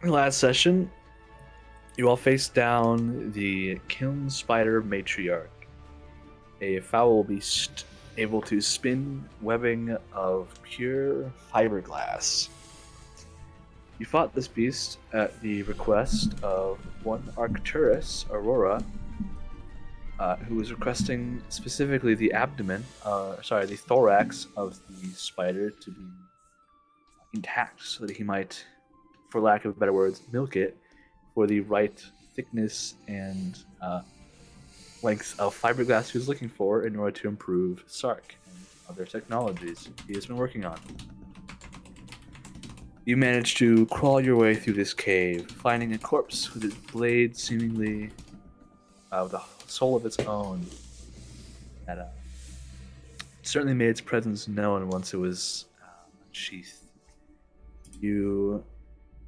Last session, you all faced down the kiln spider matriarch, a foul beast able to spin webbing of pure fiberglass. You fought this beast at the request of one Arcturus, Aurora, who was requesting specifically the the thorax of the spider to be intact so that he might, for lack of better words, milk it for the right thickness and length of fiberglass he was looking for in order to improve Sark and other technologies he has been working on. You manage to crawl your way through this cave, finding a corpse with its blade seemingly with a soul of its own that certainly made its presence known once it was unsheathed. You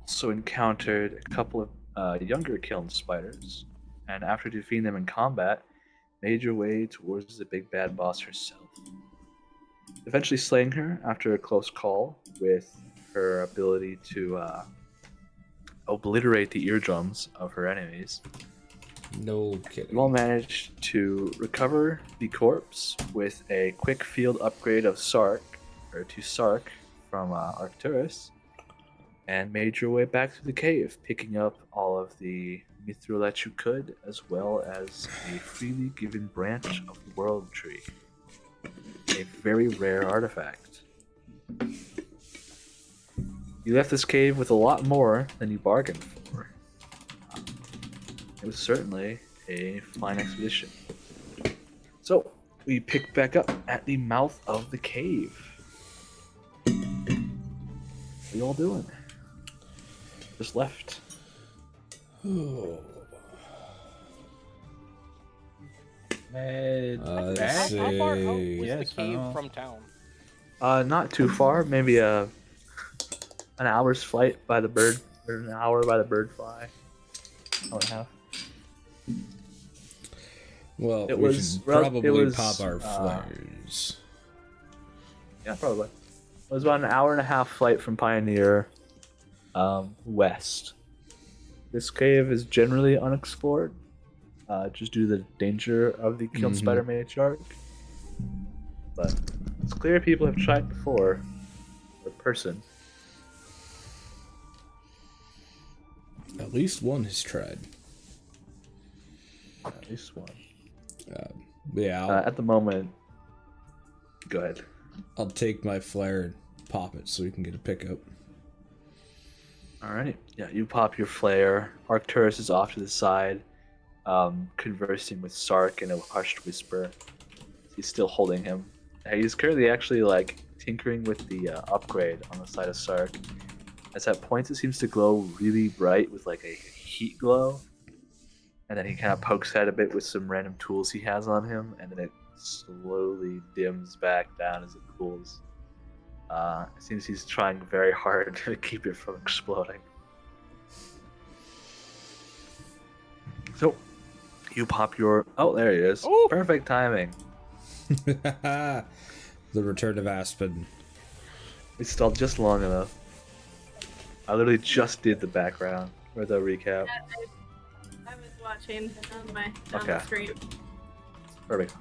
also encountered a couple of younger kiln spiders, and after defeating them in combat, made your way towards the big bad boss herself. Eventually slaying her after a close call with her ability to obliterate the eardrums of her enemies. No kidding. You all managed to recover the corpse with a quick field upgrade of Sark from Arcturus, and made your way back through the cave, picking up all of the mithril that you could, as well as a freely given branch of the World Tree, a very rare artifact. You left this cave with a lot more than you bargained for. It was certainly a fine expedition. So, we pick back up at the mouth of the cave. What are you all doing? Just left. Let's How far out was see. the cave from town? Not too far. Maybe an hour's flight by the bird, or an hour by the bird fly. Hour and a half. Well, It we was should rel- probably it was, pop our flares. Yeah, probably. It was about an hour and a half flight from Pioneer, west. This cave is generally unexplored, just due to the danger of the kiln spider matriarch. But it's clear people have tried before, in person. At least one has tried. At least one. Yeah, At the moment, go ahead. I'll take my flare and pop it so we can get a pickup. Alrighty. Yeah, you pop your flare. Arcturus is off to the side, conversing with Sark in a hushed whisper. He's still holding him. He's currently actually tinkering with the upgrade on the side of Sark. As at points it seems to glow really bright with a heat glow. And then he kind of pokes at it a bit with some random tools he has on him, and then it slowly dims back down as it cools. It seems he's trying very hard to keep it from exploding. So, you pop your... Oh, there he is. Ooh. Perfect timing. The return of Aspen. We stalled just long enough. I literally just did the background, or the recap. I was watching on my Okay. stream. Perfect.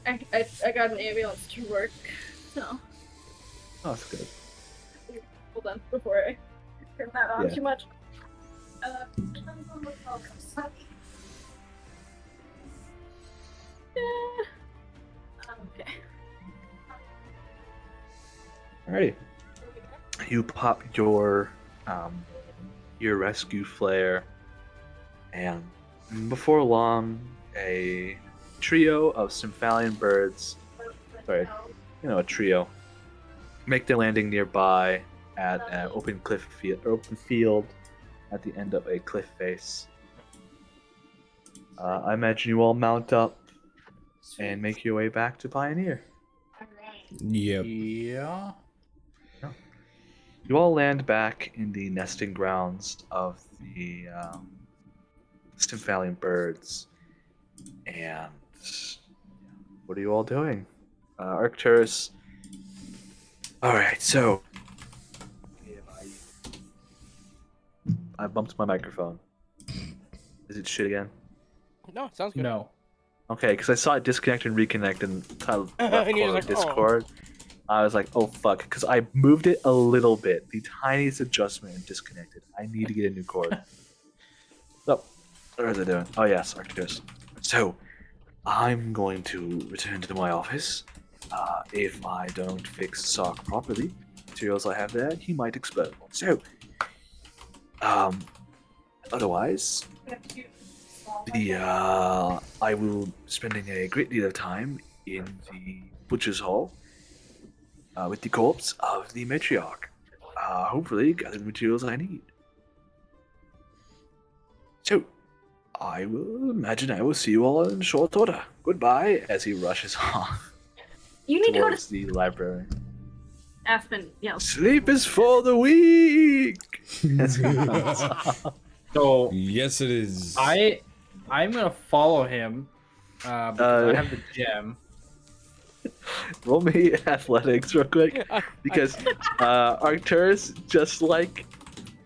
I got an ambulance to work, so Oh, that's good. hold on before I turn that on Yeah. too much. Okay. Alrighty. You pop your rescue flare, and before long, a trio of Symphalian birds, a trio, make their landing nearby at an open field at the end of a cliff face. I imagine you all mount up and make your way back to Pioneer. Yep. Yeah. You all land back in the nesting grounds of the Stymphalian birds. And what are you all doing? Arcturus. Alright, so I bumped my microphone. Is it shit again? No, it sounds good. No. Okay, because I saw it disconnect and reconnect and left And you're core like, of Discord. I was like, oh fuck, because I moved it a little bit, the tiniest adjustment, and disconnected. I need to get a new cord. So, what are they doing? Oh yes, Arcturus. So, I'm going to return to my office. If I don't fix Sock properly, materials I have there, he might explode. So, otherwise, I will be spending a great deal of time in the butcher's hall with the corpse of the Matriarch. Hopefully, gather the materials I need. So, I will imagine I will see you all in short order. Goodbye, as he rushes off You need to go towards the library. Aspen yells. Sleep is for the weak! As he runs off. So Yes, it is. I'm gonna follow him because I have the gem. Roll me athletics real quick, because Arcturus just like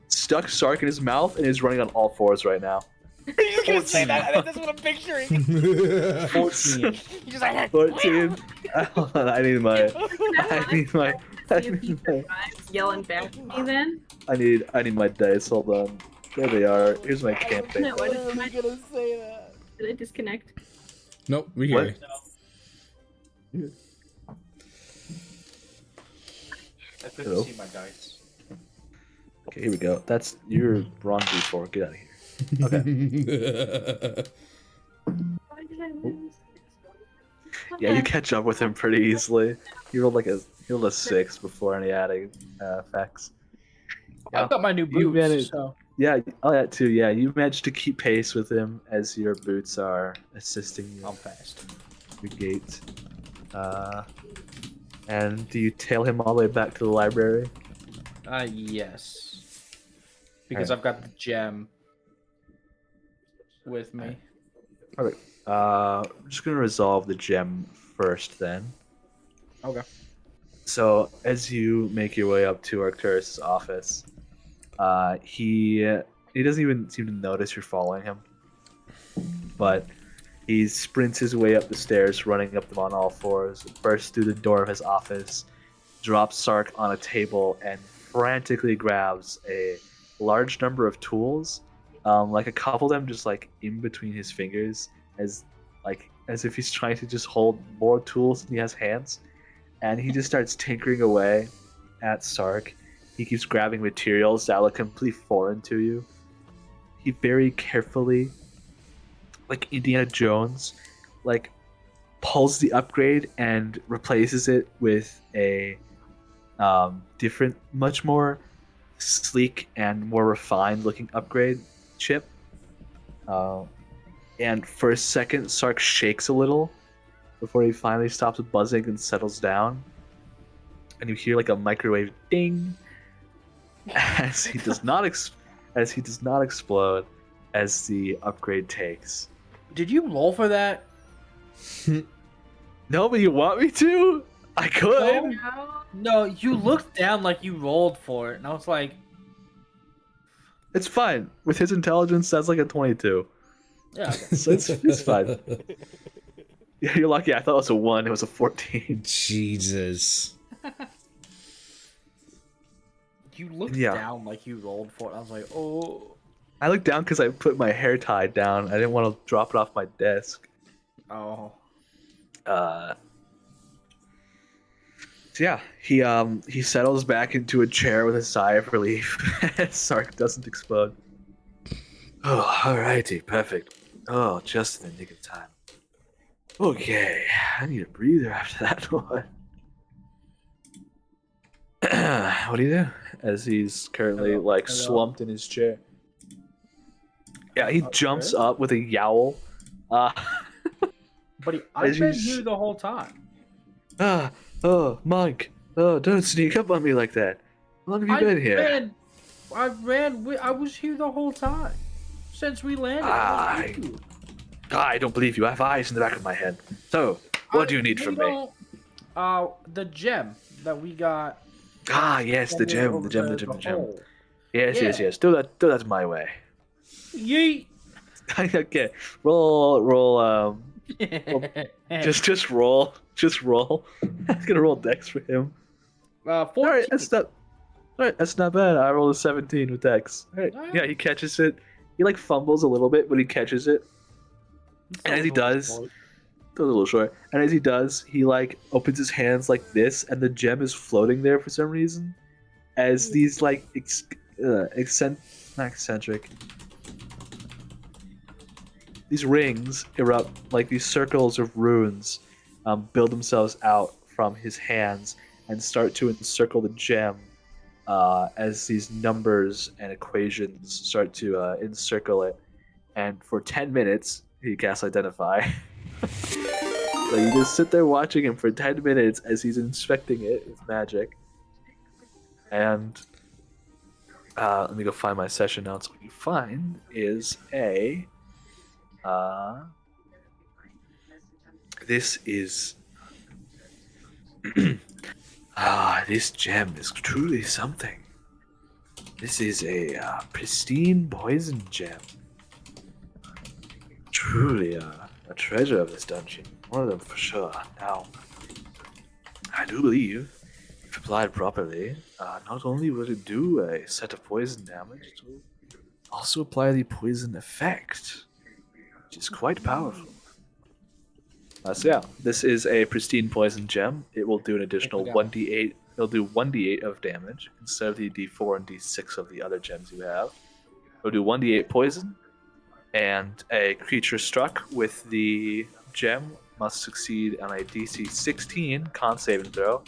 stuck Sark in his mouth and is running on all fours right now. You're just gonna say that. That's what I'm picturing. 14. You're just like, 14. Hold on, I need my. Yelling back at me then. I need my dice. Hold on. There they are. Here's my campaign. No, what I'm did gonna say that. I disconnect? Nope, we hear What? you. I couldn't Hello? see my dice. Okay, here we go. That's you're wrong D4. Get out of here. Okay. Why did I lose? Yeah, you catch up with him pretty easily. He rolled a 6 before any adding effects. I've got my new You boots. managed- So. Yeah, oh that too. Yeah, you managed to keep pace with him as your boots are assisting you I'm fast. your gait. And do you tail him all the way back to the library? Yes. Because Alright. I've got the gem with me. Perfect. I'm just gonna resolve the gem first then. Okay. So as you make your way up to Arcturus' office, he doesn't even seem to notice you're following him, but he sprints his way up the stairs, running up them on all fours, bursts through the door of his office, drops Sark on a table, and frantically grabs a large number of tools, like a couple of them just like in between his fingers, as if he's trying to just hold more tools than he has hands, and he just starts tinkering away at Sark. He keeps grabbing materials that look completely foreign to you. He very carefully, like Indiana Jones, like pulls the upgrade and replaces it with a different, much more sleek and more refined looking upgrade chip. And for a second, Sark shakes a little before he finally stops buzzing and settles down. And you hear like a microwave ding as he does not explode as the upgrade takes. Did you roll for that? No, but you want me to? I could. No. No, you looked down like you rolled for it, and I was like, It's fine. With his intelligence, that's like a 22. yeah, okay. So it's fine. Yeah, you're lucky. I thought it was a 1. It was a 14. Jesus. You looked Yeah. down like you rolled for it. I was like, oh. I looked down because I put my hair tie down. I didn't want to drop it off my desk. Oh. So yeah, he settles back into a chair with a sigh of relief as Sark doesn't explode. Oh, alrighty, perfect. Oh, just in the nick of time. Okay, I need a breather after that one. What do you do? As he's currently Hello. like Hello. slumped in his chair. Yeah, he jumps Okay. up with a yowl. Buddy, As I've you been s- here the whole time. Oh, Monk. Oh, don't sneak up on me like that. How long have you been here? I was here the whole time. Since we landed. I- was with you. I don't believe you. I have eyes in the back of my head. So, what do you need from me? The gem that we got. Ah, yes, the when we were gem, over the gem, the the gem, the gem. hole. Yes. Do that my way. Yeet. Okay. Roll. Just roll. Just roll. I'm gonna roll dex for him. 14. Alright, that's not bad. I rolled a 17 with dex. Alright. Yeah, he catches it. He like fumbles a little bit, but he catches it. And as he does, a little short. And as he does, he like opens his hands like this, and the gem is floating there for some reason. As these like not eccentric. These rings erupt like these circles of runes, build themselves out from his hands and start to encircle the gem as these numbers and equations start to encircle it. And for 10 minutes, he casts Identify. So you just sit there watching him for 10 minutes as he's inspecting it with magic. And let me go find my session notes. What you find is a... this is... this gem is truly something. This is a pristine poison gem. Truly a treasure of this dungeon. One of them for sure. Now, I do believe, if applied properly, not only will it do a set of poison damage, it will also apply the poison effect, which is quite powerful. So yeah, this is a pristine poison gem. It will do an additional 1d8. It'll do 1d8 of damage instead of the d4 and d6 of the other gems you have. It'll do 1d8 poison, and a creature struck with the gem must succeed on a DC 16 con saving throw.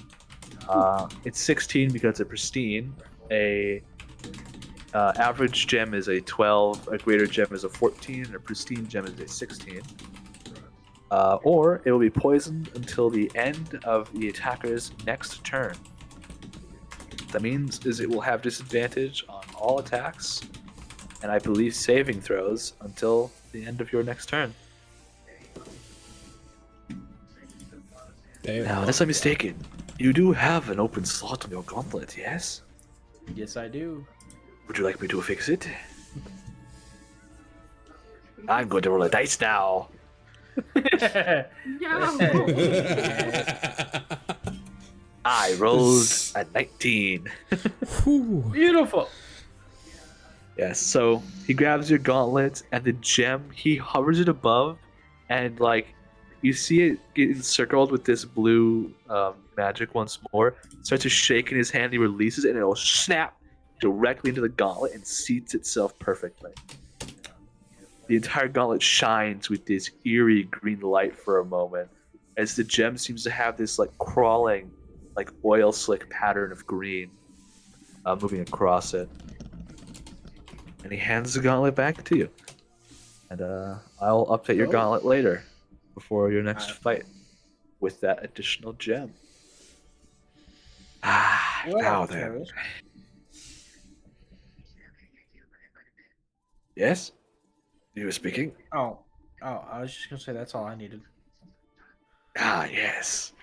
It's 16 because it's pristine. A average gem is a 12, a greater gem is a 14, and a pristine gem is a 16. Or it will be poisoned until the end of the attacker's next turn. What that means is it will have disadvantage on all attacks, and I believe saving throws until the end of your next turn. Damn. Now, unless I'm mistaken, you do have an open slot on your gauntlet, yes? Yes, I do. Would you like me to fix it? I'm going to roll a dice now. No. I rolled a 19. Beautiful. Yes, so he grabs your gauntlet and the gem, he hovers it above, and like you see it get encircled with this blue magic once more. It starts to shake in his hand, he releases it, and it'll snap directly into the gauntlet and seats itself perfectly. The entire gauntlet shines with this eerie green light for a moment, as the gem seems to have this like crawling, like oil slick pattern of green moving across it. And he hands the gauntlet back to you. And I'll update your gauntlet later, before your next fight, with that additional gem. Now then. Yes? You were speaking? Oh, I was just gonna say that's all I needed. Yes.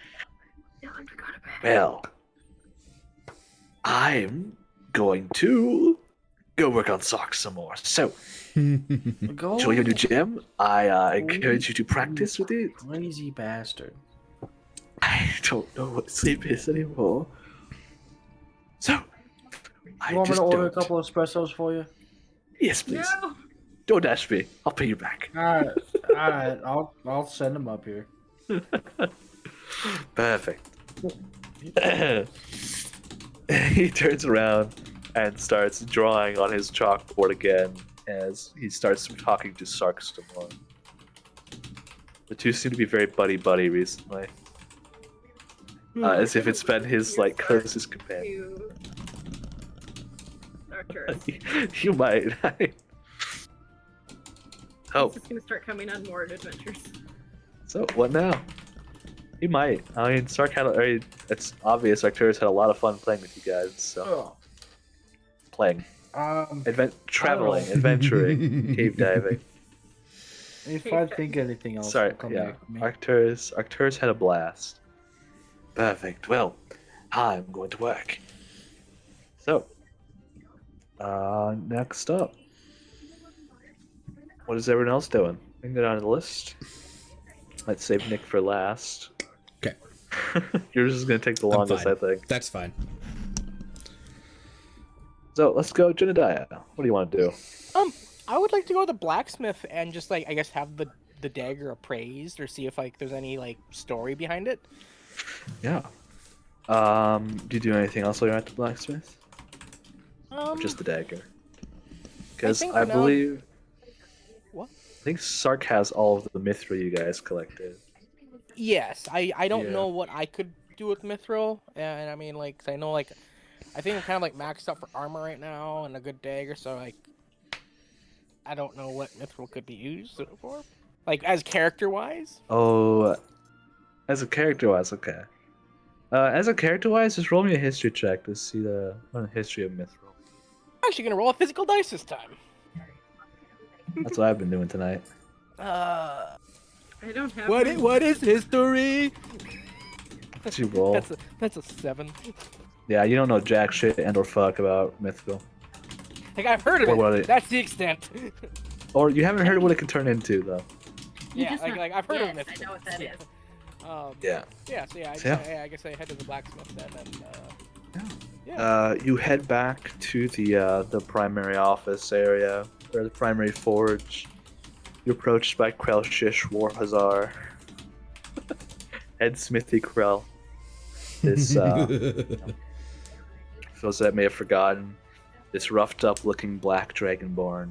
No, I forgot about it. Well, I'm going to go work on socks some more. So, Go. enjoy your new gem. I encourage you to practice with it. Lazy bastard. I don't know what sleep is anymore. So, I You want me just to order a don't. couple espressos for you? Yes, please. No. Don't dash me. I'll pay you back. All right. I'll send them up here. Perfect. He turns around and starts drawing on his chalkboard again as he starts talking to Sark some more. The two seem to be very buddy-buddy recently. As if it's been his like closest companion. To Arcturus. You might. Oh, He's just gonna start coming on more adventures. so what now? He might. I mean, it's obvious Arcturus had a lot of fun playing with you guys, so. Playing. Traveling, adventuring, cave diving. If I think anything else, Sorry, will come yeah. back to me. Arcturus had a blast. Perfect. Well, I'm going to work. So, Next up. What is everyone else doing? We can go down the list. Let's save Nick for last. Okay. Yours is gonna take the longest, I think. That's fine. So let's go, Jedediah. What do you want to do? I would like to go to the blacksmith and just like I guess have the dagger appraised or see if like there's any like story behind it. Yeah. Do you do anything else while you're at the blacksmith? Or just the dagger? Because think I for now- believe. What? I think Sark has all of the mithril you guys collected. Yes, I don't Yeah. know what I could do with mithril, and I mean like 'cause I know like I think I'm kind of like maxed out for armor right now and a good dagger, so like I don't know what mithril could be used for, like as character wise. Oh, as a character wise, okay. As a character wise, just roll me a history check to see the history of mithril. I'm actually gonna roll a physical dice this time. That's what I've been doing tonight. Uh, I don't have. what is history? What'd you roll? That's a 7. Yeah, you don't know jack shit and or fuck about mithril. Like I've heard of What about it. it? That's the extent. Or you haven't heard what it can turn into, though. You Yeah, just like I've heard of yes, mithril. I know what that Yeah. is. Yeah. Yeah, so yeah, So, I guess I head to the blacksmith then, and You head back to the primary office area, or the primary forge. You're approached by Krelshish Warhazar. Head Smithy Krell. This, for those that may have forgotten, this roughed up looking black dragonborn,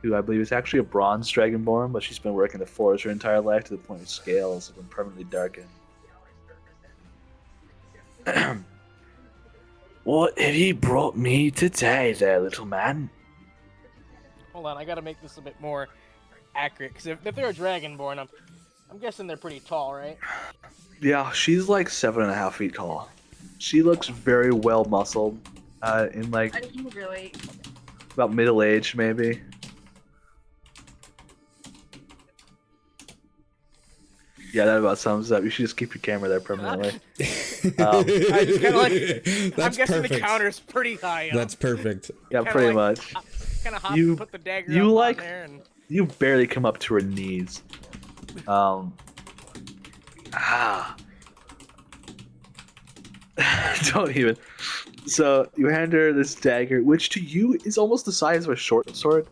who I believe is actually a bronze dragonborn, but she's been working the forge her entire life to the point where scales have been permanently darkened. What have you brought me today there, little man? hold on, I gotta make this a bit more accurate, because if they're a dragonborn, I'm guessing they're pretty tall, right? Yeah, she's like 7.5 feet tall. She looks very well muscled, in like I didn't really. about middle age maybe. Yeah, that about sums up. You should just keep your camera there permanently. I just kind of like. I'm That's guessing perfect. the counter's pretty high up. That's perfect. Yeah, Kinda pretty like- much. Kind of hop, you- put the dagger you up like- on there, and You barely come up to her knees. Don't even. So you hand her this dagger, which to you is almost the size of a short sword.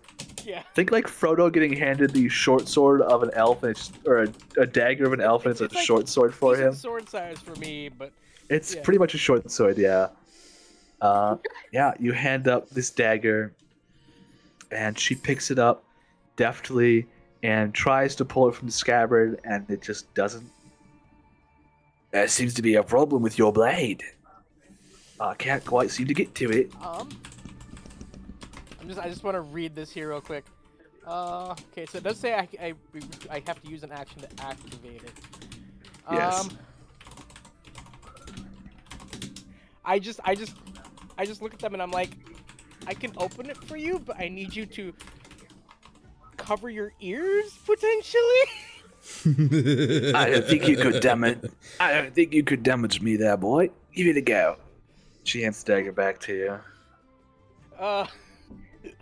yeah. Think like Frodo getting handed the short sword of an elf, and it's, or a dagger of an elf, and it's a It's like short sword for Decent him. sword size for me, but It's yeah. pretty much a short sword, yeah. Yeah, you hand up this dagger, and she picks it up deftly and tries to pull it from the scabbard, and it just doesn't. There seems to be a problem with your blade. I can't quite seem to get to it. I just want to read this here real quick. Okay, so it does say I have to use an action to activate it. Yes. I just look at them and I'm like, I can open it for you, but I need you to cover your ears potentially. I don't think you could damage. I don't think you could damage me there, boy. Give it a go. She hands the dagger back to you,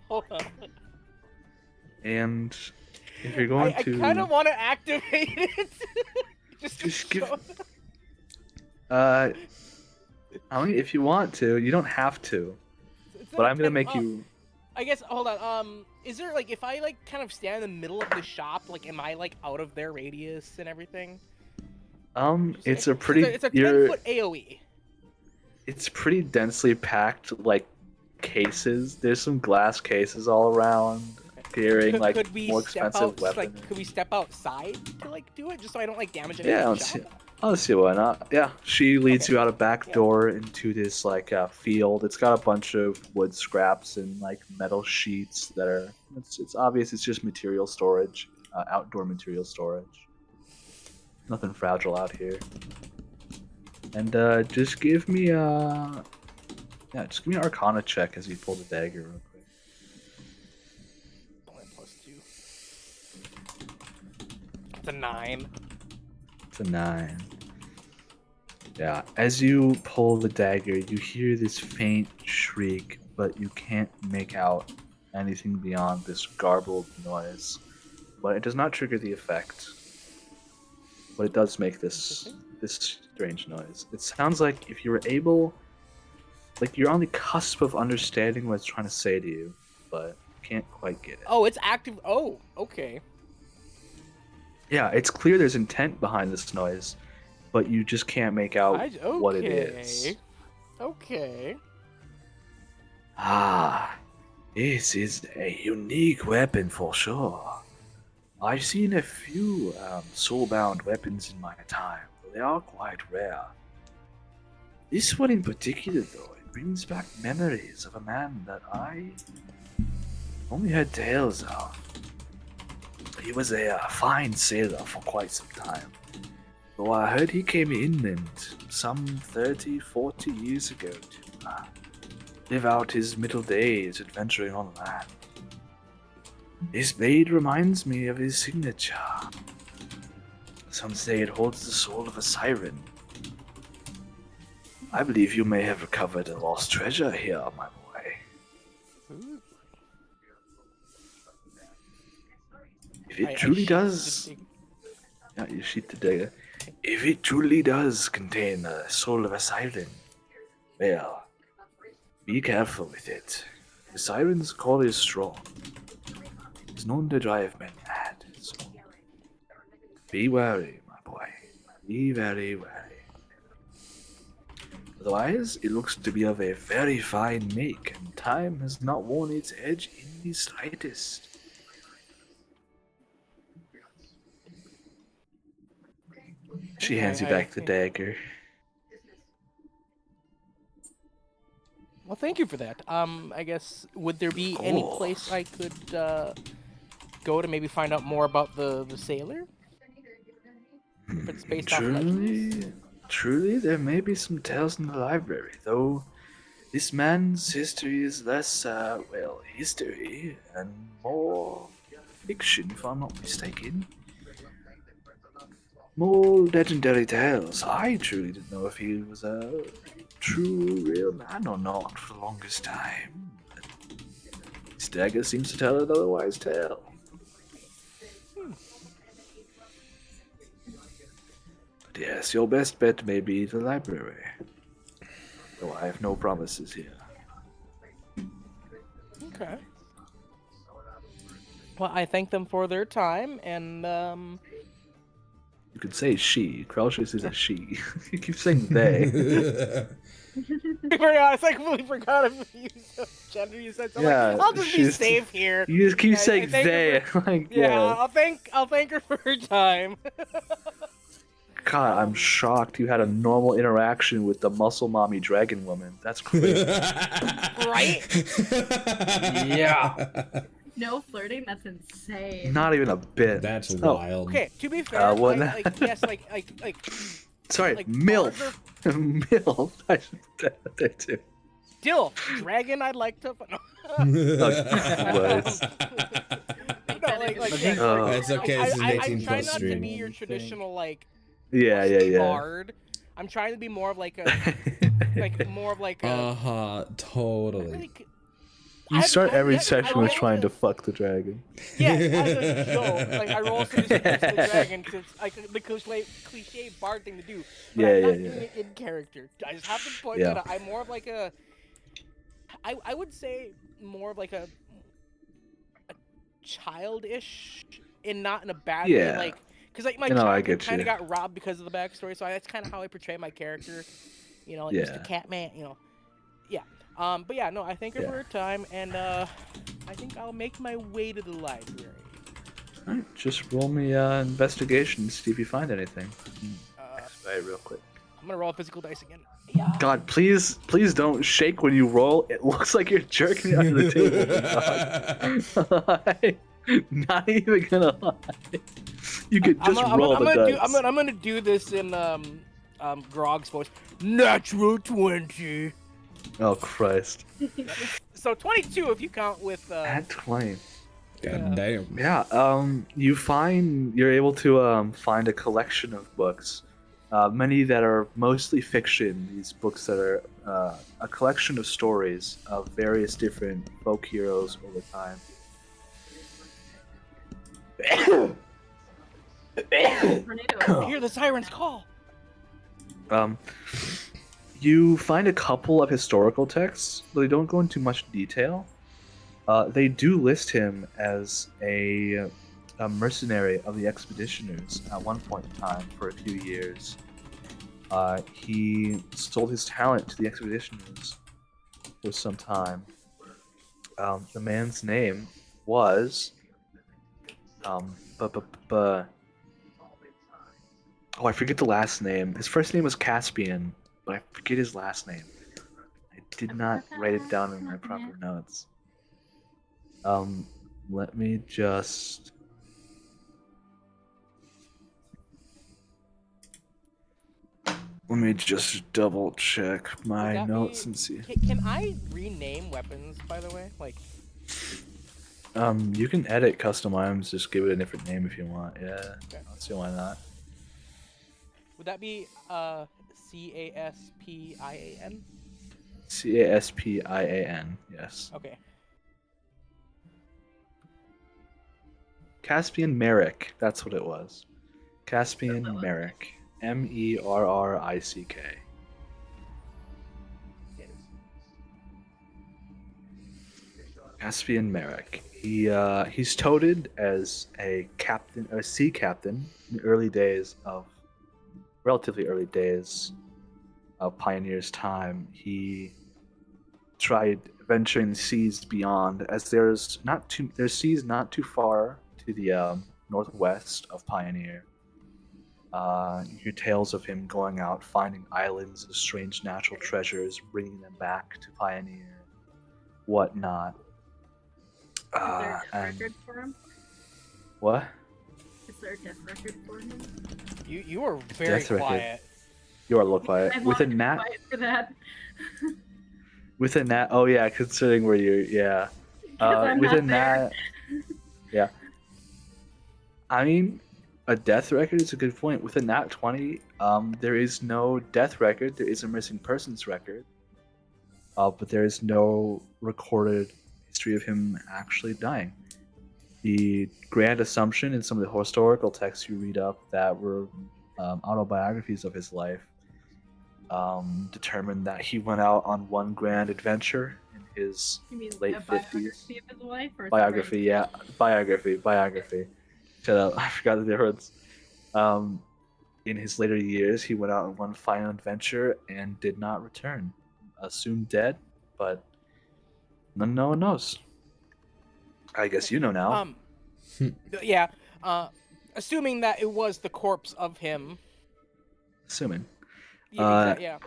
Hold on. and if you're going I to, kind of want to activate it. just Just to give- show- I mean, if you want to, you don't have to. It's But not I'm gonna ten- make oh, you. I guess hold on. Is there like if I like kind of stand in the middle of the shop, like am I like out of their radius and everything? It's a pretty. It's a you're. 10-foot AOE. It's pretty densely packed, like cases. There's some glass cases all around, carrying like could we more step expensive out, weapons. like, could we step outside to like do it just so I don't like damage it? Yeah, I'll see why not. Yeah, she leads you out a back door into this like field. It's got a bunch of wood scraps and like metal sheets that are. It's obvious. It's just material storage, outdoor material storage. Nothing fragile out here. And just give me just give me an Arcana check as you pull the dagger real quick. Only +2. It's a 9. It's a 9. Yeah, as you pull the dagger, you hear this faint shriek, but you can't make out anything beyond this garbled noise. But it does not trigger the effect. But it does make this strange noise. It sounds like if you were able, like you're on the cusp of understanding what it's trying to say to you, but can't quite get it. Oh, it's active. Oh, okay. Yeah, it's clear there's intent behind this noise, but you just can't make out what it is. Okay. Ah, this is a unique weapon for sure. I've seen a few soulbound weapons in my time, but they are quite rare. This one in particular, though, it brings back memories of a man that I only heard tales of. He was a fine sailor for quite some time. Though I heard he came inland some 30, 40 years ago to live out his middle days adventuring on land. His blade reminds me of his signature. Some say it holds the soul of a siren. I believe you may have recovered a lost treasure here, my boy. If it truly does... Yeah, you shoot the dagger. If it truly does contain the soul of a siren, well, be careful with it. The siren's call is strong. It's known to drive men mad, so be wary, my boy. Be very wary. Otherwise, it looks to be of a very fine make, and time has not worn its edge in the slightest. She hands you back the dagger. Well, thank you for that. I guess, would there be any place I could go to maybe find out more about the sailor? If it's based off legends? Truly, there may be some tales in the library, though this man's history is less, history and more fiction, if I'm not mistaken. More legendary tales. I truly didn't know if he was a true, real man or not for the longest time. This dagger seems to tell an otherwise tale. But yes, your best bet may be the library. Though I have no promises here. Okay. Well, I thank them for their time, and You could say she. Krelshus is a she. You keep saying they. to be honest, I completely forgot if you used gender you said. So Yeah, I'll just be safe here. You just keep Yeah, saying I thank they. her Like, Yeah, I'll thank her for her time. God, I'm shocked you had a normal interaction with the muscle mommy dragon woman. That's crazy. Right? Yeah. No flirting? That's insane. Not even a bit. That's Oh, wild. Okay, to be fair, what- yes, like Sorry, like, MILF. bards MILF. I should put that there too. still dragon. I'd like to. No. Christ. No, like, It's okay, this is an I 18 try plus not to stream. be your traditional like Yeah. bard. I'm trying to be more of like a more of like a. Totally. Like, You start every I session with roll trying to a- fuck the dragon. Yes, as a joke. Like I roll through the dragon because it's like the cliche bard thing to do. But I'm not doing it in character. I just have to point that out. I'm more of like a. I would say more of like a childish, and not in a bad way. Yeah. Like because like my No, I childhood get kind you. of got robbed because of the backstory. So that's kind of how I portray my character. You know, like Mr. Catman. You know. Yeah. But yeah, no, I thank her for her time, and I think I'll make my way to the library. Alright, just roll me investigation, see if you find anything. Right, real quick. I'm gonna roll physical dice again. Yeah. God, please don't shake when you roll. It looks like you're jerking it under the table. Not even gonna lie. You could just roll the dice. I'm gonna do this in Grog's voice. Natural 20. Oh Christ. So 22 if you count with. At 20. God damn. Yeah. You're able to find a collection of books, many that are mostly fiction. These books that are a collection of stories of various different folk heroes over time. I hear the sirens call. You find a couple of historical texts, but they don't go into much detail. They do list him as a mercenary of the Expeditioners at one point in time for a few years. He sold his talent to the Expeditioners for some time. The man's name was oh, I forget the last name. His first name was Caspian, but I forget his last name. I did not write it down in my proper notes. Let me just double check my Would that notes be- and see. Can I rename weapons, by the way? Like, You can edit custom items, just give it a different name if you want. Yeah, Okay. let's see why not. would that be Caspian? Caspian, yes. Okay. Caspian Merrick, that's what it was. Caspian Merrick. Merrick. Caspian Merrick. He's touted as a captain, a sea captain, in the relatively early days of Pioneer's time. He tried venturing the seas beyond, as there's seas not too far to the northwest of Pioneer. You hear tales of him going out, finding islands of strange natural treasures, bringing them back to Pioneer, whatnot. Is there a death And record for him? what? Is there a death record for him? You were very Death record. quiet. You are a little quiet. I With a wanted to be nat, quiet for that. with a nat. Oh yeah, considering where you're. Yeah. 'Cause I'm With not a nat. there. Yeah. I mean, a death record is a good point. With a nat 20, there is no death record. There is a missing persons record. But there is no recorded history of him actually dying. The grand assumption in some of the historical texts you read up that were autobiographies of his life determined that he went out on one grand adventure in his You mean late a 50s. biography of his life? Or Biography, yeah. Biography. Shut up. I forgot the difference. In his later years, he went out on one final adventure and did not return. Assumed dead, but no one knows. I guess you know now. Yeah. Assuming that it was the corpse of him. Assuming. Yeah. Yeah.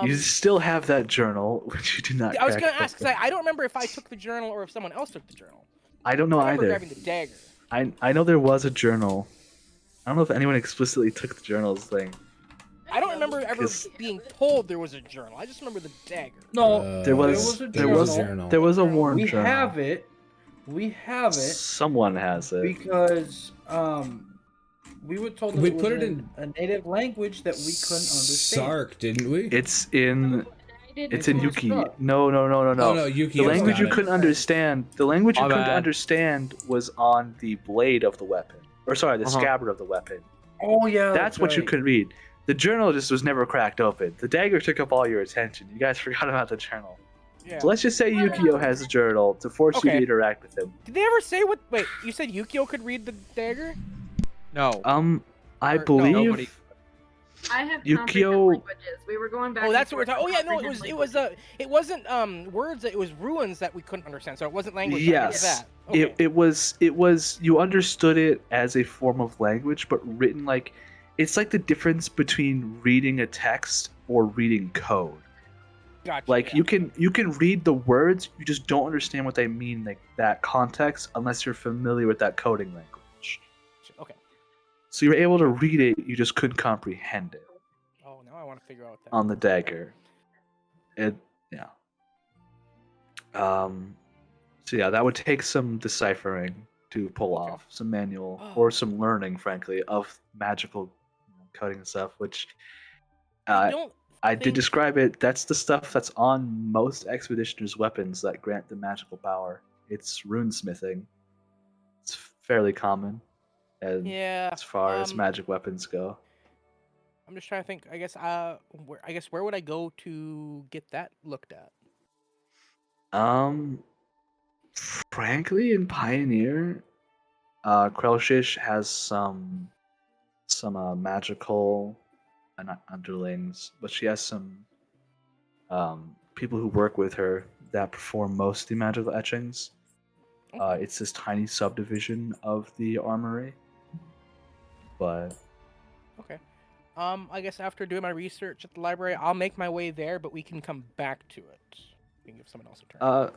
You still have that journal, which you did not. I was crack gonna ask open. because I don't remember if I took the journal or if someone else took the journal. I don't know I remember either. grabbing the dagger. I know there was a journal. I don't know if anyone explicitly took the journal's thing. I don't remember ever 'Cause- being told there was a journal. I just remember the dagger. No, There was a there was journal. there was a worn We journal. have it. We have it Someone has it. because we were told that We it was put it in a native language that we couldn't understand. Sark, didn't we? It's in It's Yuki. stuff. No. Oh no, Yuki. The language got you it. couldn't understand. The language you My couldn't bad. understand was on the blade of the weapon, or sorry, the scabbard of the weapon. Oh yeah, That's what you right. could read. The journal just was never cracked open. The dagger took up all your attention. You guys forgot about the journal. Yeah. So let's just say Yukio has a journal to force you Okay. to interact with him. Did they ever say what? Wait, you said Yukio could read the dagger? No. I Or no, believe nobody- I have Yukio- comprehend languages. We were going back. Oh, and that's what we're forth talking. Oh on yeah, no, it was it wasn't words. It was ruins that we couldn't understand. So it wasn't language. I get Yes. that. Okay. it was you understood it as a form of language, but written like it's like the difference between reading a text or reading code. Gotcha. Like yeah. you can read the words, you just don't understand what they mean, like that context, unless you're familiar with that coding language. Okay. So you're able to read it, you just couldn't comprehend it Oh, now I want to figure out that. on the dagger. It yeah. So yeah, that would take some deciphering to pull Okay. off, some manual or some learning, frankly, of magical coating and stuff, which I uh, don't I did think describe it. That's the stuff that's on most expeditioners' weapons that grant them magical power. It's runesmithing. It's fairly common, and yeah. as far as magic weapons go. I'm just trying to think. Where would I go to get that looked at? Um, frankly, in Pioneer, Krelshish has some magical underlings, but she has some people who work with her that perform most of the magical etchings. Okay. It's this tiny subdivision of the armory, but Okay. I guess after doing my research at the library, I'll make my way there, but we can come back to it. We can give someone else a turn.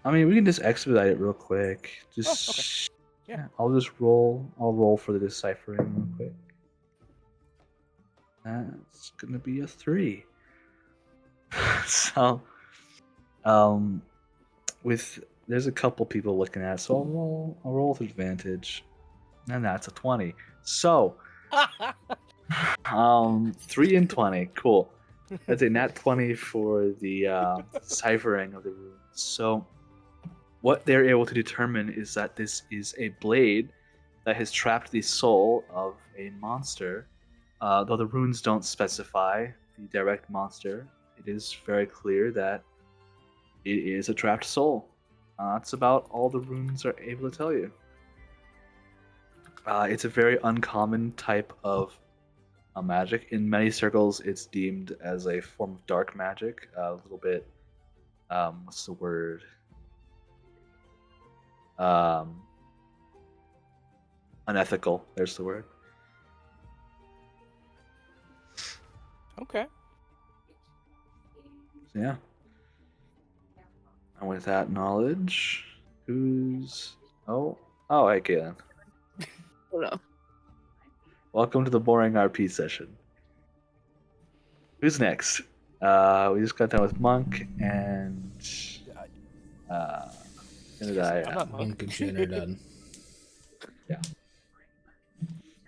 I mean, we can just expedite it real quick. Okay. Just Yeah. I'll just roll. I'll roll for the deciphering real quick. That's gonna be a 3. So, um, with there's a couple people looking at it, so I'll roll with advantage, and that's a 20. So, 3 and 20, cool. That's a nat 20 for the ciphering of the runes. So, what they're able to determine is that this is a blade that has trapped the soul of a monster. Though the runes don't specify the direct monster, it is very clear that it is a trapped soul. That's about all the runes are able to tell you. It's a very uncommon type of magic. In many circles, it's deemed as a form of dark magic. A little bit, what's the word? Unethical. There's the word. Okay. So, yeah. And with that knowledge, who's hey Caitlin. Hello. Welcome to the boring RP session. Who's next? We just got done with Monk and Benedict. I'm not Monk. Monk and Jin are done.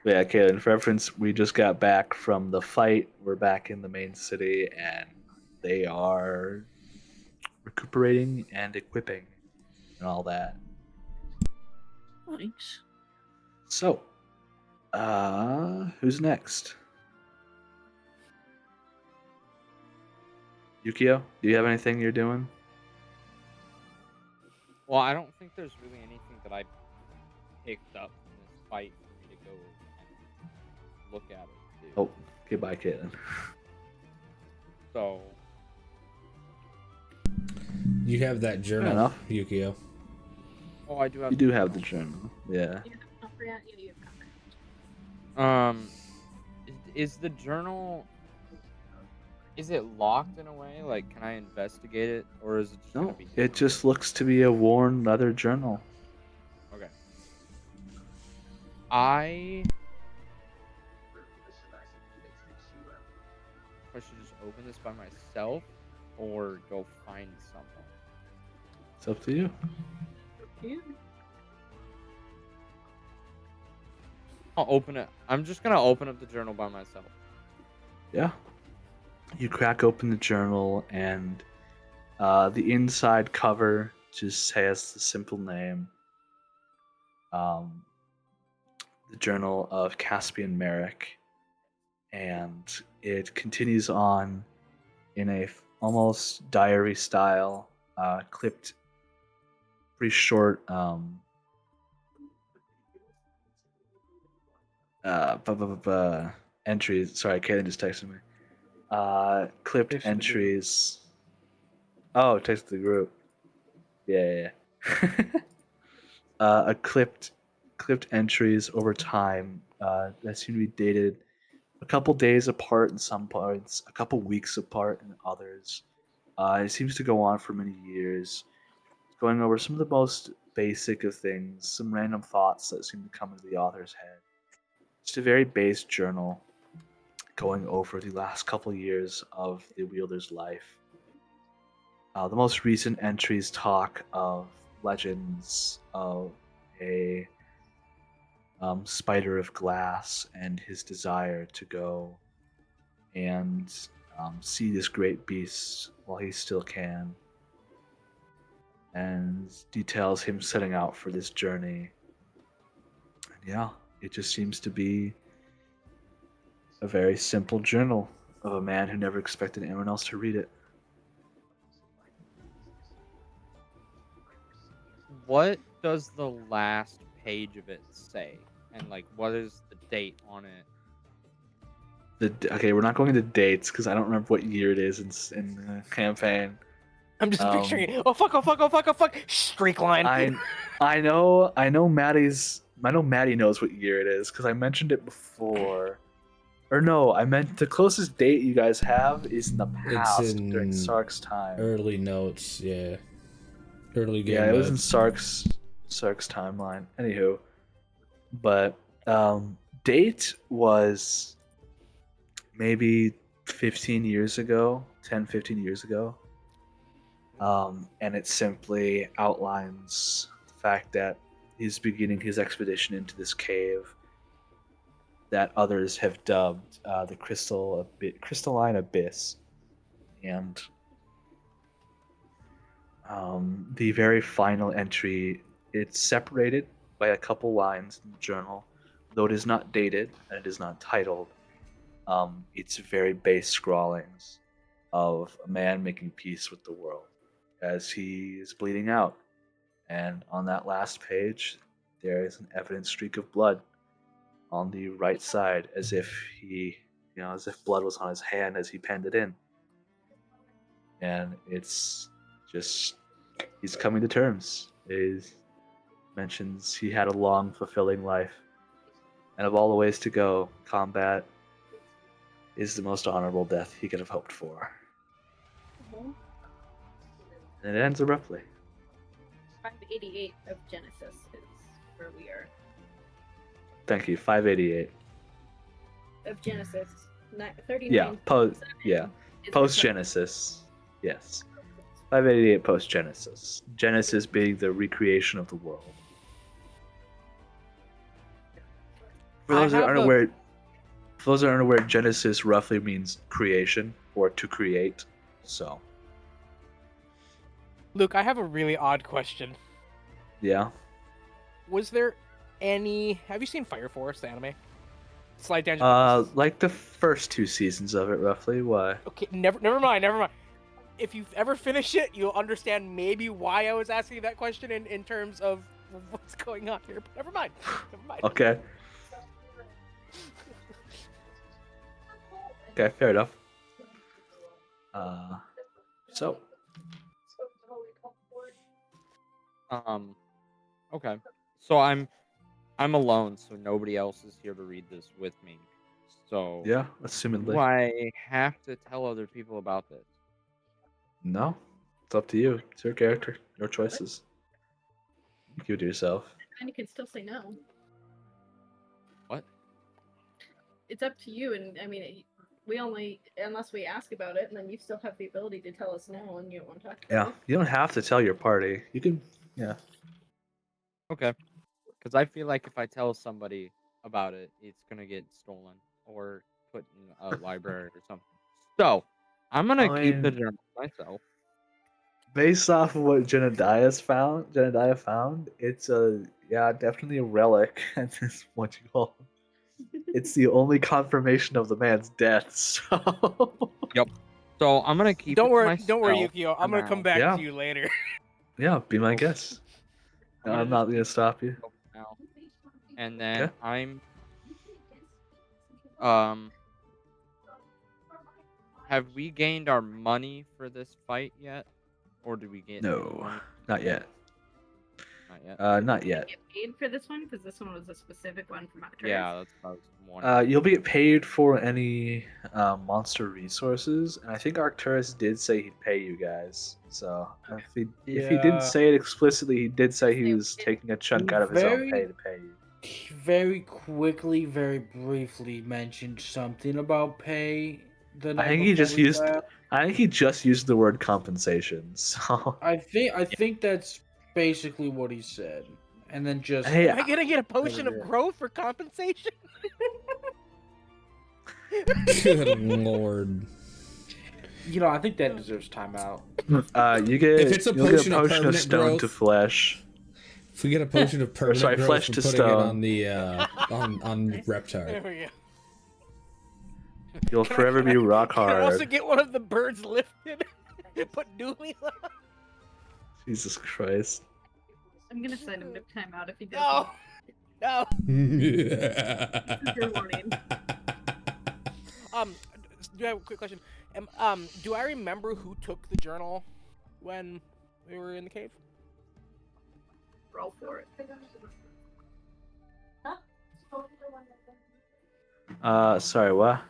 But yeah, Caitlin, for reference, we just got back from the fight. We're back in the main city, and they are recuperating and equipping and all that. Thanks. So, who's next? Yukio, do you have anything you're doing? Well, I don't think there's really anything that I picked up from this fight for me to go and look at it. Dude. Oh, okay, bye, Caitlin. So, You have that journal, enough. Yukio. I do have. You do have the journal, yeah. You have comprehension. Yeah, you have comprehension. Is the journal? Is it locked in a way? Like, can I investigate it, or is it just gonna No, be? it just looks to be a worn leather journal. Okay. I should just open this by myself, or go find someone. It's up to you. Yeah. I'll open it. I'm just gonna open up the journal by myself. Yeah. You crack open the journal, and the inside cover just has the simple name. The Journal of Caspian Merrick. And it continues on in a almost diary style, clipped, pretty short entries. Sorry, Caitlin just texted me. Clipped Text the group. entries. Oh, text the group. Yeah. A clipped entries over time that seem to be dated a couple days apart in some points, a couple weeks apart in others. It seems to go on for many years, going over some of the most basic of things, some random thoughts that seem to come into the author's head. Just a very base journal going over the last couple years of the wielder's life. The most recent entries talk of legends of a spider of glass and his desire to go and see this great beast while he still can, and details him setting out for this journey. And yeah, it just seems to be a very simple journal of a man who never expected anyone else to read it. What does the last page of it say? And like, what is the date on it? Okay, we're not going into dates because I don't remember what year it is in the campaign. I'm just picturing it. Oh fuck! Oh fuck! Oh fuck! Oh fuck! Streak line. I know Maddie knows what year it is because I mentioned it before. Or no, I meant the closest date you guys have is in the past during Sark's time. Early notes, yeah. Early game. Yeah, it was in notes. Sark's timeline. Anywho, but date was maybe 15 years ago, 10, 15 years ago. And it simply outlines the fact that he's beginning his expedition into this cave that others have dubbed the Crystalline Abyss. And the very final entry, it's separated by a couple lines in the journal, though it is not dated and it is not titled. It's very base scrawlings of a man making peace with the world as he is bleeding out. And on that last page, there is an evident streak of blood on the right side, as if blood was on his hand as he penned it in. And it's just, he's coming to terms. He mentions he had a long, fulfilling life. And of all the ways to go, combat is the most honorable death he could have hoped for. Mhm. And it ends abruptly. 588 of Genesis is where we are. Thank you. 588. Of Genesis. 39. Yeah. Post Genesis. Yes. 588 post Genesis. Genesis being the recreation of the world. For those that aren't aware, Genesis roughly means creation or to create. So. Luke, I have a really odd question. Yeah. Was there any? Have you seen Fire Force, the anime? Slight tangent. Like the first 2 seasons of it, roughly. Why? Okay, never mind. If you've ever finished it, you'll understand maybe why I was asking that question in terms of what's going on here. But never mind. Okay. Okay, fair enough. So. Okay. So I'm alone, so nobody else is here to read this with me. So Yeah, assumedly. do I have to tell other people about this? No, it's up to you. It's your character, your choices. Give it to yourself. And you can still say no. What? It's up to you, and I mean, we only, unless we ask about it, and then you still have the ability to tell us no, and you don't want to talk about Yeah, it. you don't have to tell your party. You can, yeah. Okay. Because I feel like if I tell somebody about it, it's gonna get stolen or put in a library or something. So I'm gonna keep the journal myself. Based off of what Jedediah found, it's definitely a relic at this what you call. It's the only confirmation of the man's death. So. Yep. So I'm gonna keep. Don't it worry, to don't worry, myself Yukio. for I'm gonna now. come back Yeah. to you later. Yeah, be my guest. I'm not gonna stop you. Now. And then Yeah. I'm. Have we gained our money for this fight yet, or did we get any No, money? not yet. Not yet. Not yet. Get paid for this one because this one was a specific one from Arcturus. Yeah, that's what I was wondering. You'll get paid for any monster resources, and I think Arcturus did say he'd pay you guys. So if he didn't say it explicitly, he did say he was taking a chunk out of his own pay to pay you. He very quickly, very briefly mentioned something about pay. I think he just used the word compensation. So I think that's basically what he said, and then just Hey, Am I gonna get a potion of Over here. growth for compensation? Good lord. I think that deserves timeout. you get If it's a you'll get potion a of potion of permanent stone to growth- flesh. If we get a potion of permanent sorry, growth, flesh we're to putting it stone. on the on There Reptar. we go. You'll Can forever be rock Can I also hard. get one of the birds lifted? Put Dooley on? Jesus Christ. I'm gonna send him to timeout if he doesn't. No. No. Your warning. Do I have a quick question? Do I remember who took the journal when we were in the cave? Roll for it. Sorry, what?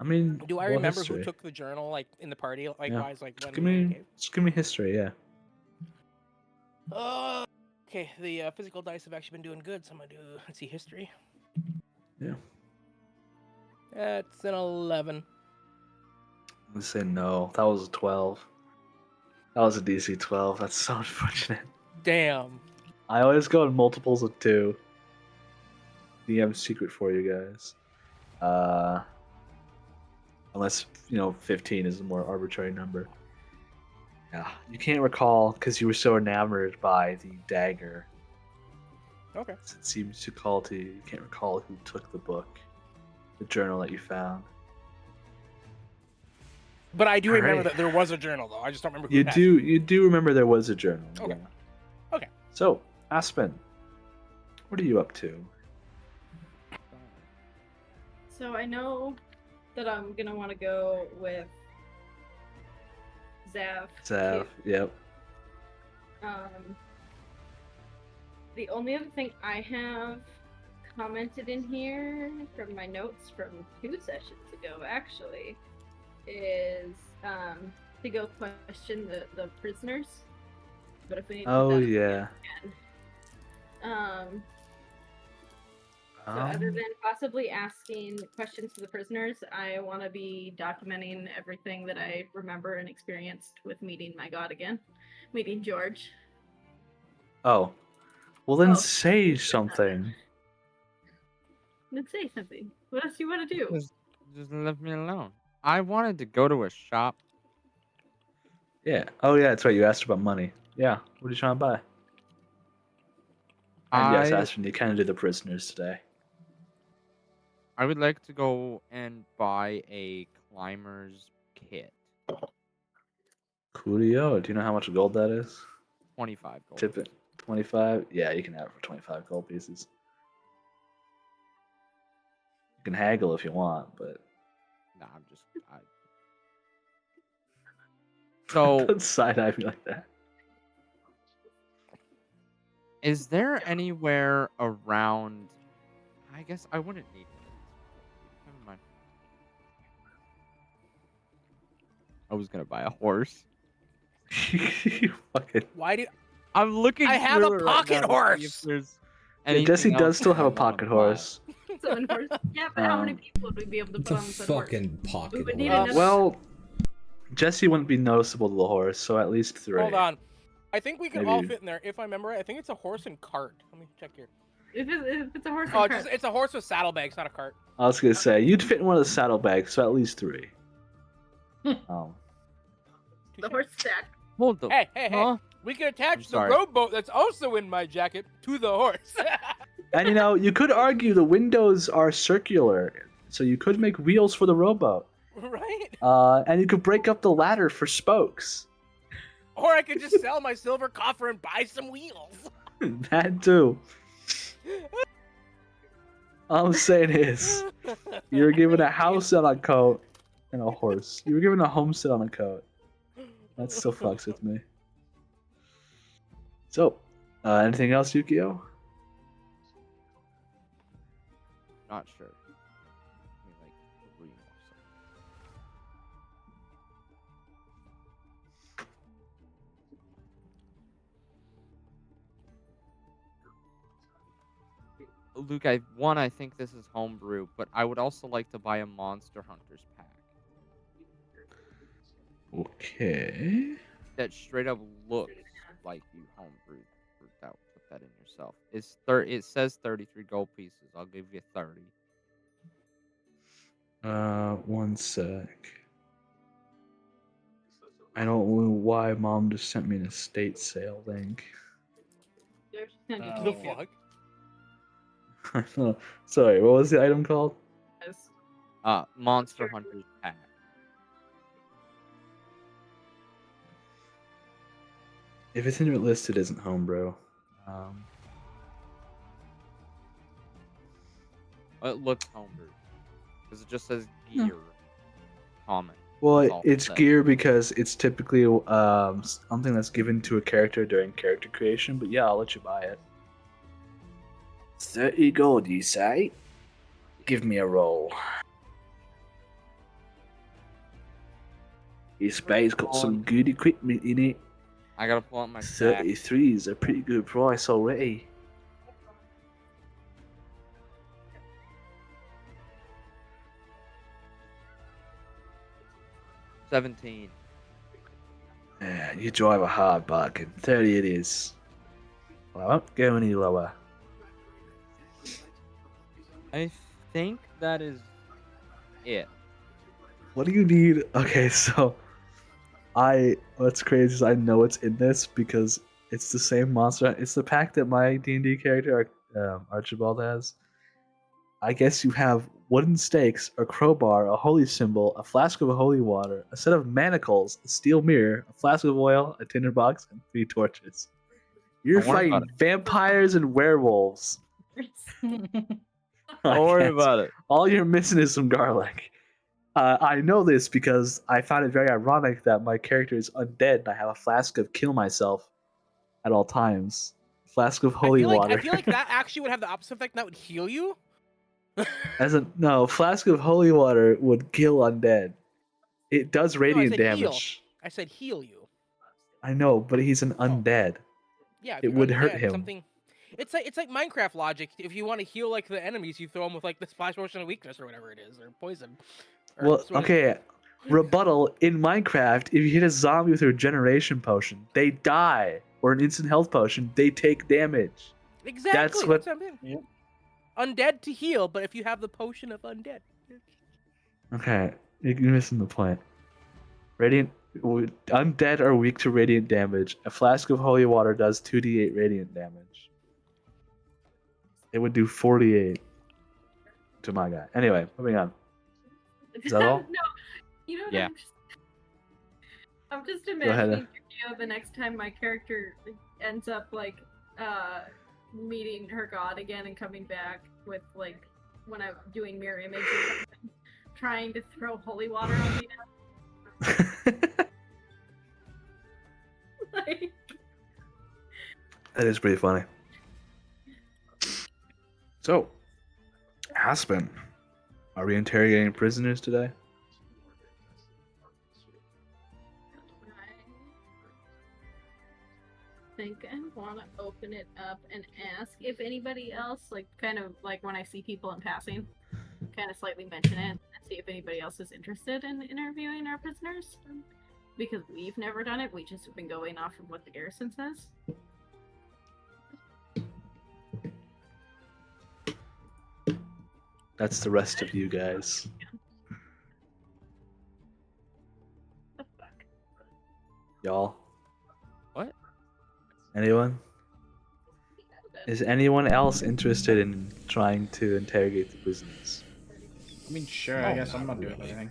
I mean, Do I roll remember history. who took the journal, like in the party, Yeah. likewise, like Just when we were in the cave? give me history, yeah. Okay. The physical dice have actually been doing good, so I'm gonna do. Let's see, history. Yeah. That's an 11. I'm gonna say no. That was a 12. That was a DC 12. That's so unfortunate. Damn. I always go in multiples of 2. DM secret for you guys. Unless 15 is a more arbitrary number. Yeah, you can't recall because you were so enamored by the dagger. Okay. It seems to call to you. You can't recall who took the book, the journal that you found. But I do remember Alright. that there was a journal, though. I just don't remember who You had do it. you do remember there was a journal. Okay. Yeah. Okay. So, Aspen, what are you up to? So I know that I'm gonna want to go with Zav. Zav, yep. The only other thing I have commented in here from my notes from 2 sessions ago, actually, is to go question the prisoners. But if we need to put Oh that up yeah. again. So other than possibly asking questions to the prisoners, I want to be documenting everything that I remember and experienced with meeting my god again, meeting George. Oh. Well then Oh. say something. Let's say something. What else do you want to do? Just leave me alone. I wanted to go to a shop. Yeah. Oh yeah, that's right. You asked about money. Yeah. What are you trying to buy? And yes, Aspen, you can do the prisoners today. I would like to go and buy a climber's kit. Coolio. Do you know how much gold that is? 25 gold. Tip it. 25? Yeah, you can have it for 25 gold pieces. You can haggle if you want, but Nah, I'm just. So, don't side-eye me like that. is there anywhere around? I guess I wouldn't need one of these. Never mind. I was gonna buy a horse. You fucking... Why do I'm looking. I have through a it right pocket now to see horse! if there's Yeah, Jesse anything does else still that have I a wanna pocket buy. horse. So in horse. Yeah, but how many people would we be able to put The on the horse? fucking We pocket would need horse. another- Well, Jesse wouldn't be noticeable to the horse, so at least 3. Hold on. I think we can all Maybe. fit in there. If I remember right, I think it's a horse and cart. Let me check here. If it's a horse, Oh, and it's a horse with saddlebags, not a cart. I was gonna say, you'd fit in one of the saddlebags, so at least 3. the Touche. horse stack. Hold the. Hey, hey, hey. Huh? We can attach the sorry. rowboat that's also in my jacket to the horse. And you could argue the windows are circular, so you could make wheels for the rowboat. Right? And you could break up the ladder for spokes. Or I could just sell my silver coffer and buy some wheels. That too. All I'm saying is, you're given a house on a coat and a horse. You were given a homestead on a coat. That still fucks with me. So, anything else, Yukio? Not sure. Give me like 3 more seconds. Luke, I think this is homebrew, but I would also like to buy a Monster Hunters pack Okay. that straight up looks like you homebrewed that with that in yourself. It says 33 gold pieces. I'll give you 30. 1 sec. I don't know why Mom just sent me an estate sale link. They're just gonna Oh. The give you fuck? Sorry, what was the item called? this. Monster Hunter's Pack. If it's in your list, it isn't home, bro. It looks homebrew because it just says No. gear. Common. That's Well, all it it's says. gear because it's typically something that's given to a character during character creation. But yeah, I'll let you buy it. 30 gold, you say? Give me a roll. This bay's got some good equipment in it. I gotta pull out my stack. 33 is a pretty good price already. $17. Yeah, you drive a hard bargain. 30 it is. Well, I won't go any lower. I think that is it. What do you need? Okay, so what's crazy is I know it's in this because it's the same monster. It's the pack that my D&D character Archibald has. I guess you have wooden stakes, a crowbar, a holy symbol, a flask of holy water, a set of manacles, a steel mirror, a flask of oil, a tinderbox, and 3 torches. You're Don't worry about fighting vampires and werewolves. Don't worry Yes. about it. All you're missing is some garlic. I know this because I found it very ironic that my character is undead and I have a flask of kill myself at all times. Flask of holy water. I feel like that actually would have the opposite effect. That would heal you. Flask of holy water would kill undead. It does radiant said heal. damage. I said heal you. I know, but he's an undead. Yeah, if It you're would hurt undead, him. Something. It's like Minecraft logic. If you want to heal like the enemies, you throw them with like the splash potion of weakness or whatever it is, or poison. Or Well, sort of- okay. Rebuttal in Minecraft, if you hit a zombie with a regeneration potion, they die. Or an instant health potion, they take damage. Exactly. That's what- I'm saying. Yep. Undead to heal, but if you have the potion of undead. Okay, you're missing the point. Undead are weak to radiant damage. A flask of holy water does 2d8 radiant damage. It would do 48 to my guy. Anyway, moving on. Is that all? No, you know what? Yeah. I'm just ahead. imagining Yukio the next time my character ends up like meeting her god again and coming back with like when I'm doing mirror image or something, trying to throw holy water on me now. Like, That is pretty funny. So, Aspen, are we interrogating prisoners today? I think I want to open it up and ask if anybody else, like, kind of like when I see people in passing, kind of slightly mention it and see if anybody else is interested in interviewing our prisoners. Because we've never done it, we just have been going off of what the garrison says. That's the rest of you guys. The fuck? Y'all? What? Anyone? Is anyone else interested in trying to interrogate the prisoners? I mean, sure. I guess I'm not doing anything.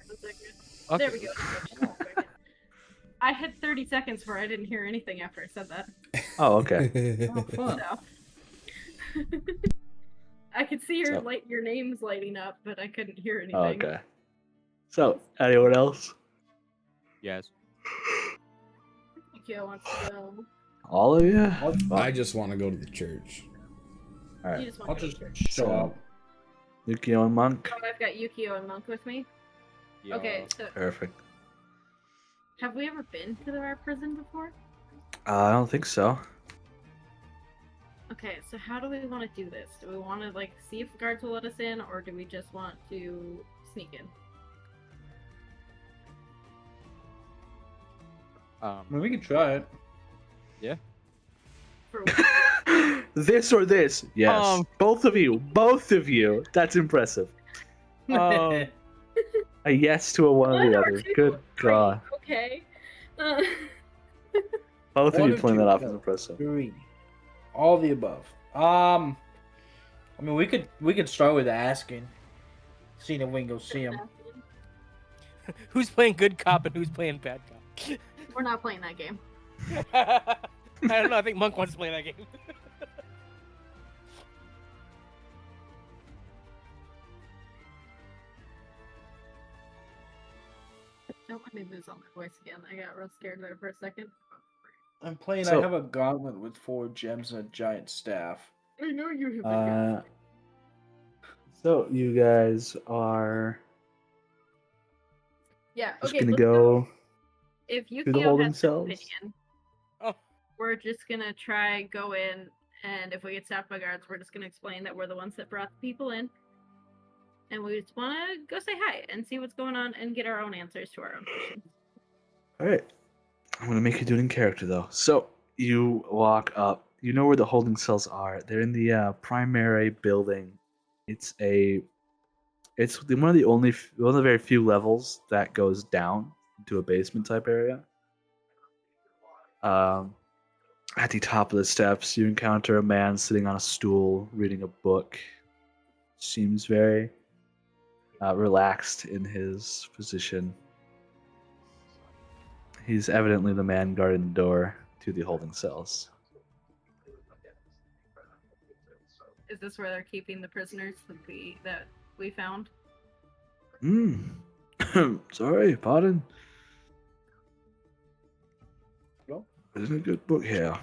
There we go. I had 30 seconds where I didn't hear anything after I said that. Oh, okay. Oh, fun. So. I could see your So- your names lighting up, but I couldn't hear anything. Oh, okay. So, anyone else? Yes. Yukio wants to go. All of you? I just want to go to the church. All You right. just want I'll to go just to church. show So- up. Yukio and Monk? Oh, I've got Yukio and Monk with me. Okay, so Perfect. have we ever been to our prison before? I don't think so. Okay, so how do we want to do this? Do we want to like see if the guards will let us in, or do we just want to sneak in? I mean, we can try it. For what? This or this? Yes. Both of you. Both of you. That's impressive. A yes to a one or One the or other. two? Good Great, God. okay. Both of One you or pulling two? that off is No. impressive. 3. All the above. I mean, we could start with asking, seeing if we can go see him. Who's playing good cop and who's playing bad cop? We're not playing that game. I don't know. I think Monk wants to play that game. Don't let me lose all my voice again. I got real scared there for a second. I'm playing. So- I have a gauntlet with 4 gems and a giant staff. I know you have been So you guys are Yeah, just okay, gonna let's go If to the Yukio holding has an cells. opinion, Oh, we're just gonna try go in, and if we get stopped by guards, we're just gonna explain that we're the ones that brought the people in, and we just want to go say hi and see what's going on and get our own answers to our own questions. All right. I'm gonna make you do it in character though. So you walk up. You know where the holding cells are. They're in the primary building. It's one of the very few levels that goes down into a basement type area. At the top of the steps, you encounter a man sitting on a stool reading a book. Seems very relaxed in his position. He's evidently the man guarding the door to the holding cells. Is this where they're keeping the prisoners that we found? Sorry, pardon. Hello? Isn't a good book here.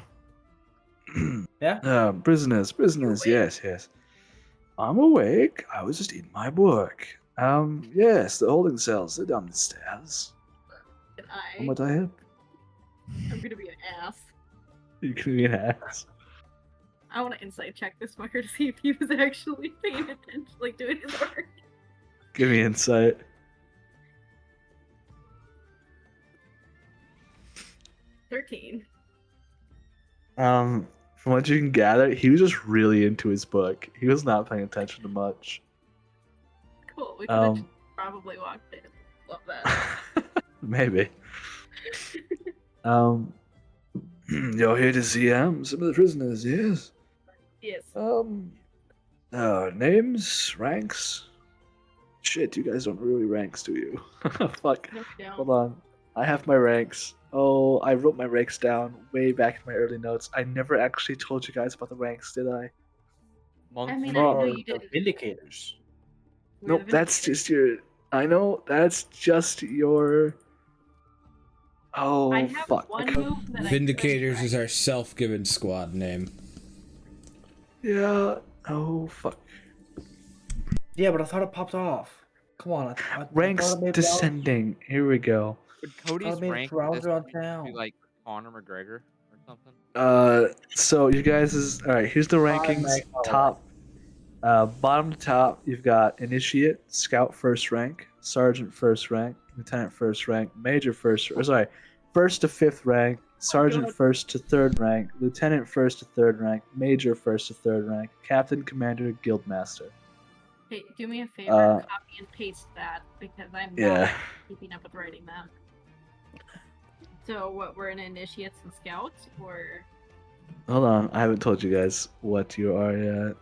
Yeah. Prisoners, awake? yes. I'm awake. I was just eating my book. Yes, the holding cells. They're down the stairs. And How might I help? I'm gonna be an ass. You can be an ass. I want to insight check this fucker to see if he was actually paying attention, like doing his work. Give me insight. 13. From what you can gather, he was just really into his book. He was not paying attention to much. Cool. We could have probably walked in. Love that. Maybe. You're here to see some of the prisoners, yes? Yes. Names, ranks. Shit, you guys don't really ranks, do you? Fuck. No, we don't. Hold on. I have my ranks. Oh, I wrote my ranks down way back in my early notes. I never actually told you guys about the ranks, did I? I mean, We I know are you the didn't. Vindicators. We're Nope, the that's Vindicators. just your. I know, that's just your. Oh, I have fuck. one move that I Vindicators could is our self-given squad name. Yeah. Oh, fuck. Yeah, but I thought it popped off. Come on. I Ranks thought it made descending. Here we go. Would Cody's made it rank throughout at this around point be town. like Conor McGregor or something? So you guys is all right. Here's the rankings. Mike, all Top, bottom to top. You've got initiate, scout first rank, sergeant first rank, lieutenant first rank, major first. Or sorry, first to fifth rank, sergeant God. first to third rank, lieutenant first to third rank, major first to third rank, captain, commander, guildmaster. Hey, do me a favor, copy and paste that because I'm Yeah. not keeping up with writing that. So, what, we're in initiates and scouts, or Hold on, I haven't told you guys what you are yet.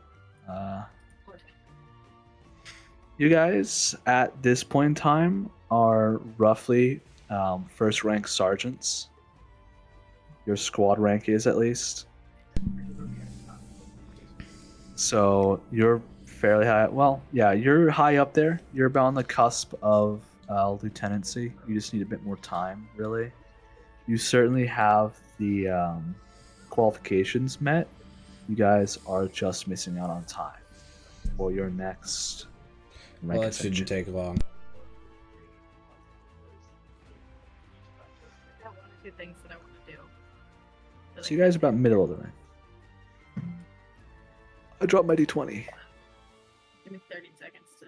You guys at this point in time are roughly first rank sergeants. Your squad rank is at least. So you're fairly high. Well, yeah, you're high up there. You're about on the cusp of lieutenancy. You just need a bit more time, really. You certainly have the qualifications met. You guys are just missing out on time for your next rank Well, that ascension. shouldn't take long. I got one or two things that I want to do. So you guys are about middle of the rank. I dropped my d20. Give me 30 seconds to.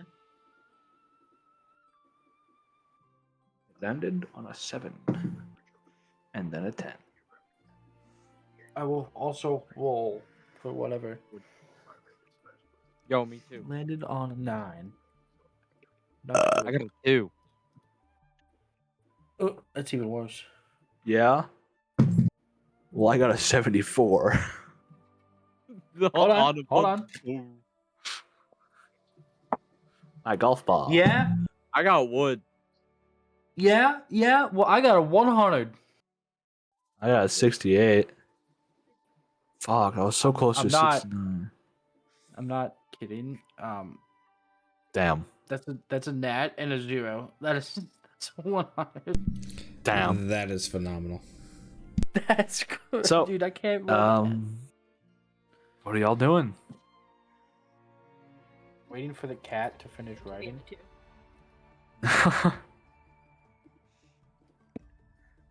Landed on a 7. And then a 10. I will also roll for whatever. Yo, me too. Landed on a 9. I got a 2. Oh, that's even worse. Yeah. Well, I got a 74. Hold on. My golf ball. Yeah, I got wood. yeah. Well, I got a 100. I got a 68. Fuck, I was so close I'm to not- 69. I'm not kidding. Damn. That's a nat and a 0. That's a 100. Damn. That is phenomenal. That's good, So, dude. I can't. Believe what are y'all doing? Waiting for the cat to finish writing.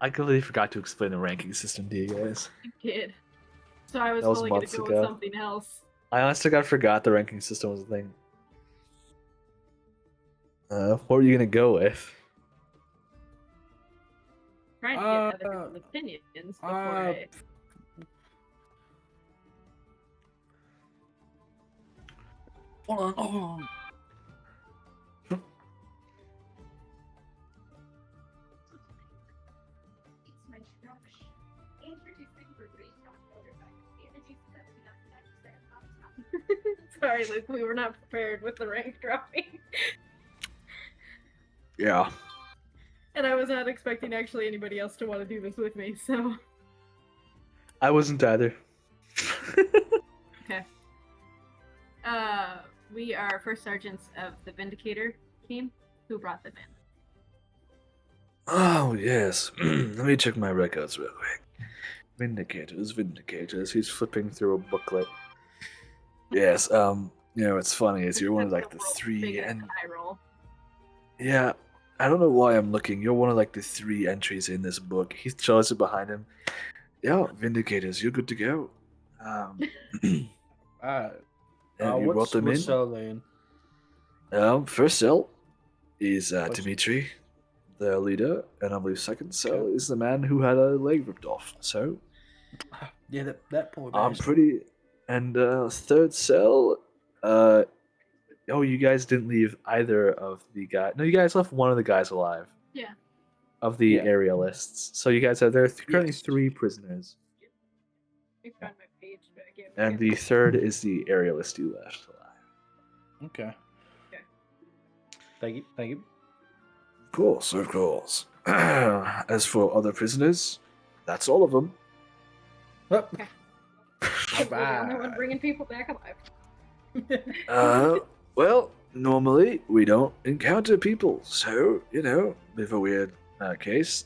I completely forgot to explain the ranking system to you guys. I did. So I was That was totally gonna months go ago. with something else. I honestly forgot the ranking system was a thing. What were you gonna go with? Trying to get other people's opinions before I. Hold on. Sorry, Luke, we were not prepared with the rank dropping. Yeah. And I was not expecting actually anybody else to want to do this with me, so. I wasn't either. Okay. We are first sergeants of the Vindicator team. Who brought them in? Oh, yes. Let me check my records real quick. Vindicators. He's flipping through a booklet. Yes, it's funny is you're one of like the three and I roll. yeah, I don't know why I'm looking. You're one of like the 3 entries in this book. He shows it behind him. Yeah, Vindicators, you're good to go. And you brought them in. Cell they in? First cell is Dimitri, the leader, and I believe second cell is the man who had a leg ripped off. So Yeah, that poor I'm bastard. pretty. And third cell, you guys didn't leave either of the guys. No, you guys left one of the guys alive. Yeah. Of the aerialists. So you guys have currently Yes. 3 prisoners, I found my page back in. and the third is the aerialist you left alive. Okay. Okay. Thank you. Of course. As for other prisoners, that's all of them. Oh. We're the only one bringing people back alive. Well, normally we don't encounter people, so, bit of a weird case.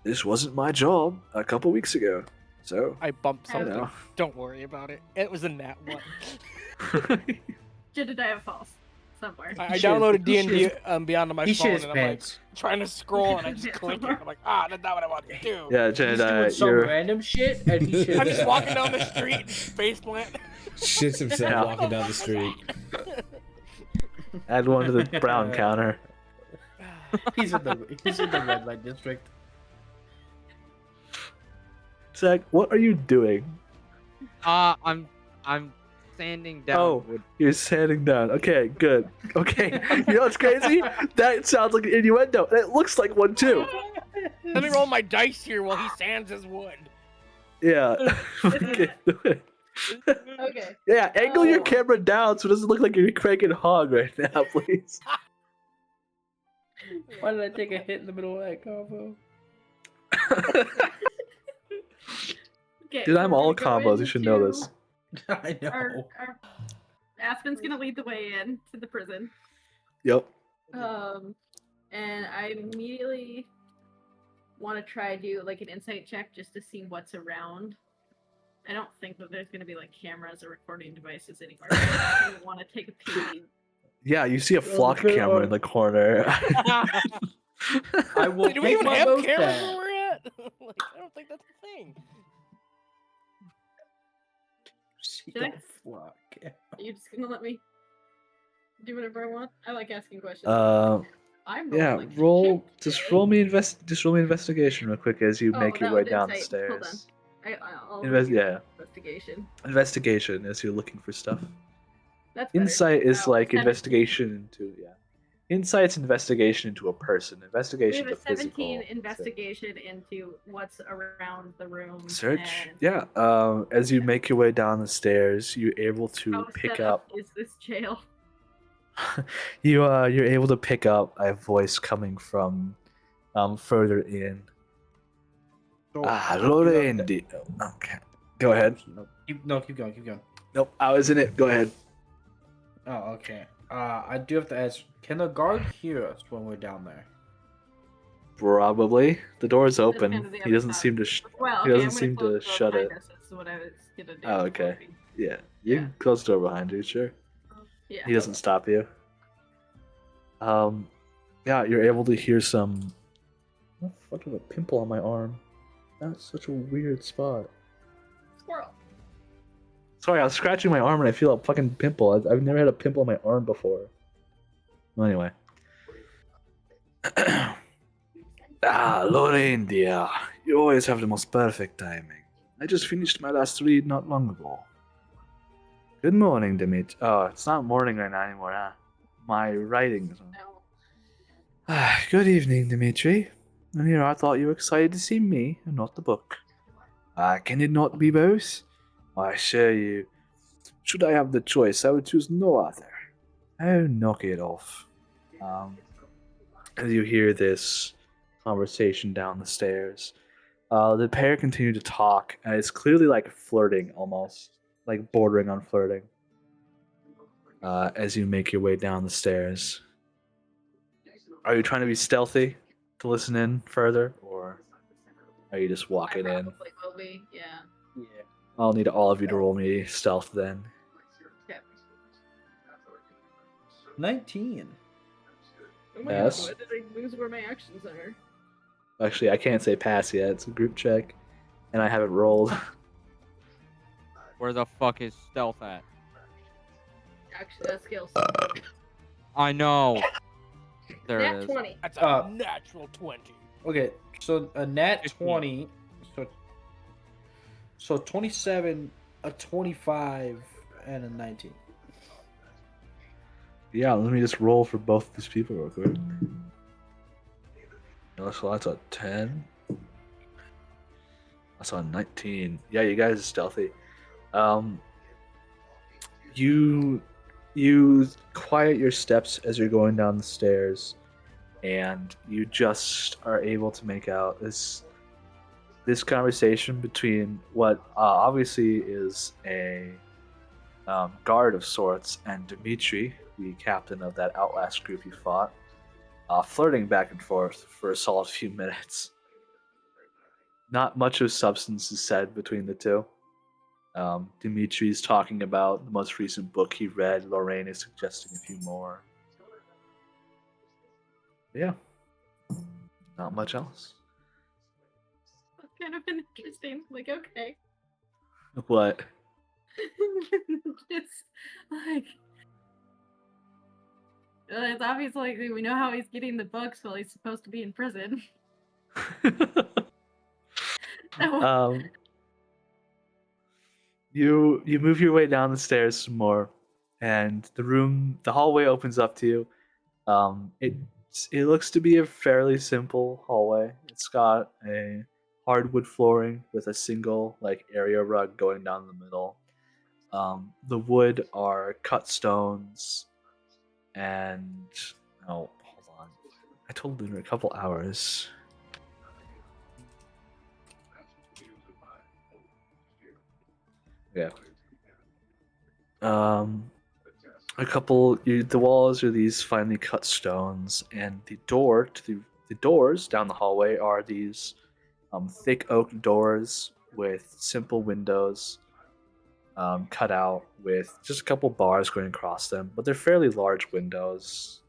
This wasn't my job a couple weeks ago, so, I bumped I something. know. Don't worry about it. It was a nat 1. Jedediah Falls. Somewhere. I He downloaded shit- D&D he Beyond on my He phone, shit his and I'm like pants. trying to scroll, and I just click it. I'm like, that's not what I want to do. Yeah, He's doing Jedi, some you're... random shit, and he shit. I'm just walking down the street, face plant. Shits himself Yeah. walking down the street. Add one to the brown counter. He's in the red light district. Zach, what are you doing? I'm sanding down Oh. wood. You're sanding down. Okay, good. Okay, you know what's crazy? That sounds like an innuendo. It looks like one too. Let me roll my dice here while he sands his wood. Yeah. Okay, do it. Okay. Yeah, angle your Oh. camera down so it doesn't look like you're cranking hog right now, please. Why did I take a hit in the middle of that combo? Okay, Dude, so I'm we're all gonna go combos. You should know into this. I know. Our Aspen's gonna lead the way in to the prison. Yep. And I immediately want to try to do like an insight check just to see what's around. I don't think that there's gonna be like cameras or recording devices anymore. So I want to take a peek. Yeah, you see a flock good camera in one. the corner. I will Do we take even my have vote cameras back. where we're at? Like, I don't think that's a thing. See Should I- the flock. Are you just gonna let me do whatever I want? I like asking questions. I'm Yeah, rolling roll. shit Just today. roll me investigation real quick as you Oh, make your that way was down the insight. Hold on. stairs. I'll Yeah, investigation. investigation as you're looking for stuff. That's better. Insight is Oh, like 17. investigation into Insight's investigation into a person. We Investigation have to a 17 physical. investigation into what's around the room. Search. And Yeah. As you make your way down the stairs, you're able to how pick set up. is this jail? You're able to pick up a voice coming from further in. So, Lorraine. Okay. Go ahead. Keep going. Nope. I was in it. Go ahead. Oh, okay. I do have to ask, can the guard hear us when we're down there? Probably. The door's That's open. kind of the He other doesn't side. seem to. Well, He okay, doesn't I'm gonna seem close to the door shut behind it. us. That's what I was gonna do. Oh, okay. before Yeah. You Yeah. can close the door behind you. Sure. Yeah. He doesn't stop you. Yeah, you're able to hear some. Oh, fucking a pimple on my arm. That's such a weird spot. Squirrel. Sorry, I was scratching my arm and I feel a fucking pimple. I've never had a pimple on my arm before. Well, anyway. Lorraine, dear. You always have the most perfect timing. I just finished my last read not long ago. Good morning, Dimit. Oh, it's not morning right now anymore, huh? My writing is on. No. Good evening, Dimitri. And here I thought you were excited to see me and not the book. Can it not be both? I assure you, should I have the choice, I would choose no other. Oh, knock it off. As you hear this conversation down the stairs, the pair continue to talk, and it's clearly like flirting almost, like bordering on flirting. As you make your way down the stairs. Are you trying to be stealthy to listen in further, or are you just walking I in? probably will be. Yeah. Yeah. I'll need all of you to roll me stealth then. Okay. 19. Oh my Yes. god, why did I lose where my actions are? Actually, I can't say pass yet. It's a group check, and I haven't rolled. Where the fuck is stealth at? Actually, that skill's I know. There it Nat is. 20. That's a Uh, natural 20. Okay, so a nat 15. 20, so 27, a 25, and a 19. Yeah, let me just roll for both these people real quick. So that's a 10. That's a 19. Yeah, you guys are stealthy. You quiet your steps as you're going down the stairs, and you just are able to make out this conversation between what obviously is a guard of sorts and Dimitri, the captain of that Outlast group you fought, flirting back and forth for a solid few minutes. Not much of substance is said between the two. Dimitri's talking about the most recent book he read. Lorraine is suggesting a few more. But yeah, not much else. That's kind of interesting. Like, okay. What? Just, like... It's obvious, like, we know how he's getting the books while he's supposed to be in prison. You move your way down the stairs some more, and the hallway opens up to you. It looks to be a fairly simple hallway. It's got a hardwood flooring with a single like area rug going down the middle. The wood are cut stones, and hold on. I told Lunar a couple hours. Yeah. The walls are these finely cut stones, and the doors down the hallway are these thick oak doors with simple windows cut out with just a couple bars going across them, but they're fairly large windows.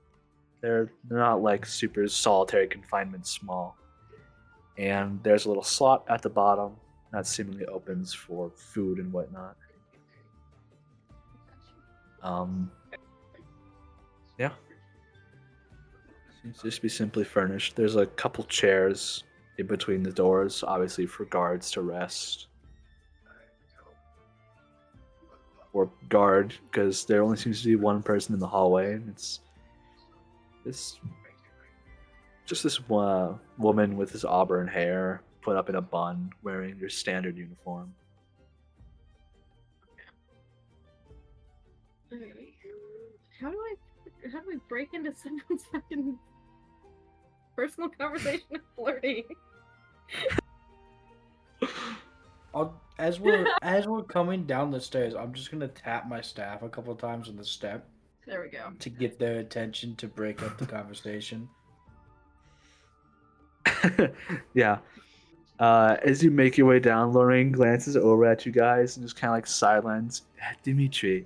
They're not like super solitary confinement small. And there's a little slot at the bottom that seemingly opens for food and whatnot. Yeah. Seems to just be simply furnished. There's a couple chairs in between the doors, obviously for guards to rest. or guard, because there only seems to be one person in the hallway, and it's this just this woman with this auburn hair put up in a bun, wearing your standard uniform. Alright. How do we break into someone's fucking personal conversation and flirting? As we're coming down the stairs, I'm just gonna tap my staff a couple times on the step There we go. to get their attention to break up the conversation. Yeah. As you make your way down, Lorraine glances over at you guys and just kind of like sidelines. Dimitri,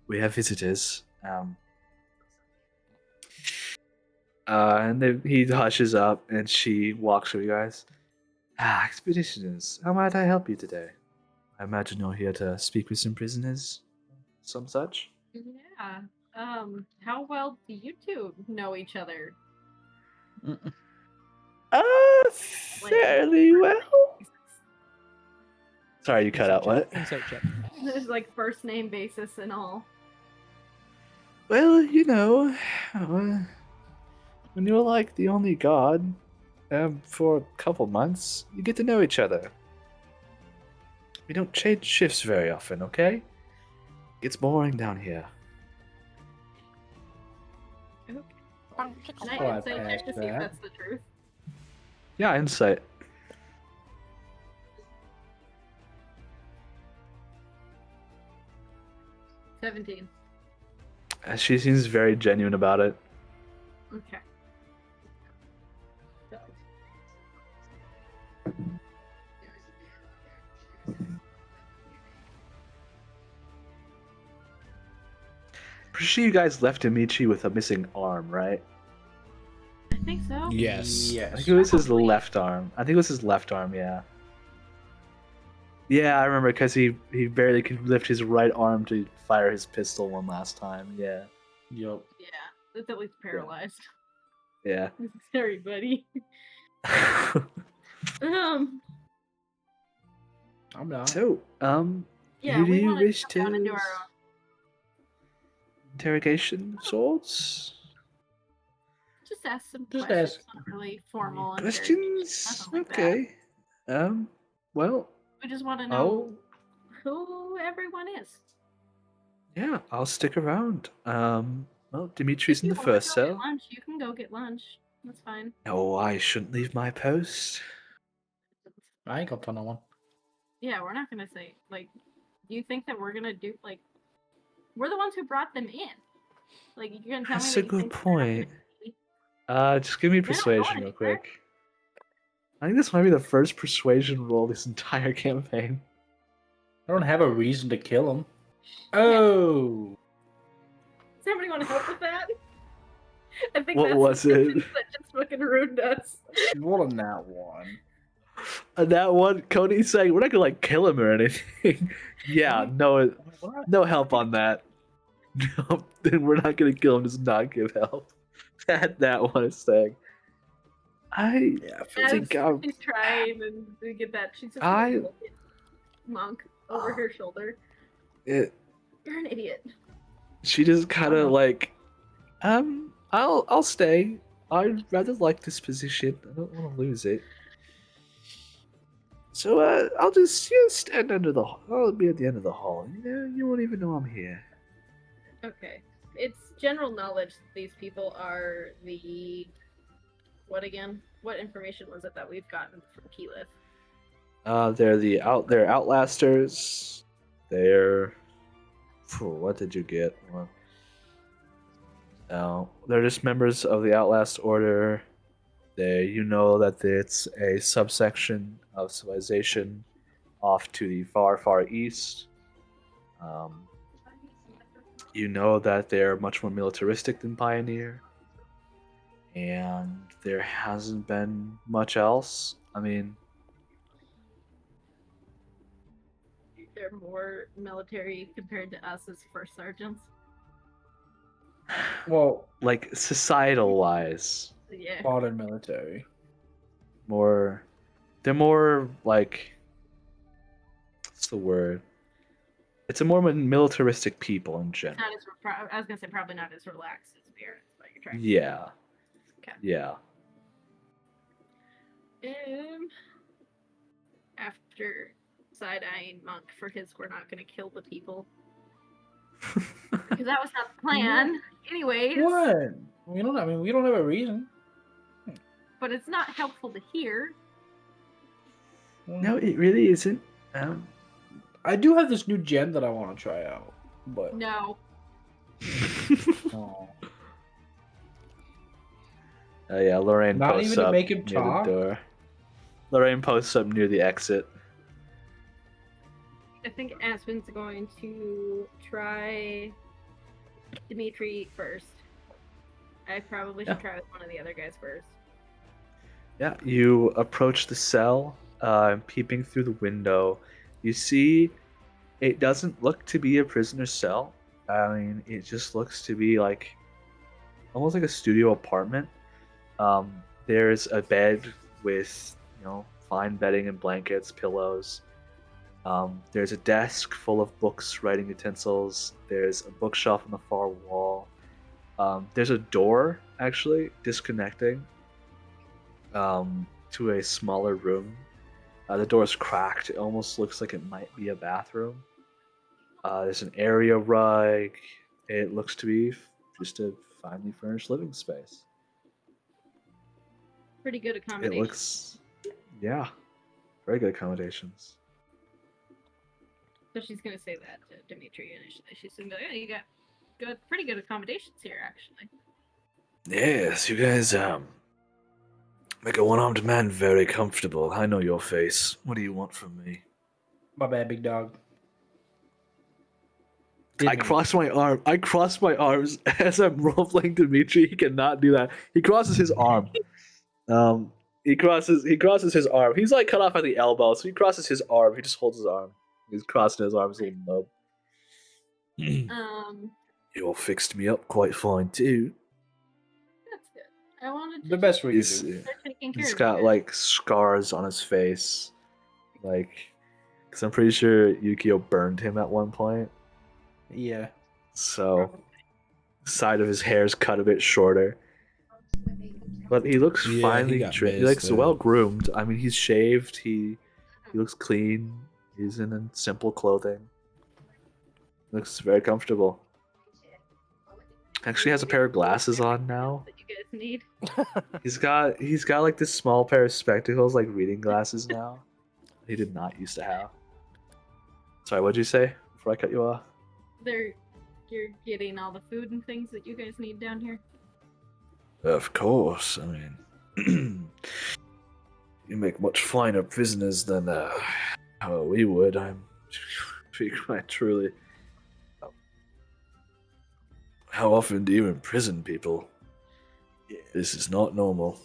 we have visitors. And then he hushes up and she walks with you guys. Expeditioners, how might I help you today? I imagine you're here to speak with some prisoners, some such. Yeah. How well do you two know each other? Fairly well. Sorry, you cut out what? Insight check. There's like first name basis and all. Well, you know, when you're like the only god for a couple months, you get to know each other. We don't change shifts very often, okay? It's boring down here. Can Oh, I I insight check to passed see if that. that's the truth? Yeah, insight. $17. She seems very genuine about it. Okay. Pretty sure you guys left Dimitri with a missing arm, right? I think so. Yes. I Yes. think it was his left arm. Yeah. Yeah, I remember because he barely could lift his right arm to fire his pistol one last time. Yeah. Yup. Yeah. It's at least paralyzed. Yeah. Sorry, buddy. Um. I'm not. So, Yeah, who do we you want to wish come down and do to our own. interrogation sorts? Just ask some Just questions. ask. Not really formal. Questions? Nothing like that. Okay. Well, We just want to know I'll who everyone is. yeah, I'll stick around. Well, Dimitri's If in you the wanna first go get cell. lunch, you can go get lunch. That's fine. No, I shouldn't leave my post. I ain't gonna tell no one. Yeah, we're not gonna say like. Do you think that we're gonna do like? We're the ones who brought them in. Like you're gonna tell That's me a that you good think they're not gonna point. be- Just give me They're not persuasion going real anywhere. quick. I think this might be the first persuasion roll this entire campaign. I don't have a reason to kill him. Oh. Does anybody want to help with that? I think What that's was the it? sentence that just fucking ruined us. What on that one? And that one, Cody's saying we're not gonna like kill him or anything. Yeah, no help on that. No, then we're not gonna kill him. Just not give help. That one is saying. I Yeah, As think I'm. she's trying and we get that, she's just I- gonna look at Monk over her shoulder. It, You're an idiot. she just kind of like, I'll stay. I rather like this position. I don't want to lose it. So I'll just stand under the. I'll be at the end of the hall. You know, you won't even know I'm here. Okay. It's general knowledge that these people are the. What again? What information was it that we've gotten from Keyleth? They're outlasters. They're. What did you get? Well, no, they're just members of the Outlast Order. You know that it's a subsection of civilization off to the far, far east. You know that they're much more militaristic than Pioneer, and there hasn't been much else. I mean, They're more military compared to us as first sergeants. Well, like societal wise, Yeah. modern military. they're more like, what's the word? It's a more militaristic people in general. Not as I was gonna say probably not as relaxed as parents, but you're trying. Yeah. Okay. Yeah. After side-eyeing Monk for his "we're not gonna kill the people," because that was not the plan. Anyways. What? We don't. I mean, we don't have a reason. But it's not helpful to hear. No, it really isn't. I do have this new gem that I want to try out, but No. oh. Oh yeah, Lorraine Not posts even to up make him near talk? the door. Lorraine posts up near the exit. I think Aspen's going to try Dimitri first. I probably should try with one of the other guys first. Yeah, you approach the cell, peeping through the window. You see, it doesn't look to be a prisoner's cell. I mean, it just looks to be like almost like a studio apartment. There's a bed with, fine bedding and blankets, pillows. There's a desk full of books, writing utensils. There's a bookshelf on the far wall. There's a door, actually, disconnecting to a smaller room. The door's cracked. It almost looks like it might be a bathroom. There's an area rug. It looks to be just a finely furnished living space. Pretty good It accommodation. looks, yeah, very good accommodations. So she's gonna say that to Dimitri initially. She's gonna be like, "Oh, you got pretty good accommodations here, actually." Yes, you guys make a one-armed man very comfortable. I know your face. What do you want from me? My bad, big dog. I cross my arms as I'm role-playing Dimitri. He cannot do that. He crosses his arm. He crosses his arm. He's like cut off at the elbow, so he crosses his arm. He just holds his arm. He's crossing his arms a little nub. You all fixed me up quite fine too. That's good. I wanted to The best way you He's, do. start taking care he's of got you. like scars on his face, like, because I'm pretty sure Yukio burned him at one point. Yeah. So, the side of his hair is cut a bit shorter. But he looks Yeah, he finely got trained. He mazed, looks too. well groomed. I mean, he's shaved. He looks clean. He's in simple clothing. Looks very comfortable. Actually has a pair of glasses on now. That you guys need. He's got like this small pair of spectacles, like reading glasses now. He did not used to have. Sorry, what'd you say before I cut you off? You're getting all the food and things that you guys need down here. Of course. I mean, you make much finer prisoners than we would. I'm quite truly. How often do you imprison people? This is not normal.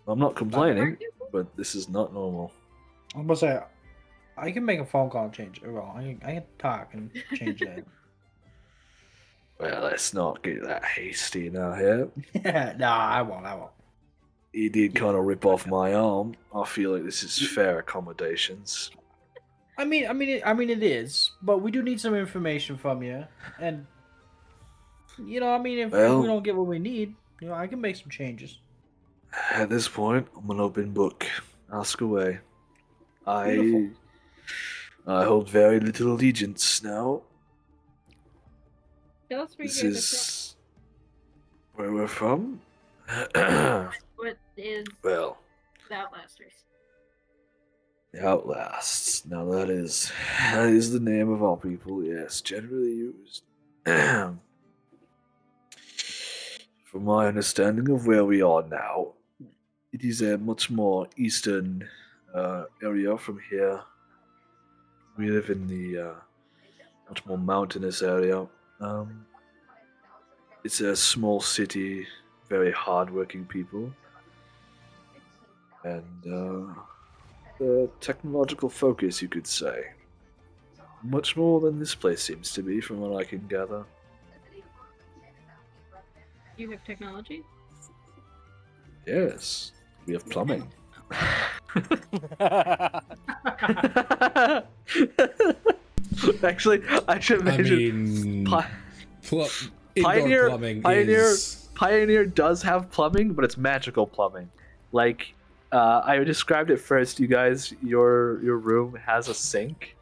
I'm not complaining, but this is not normal. I'm gonna say, I can make a phone call and change it. Well, I can talk and change that. Well, let's not get that hasty now here. No, I won't. He did kind of rip off my arm. I feel like this is fair accommodations. I mean, it is, but we do need some information from you, and if Well- we don't get what we need, I can make some changes. At this point, I'm an open book. Ask away. Beautiful. I hold very little allegiance now. Tell us where This you guys is where we're from. are from. What is Well, the Outlasters? the Outlasts. Now that is the name of our people. Yes, generally used. From my understanding of where we are now, it is a much more eastern area from here. We live in the much more mountainous area. It's a small city, very hardworking people, and the technological focus, you could say. Much more than this place seems to be, from what I can gather. You have technology? Yes, we have plumbing. Actually, I should I mention. mean, Pi- indoor Pioneer, plumbing Pioneer, is. Pioneer does have plumbing, but it's magical plumbing. Like, I described it first. You guys, your room has a sink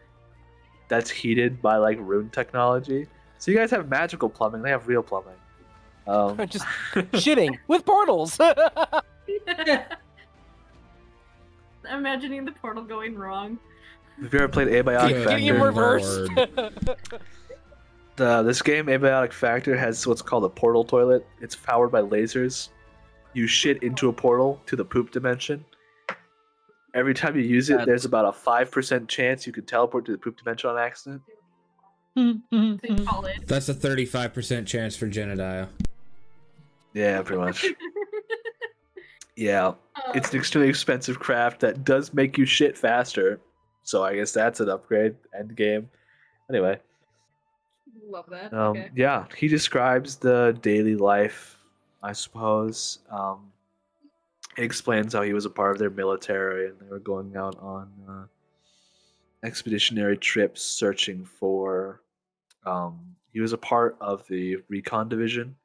that's heated by like rune technology. So you guys have magical plumbing. They have real plumbing. Just shitting with portals. Imagining the portal going wrong. Have you ever played Abiotic Good Getting him Factor? reversed. This game, Abiotic Factor, has what's called a portal toilet. It's powered by lasers. You shit into a portal to the poop dimension. Every time you use it, there's about a 5% chance you could teleport to the poop dimension on accident. They call it. That's a 35% chance for Genediah. Yeah, pretty much. Yeah, it's an extremely expensive craft that does make you shit faster. So I guess that's an upgrade. End game. Anyway, Love that. Okay. yeah, he describes the daily life, I suppose. He explains how he was a part of their military and they were going out on expeditionary trips searching for. He was a part of the recon division,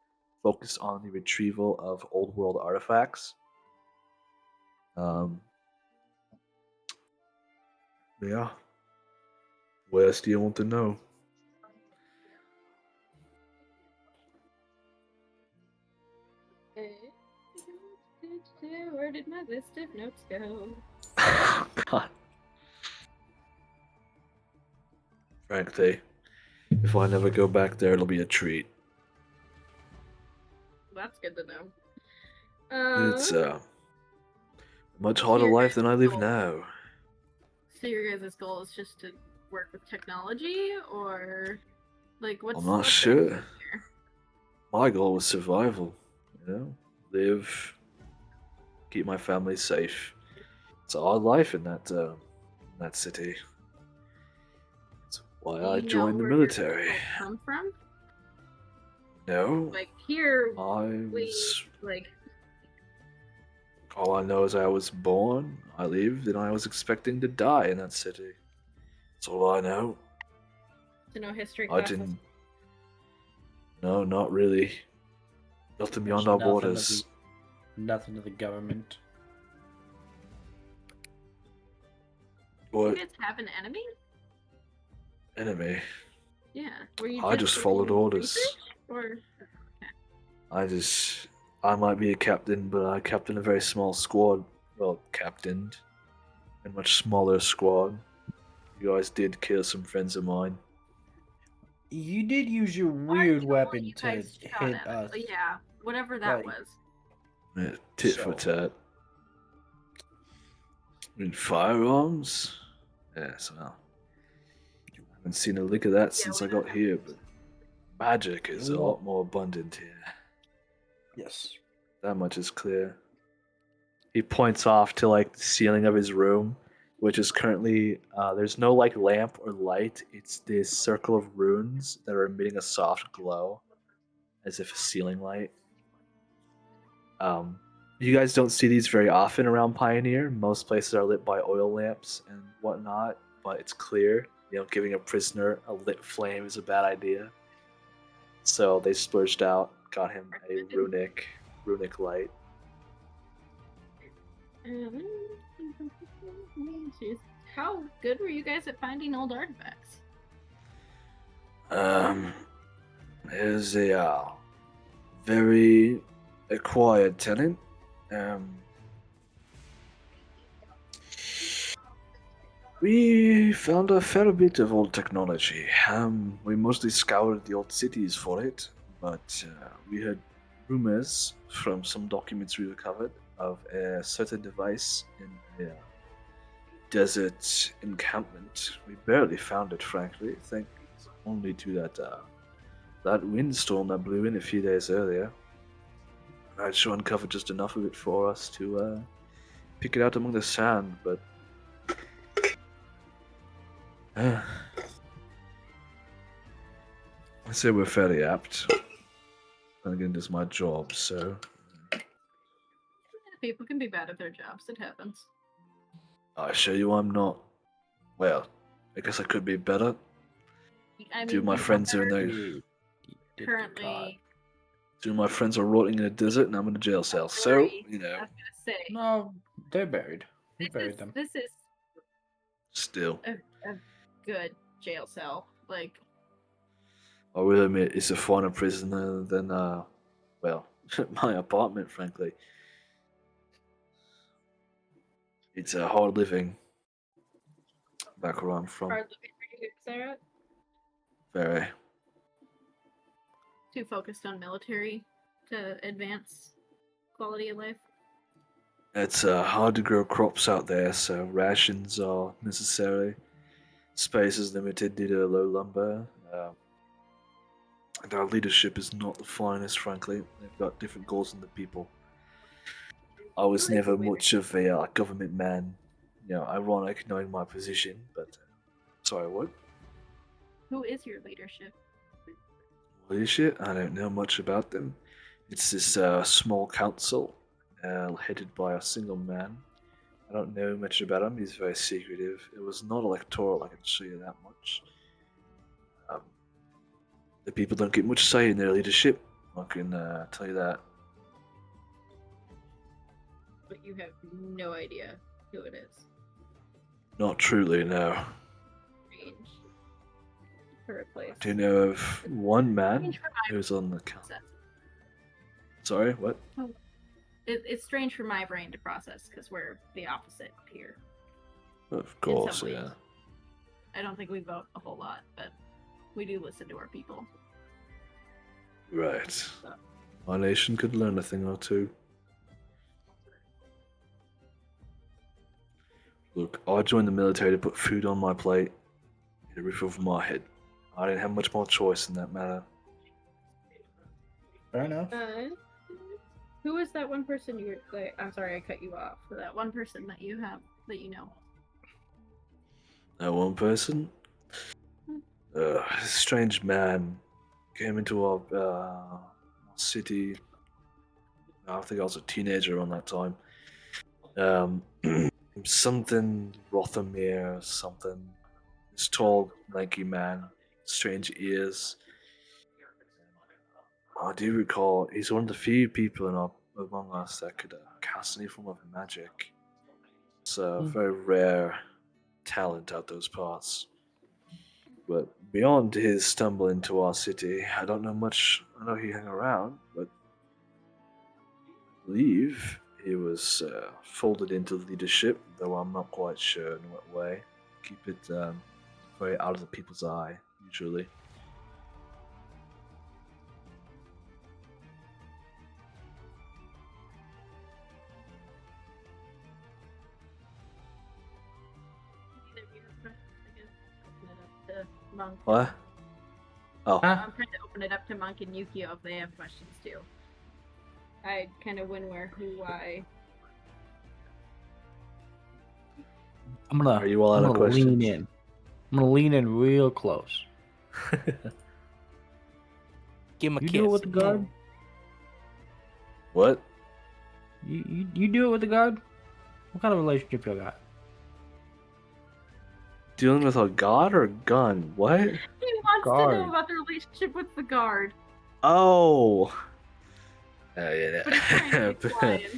focused on the retrieval of old world artifacts. Yeah. What else do you want to know? Where did my list of notes go? God. Frankly, if I never go back there, it'll be a treat. That's good to know. It's a much harder Your life than I live goal. now. So your guys' goal is just to work with technology, or like what's? I'm not what's sure. the aim here? My goal was survival. You know, live, keep my family safe. It's a hard life in that city. That's why I Do you joined know the where your military. people come from? No, Like here, I we was. like. All I know is I was born, I lived, and I was expecting to die in that city. That's all I know. To know history I classes. didn't. No, not really. Nothing There's beyond our nothing borders. Nothing to the government. You What guys have an enemy? enemy? Yeah. Were you I just followed doing orders. research, I might be a captain, but I captain a very small squad. Well, captained a much smaller squad. You guys did kill some friends of mine. You did use your or weird you know what, weapon you to guys shot hit at us. Yeah, whatever that Like- was. Yeah, tit for So- tat. I mean, firearms? Yes, well. I haven't seen a lick of that since we I don't got have here, but magic is a Ooh. lot more abundant here. Yes. That much is clear. He points off to like the ceiling of his room, which is currently there's no like lamp or light. It's this circle of runes that are emitting a soft glow, as if a ceiling light. You guys don't see these very often around Pioneer. Most places are lit by oil lamps and whatnot, but it's clear. You know, giving a prisoner a lit flame is a bad idea. So they splurged out, got him a runic light. Jeez. How good were you guys at finding old artifacts? Is a very acquired tenant. We found a fair bit of old technology. We mostly scoured the old cities for it, but we heard rumors from some documents we recovered of a certain device in a desert encampment. We barely found it, frankly, thanks only to that windstorm that blew in a few days earlier. I'd sure uncovered just enough of it for us to pick it out among the sand, but I say we're fairly apt. And again, this is my job, so People can be bad at their jobs. It happens. I assure you I'm not. Well, I guess I could be better. I mean, Two of my you friends are in are there. currently. Two of my friends are rotting in a desert, and I'm in a jail cell. So, Sorry, you know, I was gonna say. No, they're buried. We This buried is them. this is still, a good jail cell. Like, I will admit it's a finer prison than, well, my apartment, frankly. It's a hard living back where I'm from. hard living for you, Sarah. Very. Too focused on military to advance quality of life. It's hard to grow crops out there, so rations are necessary. Space is limited due to low lumber. And our leadership is not the finest, frankly. They've got different goals than the people. I was Who is never the leader? much of a government man. You know, ironic knowing my position, but. Sorry, what? Who is your leadership? Leadership? I don't know much about them. It's this small council headed by a single man. I don't know much about him. He's very secretive. It was not electoral, I can show you that much. The people don't get much say in their leadership. I can tell you that. But you have no idea who it is. Not truly, no. Strange. For a place. Do you know of one man Strange for my who's on the council? process. Sorry, what? It's strange for my brain to process because we're the opposite here. Of course, ways. yeah. I don't think we vote a whole lot, but we do listen to our people. Right. My nation could learn a thing or two. Look, I joined the military to put food on my plate and a roof over my head. I didn't have much more choice in that matter. Fair enough. Who is that one person you were? Like, I'm sorry, I cut you off. That one person that you have that you know. That one person? A strange man came into our city. I think I was a teenager on that time. Something Rothamir, something. This tall, lanky man, strange ears. I do recall he's one of the few people among us that could cast any form of magic. It's a very rare talent out those parts. But beyond his stumble into our city, I don't know much. I know he hung around, but I believe he was folded into leadership, though I'm not quite sure in what way. Keep it very out of the people's eye, usually. Monk. What? Oh. I'm trying to open it up to Monk and Yukio if they have questions too. I kind of win where, who, why. I'm gonna. Are you all I'm out of gonna lean questions? in. I'm gonna lean in real close. Give him a You kiss. do it with the guard. What? You do it with the guard. What kind of relationship you got? Dealing with a god or a gun? What? He wants to Guard. know about the relationship with the guard. Oh. Yeah. But he's trying to be quiet.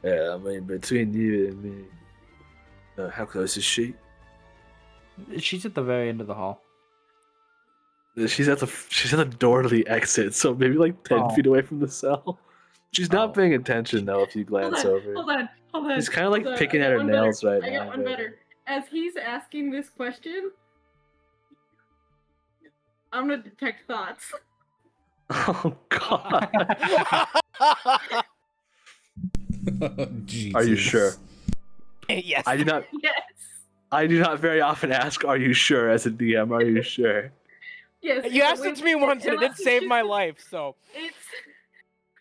Yeah, I mean, between you and me, how close is she? She's at the very end of the hall. She's at the door to the exit, so maybe like 10 Oh. feet away from the cell. She's not Oh. paying attention though. If you glance over, Hold on. she's kind of like hold on, picking I at got her one better. nails right I now. got one better. As he's asking this question, I'm gonna detect thoughts. Oh god. Jesus. Are you sure? Yes. I do not. Yes. I do not very often ask, "Are you sure?" As a DM, are you sure? Yes. You asked it to me once and it did unless he save my chooses- life, so.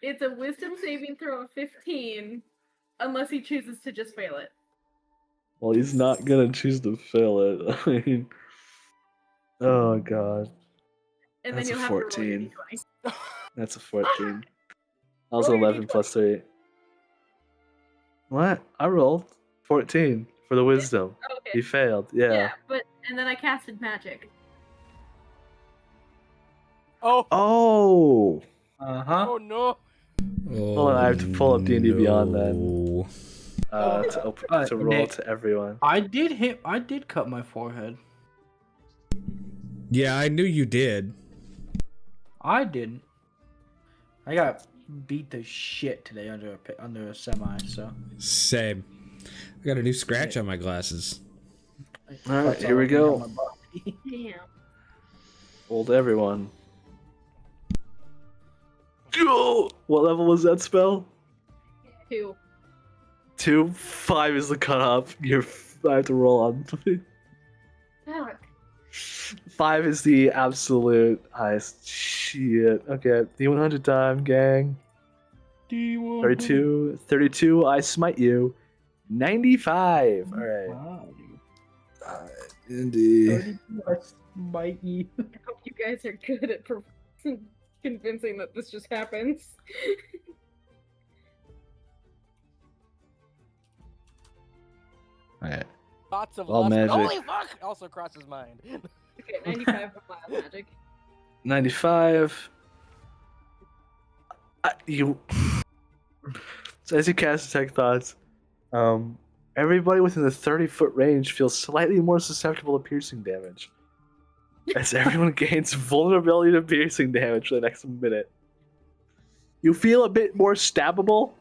It's a wisdom saving throw of 15, unless he chooses to just fail it. Well, he's not gonna choose to fail it. I mean, oh god, And That's then a you'll have 14. to roll your d20. that's a 14. I was Roll an your 11 D20. plus 3. What? I rolled 14 for the wisdom. Okay. He failed. Yeah. But and then I casted magic. Oh, Oh! oh no. Hold on, I have to pull up D&D Beyond then. no. To open, Alright, to roll Nick. to everyone. I did cut my forehead. Yeah, I knew you did. I didn't. I got beat the shit today under a semi. So. Same. I got a new scratch on my glasses. All right, That's here all we I can go. on my body. Damn. Roll to everyone. Go! What level was that spell? 2. 2. 5 is the cutoff. I have to roll on. Fuck. 5 is the absolute highest. Shit. Okay, D100 time, gang. 32. 32, I smite you. 95. Alright. Wow, dude. Indeed. 32, I smite you. I hope you guys are good at convincing that this just happens. Alright. Thoughts of All lust. magic. Holy fuck! Also crosses mind. Okay, 95 for wild magic. 95. You. So as you cast Detect Thoughts, everybody within the 30-foot range feels slightly more susceptible to piercing damage. As everyone gains vulnerability to piercing damage for the next minute. You feel a bit more stabbable.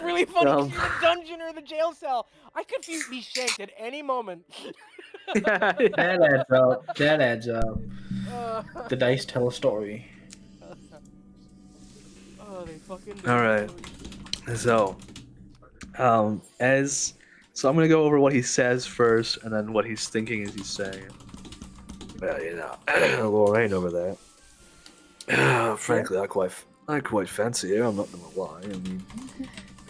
Really funny 'cause Um. you're in the dungeon or the jail cell. I could be shanked at any moment. Yeah. That adds up. That adds up. Uh, The dice tell a story. oh, they fucking do. All right. So, so I'm gonna go over what he says first, and then what he's thinking as he's saying it. Well, you know, Lorraine over there. Frankly, I quite fancy her. I'm not gonna lie. I mean,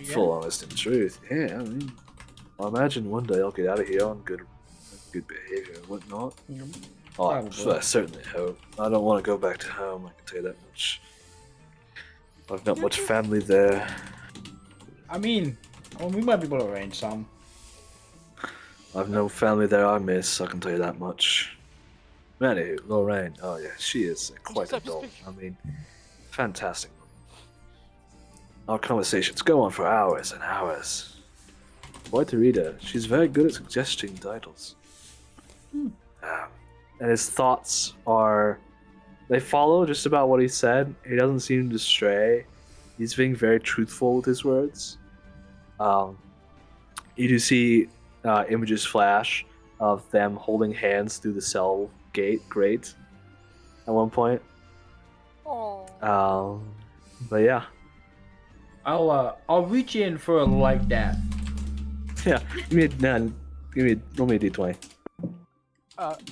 full honest and truth. Yeah, I mean, I imagine one day I'll get out of here on good behavior and whatnot. Oh, I certainly hope. I don't want to go back to home. I can tell you that much. I've not much family there. I mean, we might be able to arrange some. I've no family there I miss, I can tell you that much. Anywho, Lorraine, oh yeah, she is quite a doll. I mean, fantastic. Our conversations go on for hours and hours. Quite a reader. She's very good at suggesting titles. And his thoughts are... They follow just about what he said. He doesn't seem to stray. He's being very truthful with his words. You do see images flash of them holding hands through the cell grate at one point. Oh. But yeah. I'll reach in for a light dab. Yeah. Roll me a d20.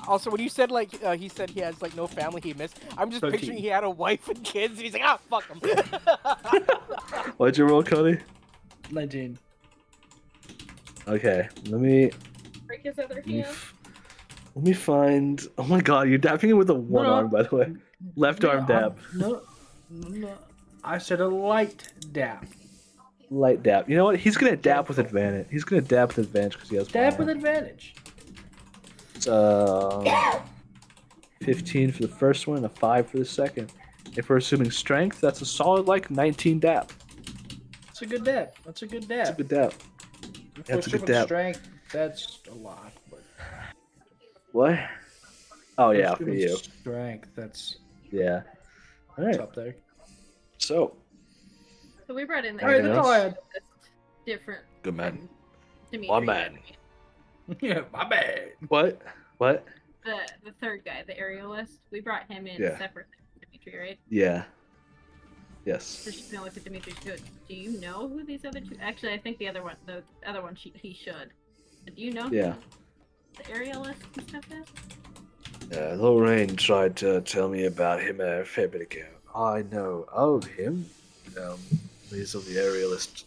Also, when you said he said he has no family he missed, I'm just 13. picturing he had a wife and kids, and he's like, fuck him. What'd you roll, Cody? 19. Okay, let me Break his other hand. let me find. Oh my god, you're dabbing him with a one arm, by the way. Left arm dab. No. I said a light dab. Light dab. You know what? He's gonna dab with advantage. He's gonna dab with advantage because he has Dab one with arm. advantage. 15 for the first one and a 5 for the second. If we're assuming strength, that's a solid 19 dab. That's a good dab. That's a good dab. That's a good dab. If That's a we're good assuming dab. strength, that's a lot. But What? Oh if yeah, we're for assuming you. Strength, that's Yeah. All right. up there. So, So we brought in the Alright, that's all I had. different. good man. Dimitri. One man. Yeah, my bad. What? What? The third guy, the aerialist. We brought him in Yeah. separate from Dimitri, right? Yeah. Yes. So she's gonna look at Dimitri's good. Do you know who these other two? Actually, I think the other one, he should. But do you know? Yeah. Who the aerialist and stuff is? Lorraine tried to tell me about him a fair bit ago. I know of him. He's of the aerialist.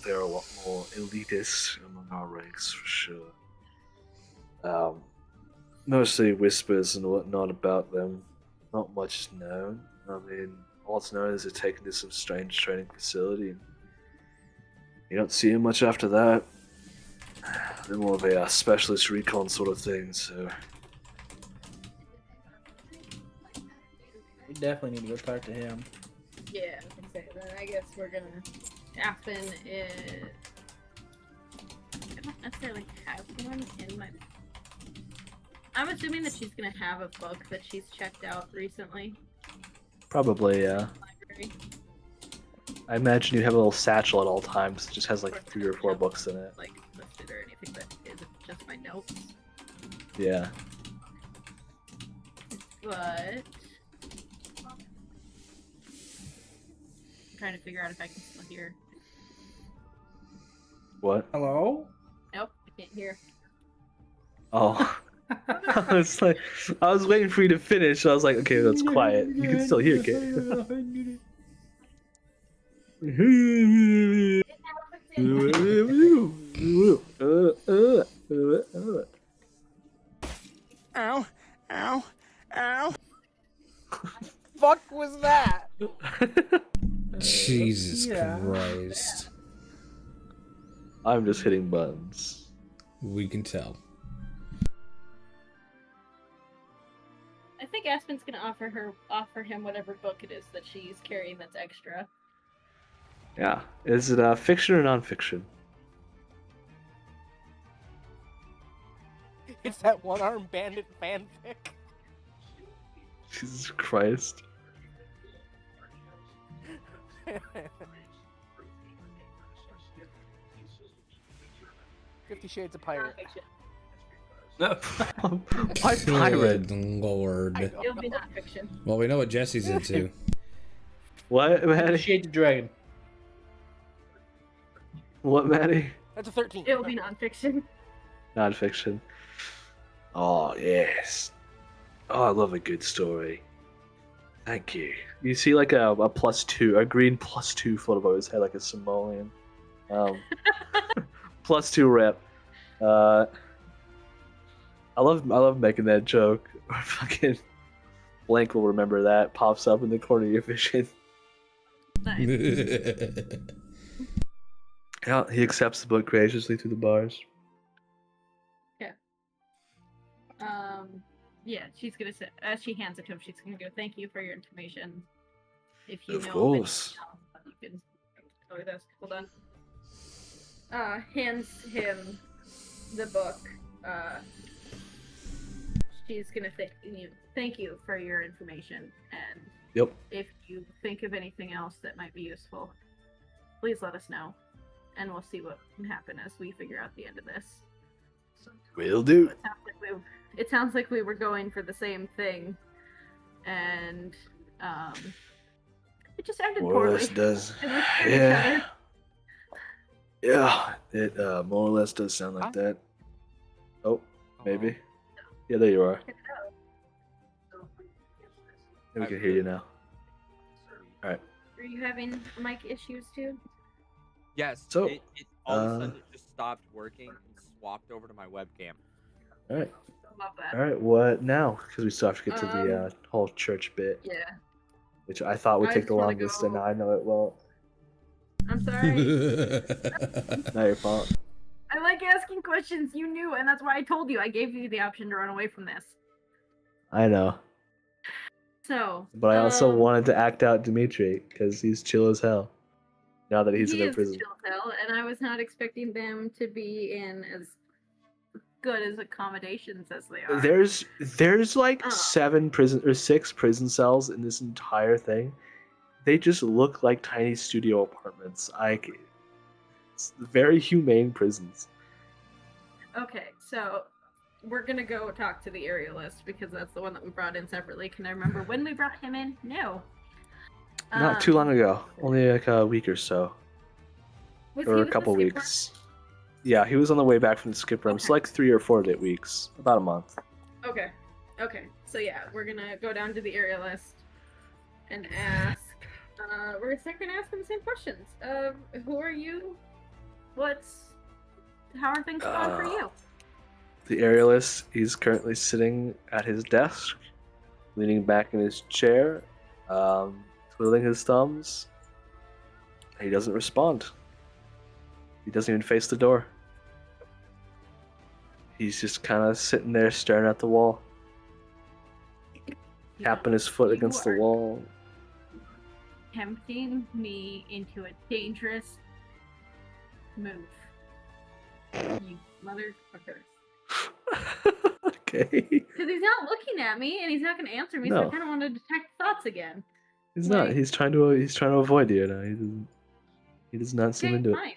They're a lot more elitist among our ranks, for sure. Mostly whispers and whatnot about them. Not much is known. I mean, all it's known is they're taken to some strange training facility. And you don't see him much after that. They're more of a specialist recon sort of thing, so... We definitely need to go talk to him. Yeah, I can say that. I guess we're gonna. Aspen is. I don't necessarily have one in my. I'm assuming that she's gonna have a book that she's checked out recently. Probably, yeah. Library. I imagine you have a little satchel at all times. It just has like 3 or 4 books in it. Like listed or anything that isn't just my notes. Yeah. But I'm trying to figure out if I can still hear. What? Hello? Nope, I can't hear. Oh. I was like, I was waiting for you to finish. So I was like, okay, that's quiet. You can still hear it. Ow! Ow! Ow! Fuck was that? Jesus Yeah. Christ. I'm just hitting buttons. We can tell. I think Aspen's gonna offer him whatever book it is that she's carrying that's extra. Yeah. Is it fiction or nonfiction? It's that one-armed bandit fanfic. Jesus Christ. 50 Shades of Pirate. Nonfiction. Why pirate? Good Lord. I know. It'll be nonfiction. Well, we know what Jesse's into. What, Maddie? Shade the Dragon. What, Maddie? That's a 13. It'll be nonfiction. Nonfiction. Oh, yes. Oh, I love a good story. Thank you. You see like a +2, a green +2 float above his head like a Samoan. +2 rep. I love making that joke. Fucking Blank will remember that. Pops up in the corner of your vision. Nice. Yeah, he accepts the book graciously through the bars. Yeah, she's gonna say, as she hands it to him, she's gonna go, "Thank you for your information. If you Of know course. anything else, you can tell me this." Hold on. Hands him the book. She's gonna thank you for your information, and Yep. if you think of anything else that might be useful, please let us know, and we'll see what can happen as we figure out the end of this. Will do. It sounds like we were going for the same thing, and it just ended More or poorly. less does. And we scared each Yeah. other. Yeah, it more or less does sound like that. Oh, maybe. Yeah, there you are. We can hear you now. Are you having mic issues too? Yes. So, it all of a sudden it just stopped working and swapped over to my webcam. All right. Love that. All right. What now? Because we still have to get to the whole church bit, Yeah. which I thought would I take just the wanna longest, and go- now I know it won't. I'm sorry. Not your fault. I like asking questions. You knew, and that's why I told you. I gave you the option to run away from this. I know, So. but I also wanted to act out Dimitri because he's chill as hell. Now that he's in he a is prison. chill as hell, and I was not expecting them to be in as good as accommodations as they are. There's like Oh. 6 prison cells in this entire thing. They just look like tiny studio apartments. It's very humane prisons. Okay, so we're gonna go talk to the aerialist because that's the one that we brought in separately. Can I remember when we brought him in? No. Not too long ago, only like a week or so, Was or he a with couple the skipper? weeks. Yeah, he was on the way back from the skip room. It's Okay. like 3 or 4 weeks, about a month. Okay. Okay. So yeah, we're gonna go down to the aerialist and ask. We're gonna ask him the same questions. Who are you? How are things going for you? The aerialist, he's currently sitting at his desk, leaning back in his chair, twiddling his thumbs. He doesn't respond. He doesn't even face the door. He's just kind of sitting there staring at the wall. tapping his foot You against the are- wall. Tempting me into a dangerous move. You motherfuckers. Okay. Because he's not looking at me and he's not going to answer me, so I No. kind of want to detect thoughts again. He's not. Like- He's trying to avoid you. No, he does not seem Okay, into it. fine.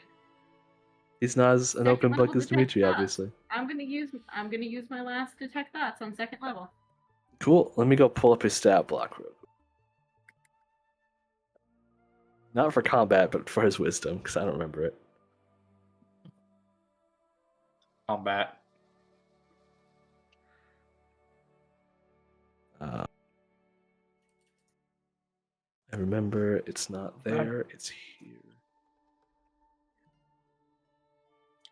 He's not as an Second open book level as detect Dimitri, thoughts. obviously. I'm gonna use my last detect thoughts on second level. Cool. Let me go pull up his stat block real quick. Not for combat, but for his wisdom, because I don't remember it. Combat. I remember it's not there. It's here.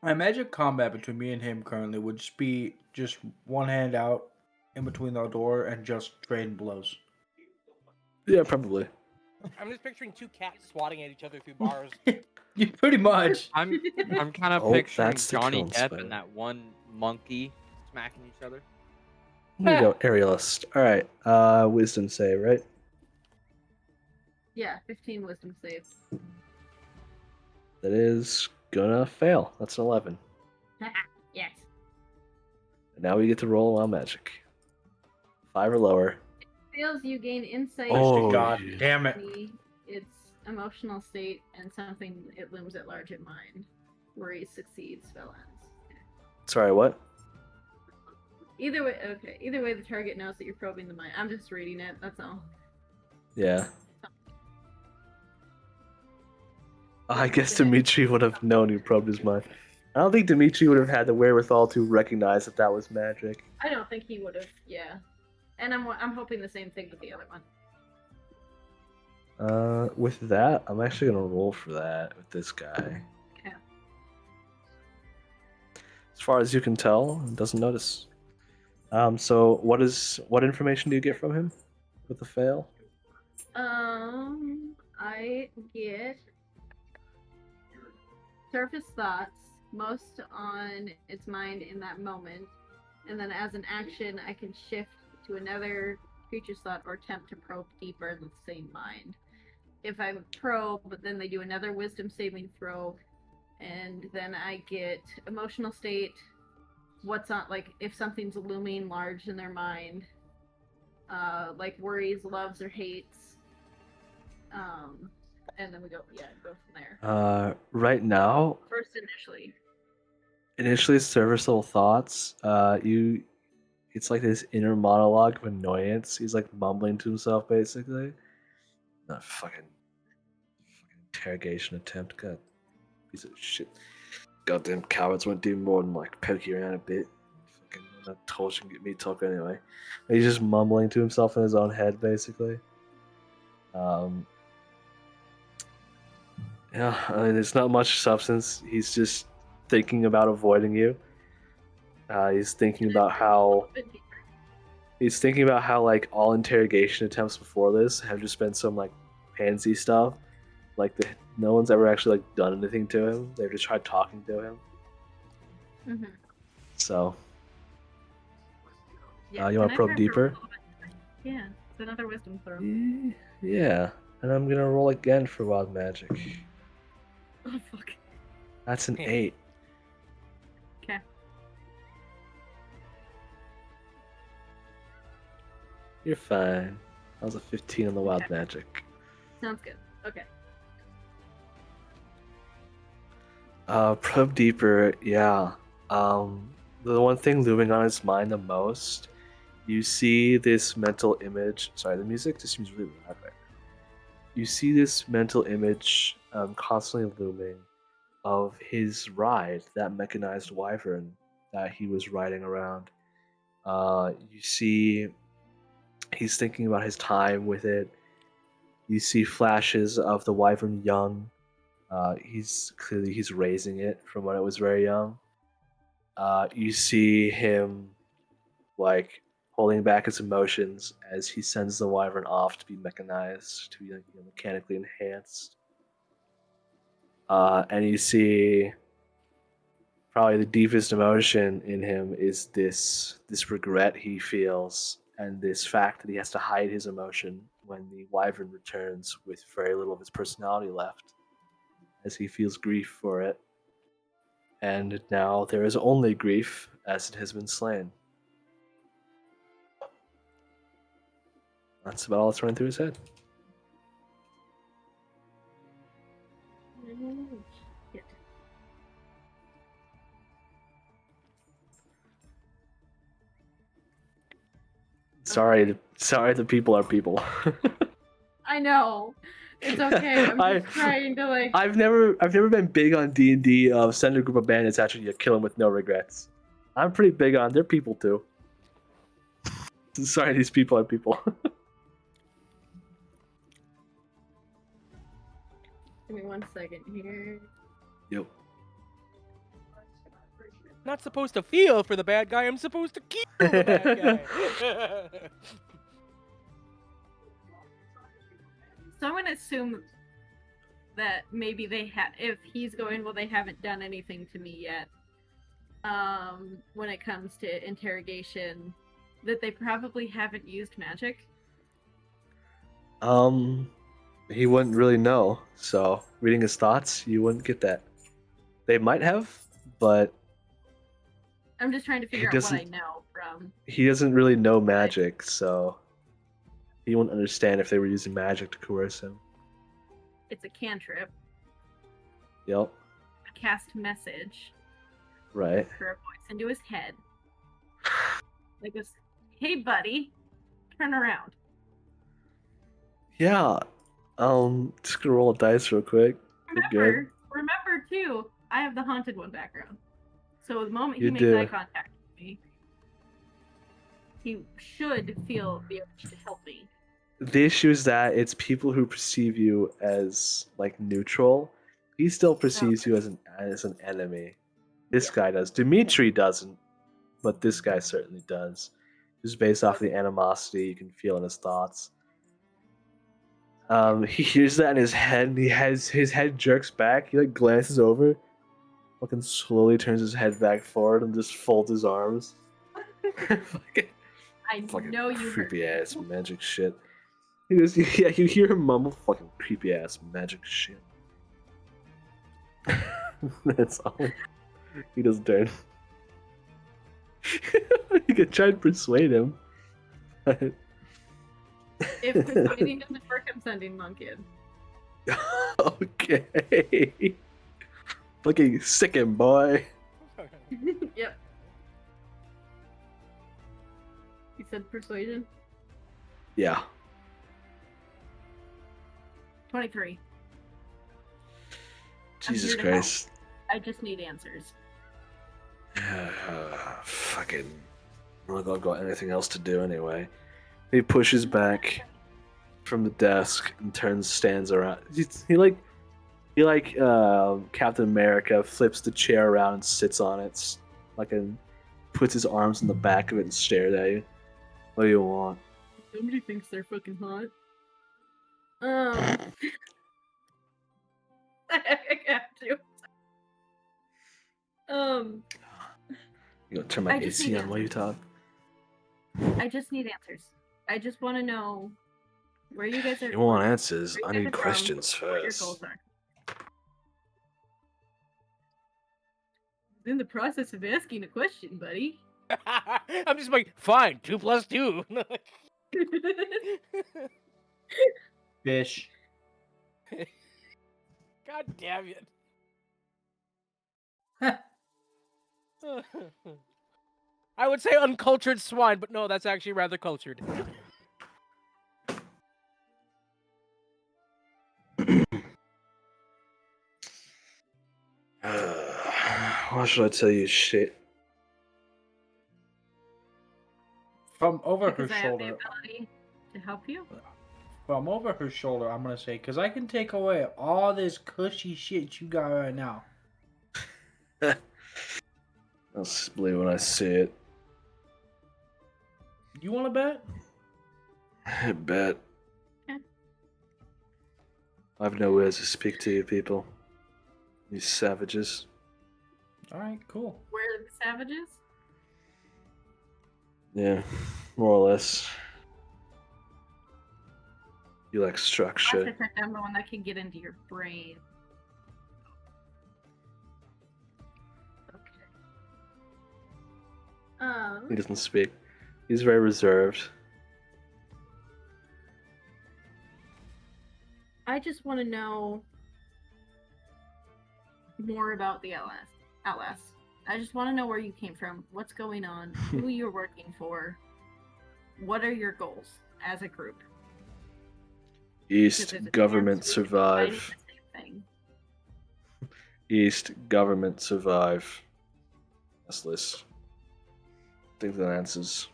I imagine combat between me and him currently would just be just one hand out in between the door and just trading blows. Yeah, probably. I'm just picturing two cats swatting at each other through bars. You pretty much. I'm kind of Oh, picturing that's the Johnny killing Depp spider. and that one monkey smacking each other. There you go, aerialist. All right, wisdom save, right? Yeah, 15 wisdom save. That is gonna fail. That's an 11. Yes. And now we get to roll on magic. 5 or lower. Fails, you gain insight. Oh, God yeah. damn it. Its emotional state and something it looms at large in mind. Worries succeeds, spell ends. Sorry, what? Either way, okay. Either way, the target knows that you're probing the mind. I'm just reading it. That's all. Yeah. I guess Dimitri would have known who probed his mind. I don't think Dimitri would have had the wherewithal to recognize that that was magic. I don't think he would have. Yeah. And I'm hoping the same thing with the other one. With that, I'm actually gonna roll for that with this guy. Okay. As far as you can tell, he doesn't notice. So what information do you get from him with the fail? I get surface thoughts, most on its mind in that moment, and then as an action, I can shift to another creature's thought or attempt to probe deeper in the same mind. If I probe, then they do another wisdom saving throw, and then I get emotional state, what's on, like, if something's looming large in their mind, like worries, loves, or hates. And then we go from there. Right now, First, initially. it's surface level thoughts. It's like this inner monologue of annoyance. He's like mumbling to himself, basically. Not fucking interrogation attempt. God, piece of shit. Goddamn cowards won't do more than like poke you around a bit. Fucking not told you can get me talk anyway. And he's just mumbling to himself in his own head, basically. Yeah, I mean, there's not much substance. He's just thinking about avoiding you. He's thinking about how like all interrogation attempts before this have just been some like pansy stuff. Like no one's ever actually like done anything to him. They've just tried talking to him. Mm-hmm. So Yeah. you want to can I probe try deeper? for- Yeah, it's another wisdom throw. Yeah, and I'm gonna roll again for wild magic. Oh fuck. That's an Yeah. 8. Okay. You're fine. That was a 15 on the wild Okay. magic. Sounds good. Okay. Probe deeper, yeah. The one thing looming on his mind the most, you see this mental image. Sorry, the music just seems really loud right now. You see this mental image constantly looming of his ride, that mechanized wyvern that he was riding around. You see he's thinking about his time with it. You see flashes of the wyvern young. He's raising it from when it was very young. You see him like holding back his emotions as he sends the wyvern off to be mechanized, to be like, mechanically enhanced. And you see probably the deepest emotion in him is this regret he feels and this fact that he has to hide his emotion when the wyvern returns with very little of his personality left, as he feels grief for it. And now there is only grief as it has been slain. That's about all that's running through his head. Shit. Sorry, the people are people. I know. It's okay. I'm just trying to like. I've never been big on D&D. Send a group of bandits after you kill them with no regrets. I'm pretty big on they're people too. Sorry, these people are people. Give me 1 second here. Yep. Not supposed to feel for the bad guy. I'm supposed to kill the bad guy. So I'm gonna assume that maybe they if he's going, well, they haven't done anything to me yet. When it comes to interrogation, that they probably haven't used magic. He wouldn't really know. So reading his thoughts, you wouldn't get that. They might have, but I'm just trying to figure out what I know from. he doesn't really know magic, so he wouldn't understand if they were using magic to coerce him. It's a cantrip. Yep. A cast message. Right. For a voice into his head. Like this, hey buddy, turn around. Yeah. Just gonna roll a dice real quick. Remember too, I have the haunted one background. So the moment he You makes do. eye contact with me, he should feel the urge to help me. The issue is that it's people who perceive you as like neutral. He still perceives you as an enemy. This guy does. Dimitri doesn't, but this guy certainly does. Just based off the animosity you can feel in his thoughts. He hears that in his head, and his head jerks back. He like glances over, fucking slowly turns his head back forward, and just folds his arms. I know you heard creepy me. ass magic shit. He goes, yeah, you hear him mumble, fucking creepy ass magic shit. That's all. He doesn't turn. You could try and persuade him. But... If persuading doesn't work, I'm sending Monk in. Okay. Fucking sick him, boy. Yep. You said persuasion? Yeah. 23. Jesus here to Christ. I just need answers. Fucking. I've got anything else to do anyway. He pushes back from the desk and stands around. He like Captain America flips the chair around and sits on it, puts his arms in the back of it and stares at you. What do you want? Somebody thinks they're fucking hot. I have to. You gonna turn my I just AC need on while you talk? I just need answers. I just want to know where you guys are. You want answers? where I you guys need are from, questions what your first. goals are. In the process of asking a question, buddy. I'm just like, fine, 2 + 2. Fish. God damn it. I would say uncultured swine, but no, that's actually rather cultured. Why should I tell you shit? From over her Because I have the shoulder. ability to help you. From over her shoulder, I'm gonna say, because I can take away all this cushy shit you got right now. I'll just believe when I see it. You want to bet? I bet. Okay. I have no words to speak to you people. You savages. All right, cool. Where are the savages? Yeah. more or less. You like Unless structure. I picked I'm the one that can get into your brain. Okay. He doesn't speak. He's very reserved. I just want to know more about the LS. I just want to know where you came from, what's going on, who you're working for, what are your goals as a group. East There's a government chance we could be fighting survive. the same thing. East government survive. That's list. I think that answers.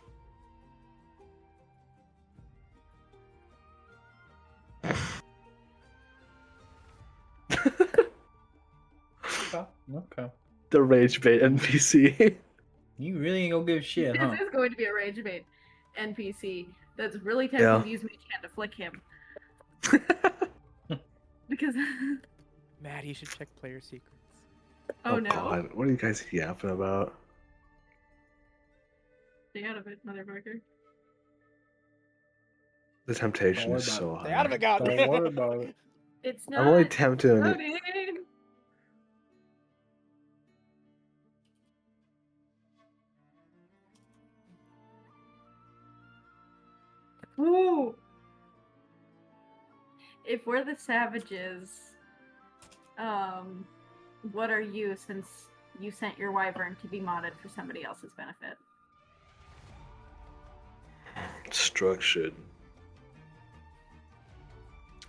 Okay. The rage bait NPC. You really ain't gonna give a shit, huh? This is going to be a rage bait NPC that's really tempted Yeah. to use Mage Hand to flick him. Because Matt, you should check player secrets. oh no. God, what are you guys yapping about? Stay out of it, motherfucker. The temptation Don't is worry so about Stay out of high. it, God. Don't worry about it. It's not I'm only tempted. loading. Ooh. If we're the savages, what are you since you sent your wyvern to be modded for somebody else's benefit? Structured.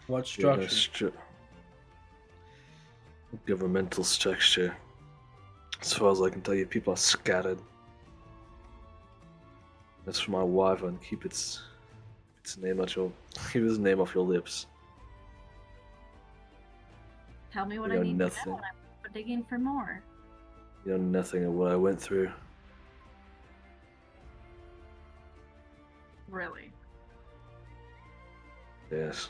What Yeah, no structure? governmental structure. As far as I can tell you, people are scattered. That's for my wyvern. Keep its name off your keep his name off your lips. Tell me what You I know need nothing. to know, and I'm digging for more. You know nothing of what I went through. Really? Yes.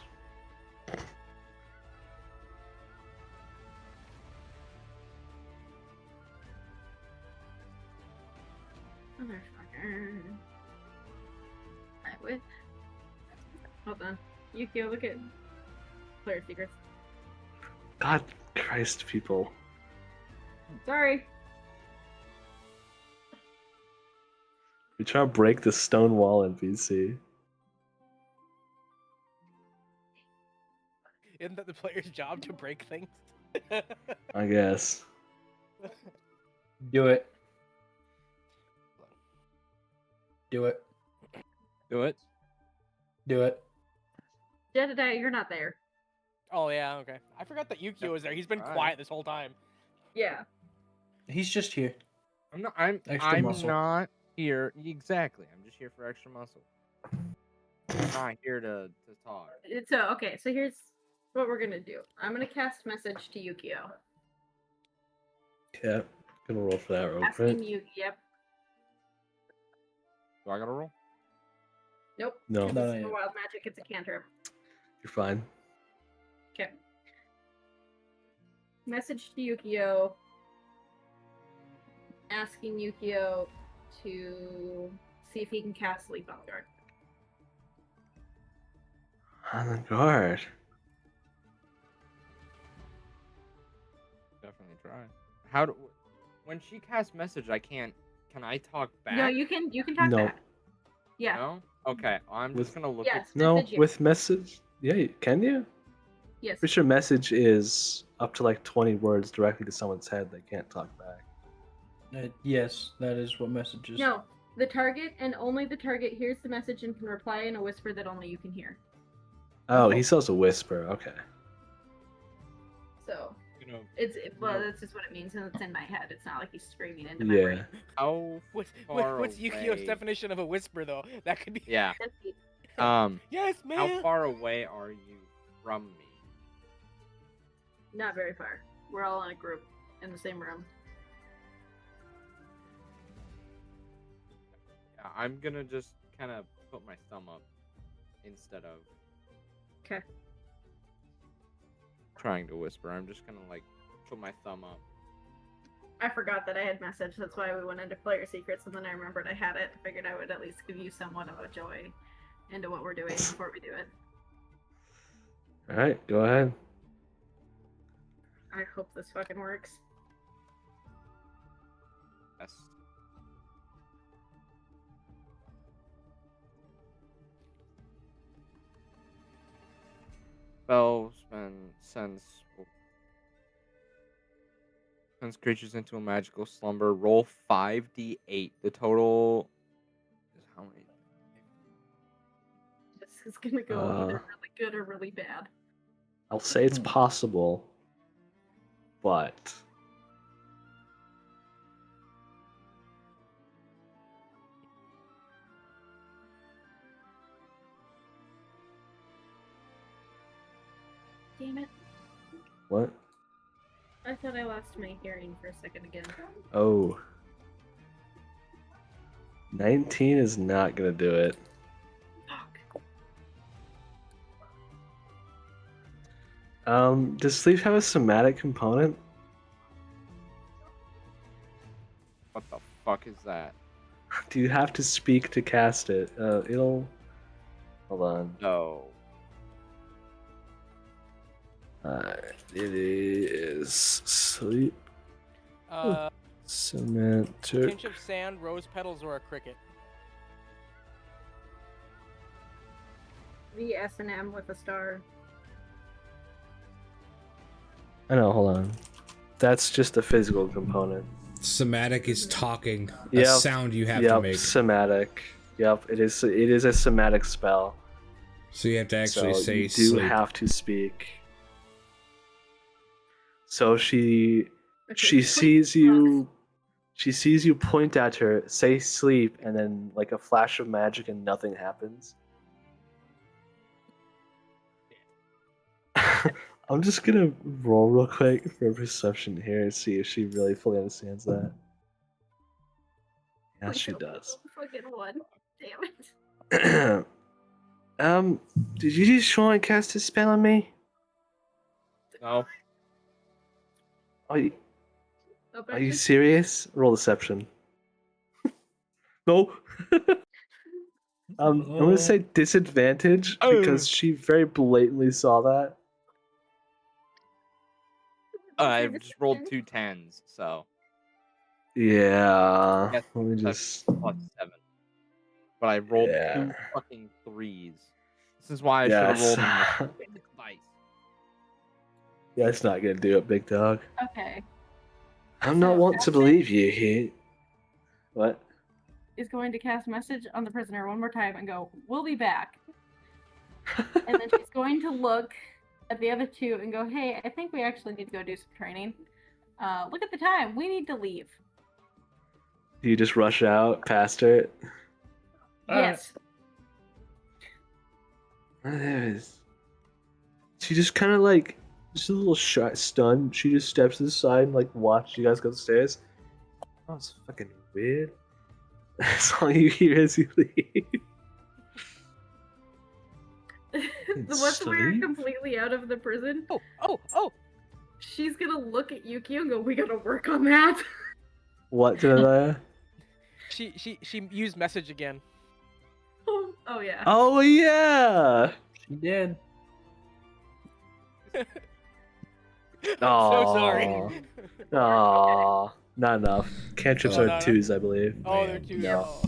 Motherfucker. I would. Hold on. Yukio, look at player secrets. God Christ, people. Sorry. We try to break the stone wall NPC. Isn't that the player's job to break things? I guess. Do it. Do it. Do it. Do it. Jedediah, you're not there. Oh yeah, okay. I forgot that Yukio was there. He's been Alright. quiet this whole time. Yeah. He's just here. I'm not. I'm. Extra I'm muscle. not here. Exactly. I'm just here for extra muscle. I'm not here to talk. So, okay, so here's what we're gonna do. I'm gonna cast message to Yukio. Yeah. Gonna roll for that real Asking quick. you, yep. Do I gotta roll? Nope. No. This No, is no, for yeah. wild magic, it's a cantrip. You're fine. Okay. Message to Yukio. Asking Yukio to see if he can cast Sleep on Guard. On the guard. Definitely try. How do? When she casts message, I can't. Can I talk back? No, you can talk No. back. Yeah. No? Okay. I'm With- just gonna look Yes. at. No, Message you. with message. Yeah, can you? Yes. Pretty sure message is up to like 20 words directly to someone's head. They can't talk back. Yes, that is what messages. No. The target and only the target hears the message and can reply in a whisper that only you can hear. Oh, he sells a whisper. Okay. So You know, well, No. that's just what it means, and it's in my head. It's not like he's screaming into my Yeah. brain. how What's far Yukio's away- definition of a whisper though? That could be. Yeah. That's the- Yes, How man. far away are you from me? Not very far. We're all in a group in the same room. Yeah, I'm gonna just kind of put my thumb up instead of Okay. trying to whisper. I'm just gonna like put my thumb up I forgot that I had messaged. That's why we went into player secrets, and then I remembered I had it. I figured I would at least give you somewhat of a joy into what we're doing before we do it. All right, go ahead. I hope this fucking works. Yes. Spell sends creatures into a magical slumber. Roll 5d8. The total is how many? This is gonna go either really good or really bad. I'll say it's possible, but Damn it. what? I thought I lost my hearing for a second again. Oh. 19 is not gonna do it. Fuck. Does sleep have a somatic component? What the fuck is that? Do you have to speak to cast it? It'll. Hold on. No. It is sleep. Semantic. Pinch of sand, rose petals, or a cricket. The S&M with a star. I know. Hold on. That's just a physical component. Somatic is talking. A Yep. sound you have to make. Somatic. Yep. It is a somatic spell. So you have to actually So say you do sleep. have to speak. So she Okay, sees you. She sees you point at her, say sleep, and then like a flash of magic and nothing happens. I'm just gonna roll real quick for perception here and see if she really fully understands that. Yes, she does. Fucking one. Damn it. Did you just try and cast a spell on me? No. Are you Oh, Are you serious? Roll deception. No. I'm gonna say disadvantage because she very blatantly saw that. I've just rolled 2 10s, so Yeah. Yes, Let me that's just. +7. But I rolled Yeah. 2 fucking 3s. This is why I should have rolled Yes. in the physics dice. Yeah, it's not gonna do it, big dog. Okay. I'm not So, wanting to Ashley- believe you here. What? Is going to cast message on the prisoner one more time and go, "We'll be back." And then she's going to look at the other two and go, "Hey, I think we actually need to go do some training. Look at the time. We need to leave." You just rush out past her. Yes. There it is. She just kind of like, just a little stunned. She just steps to the side and like watch you guys go upstairs. Oh, it's fucking weird. That's all you hear as you leave. Once we're Sleep? completely out of the prison, Oh! she's gonna look at Yukio and go, "We gotta work on that." What did I? She used message again. Oh yeah. Oh yeah. She did. I'm so sorry. Aw, not enough. Cantrips Oh, are no. twos, I believe. Oh, they're two. No.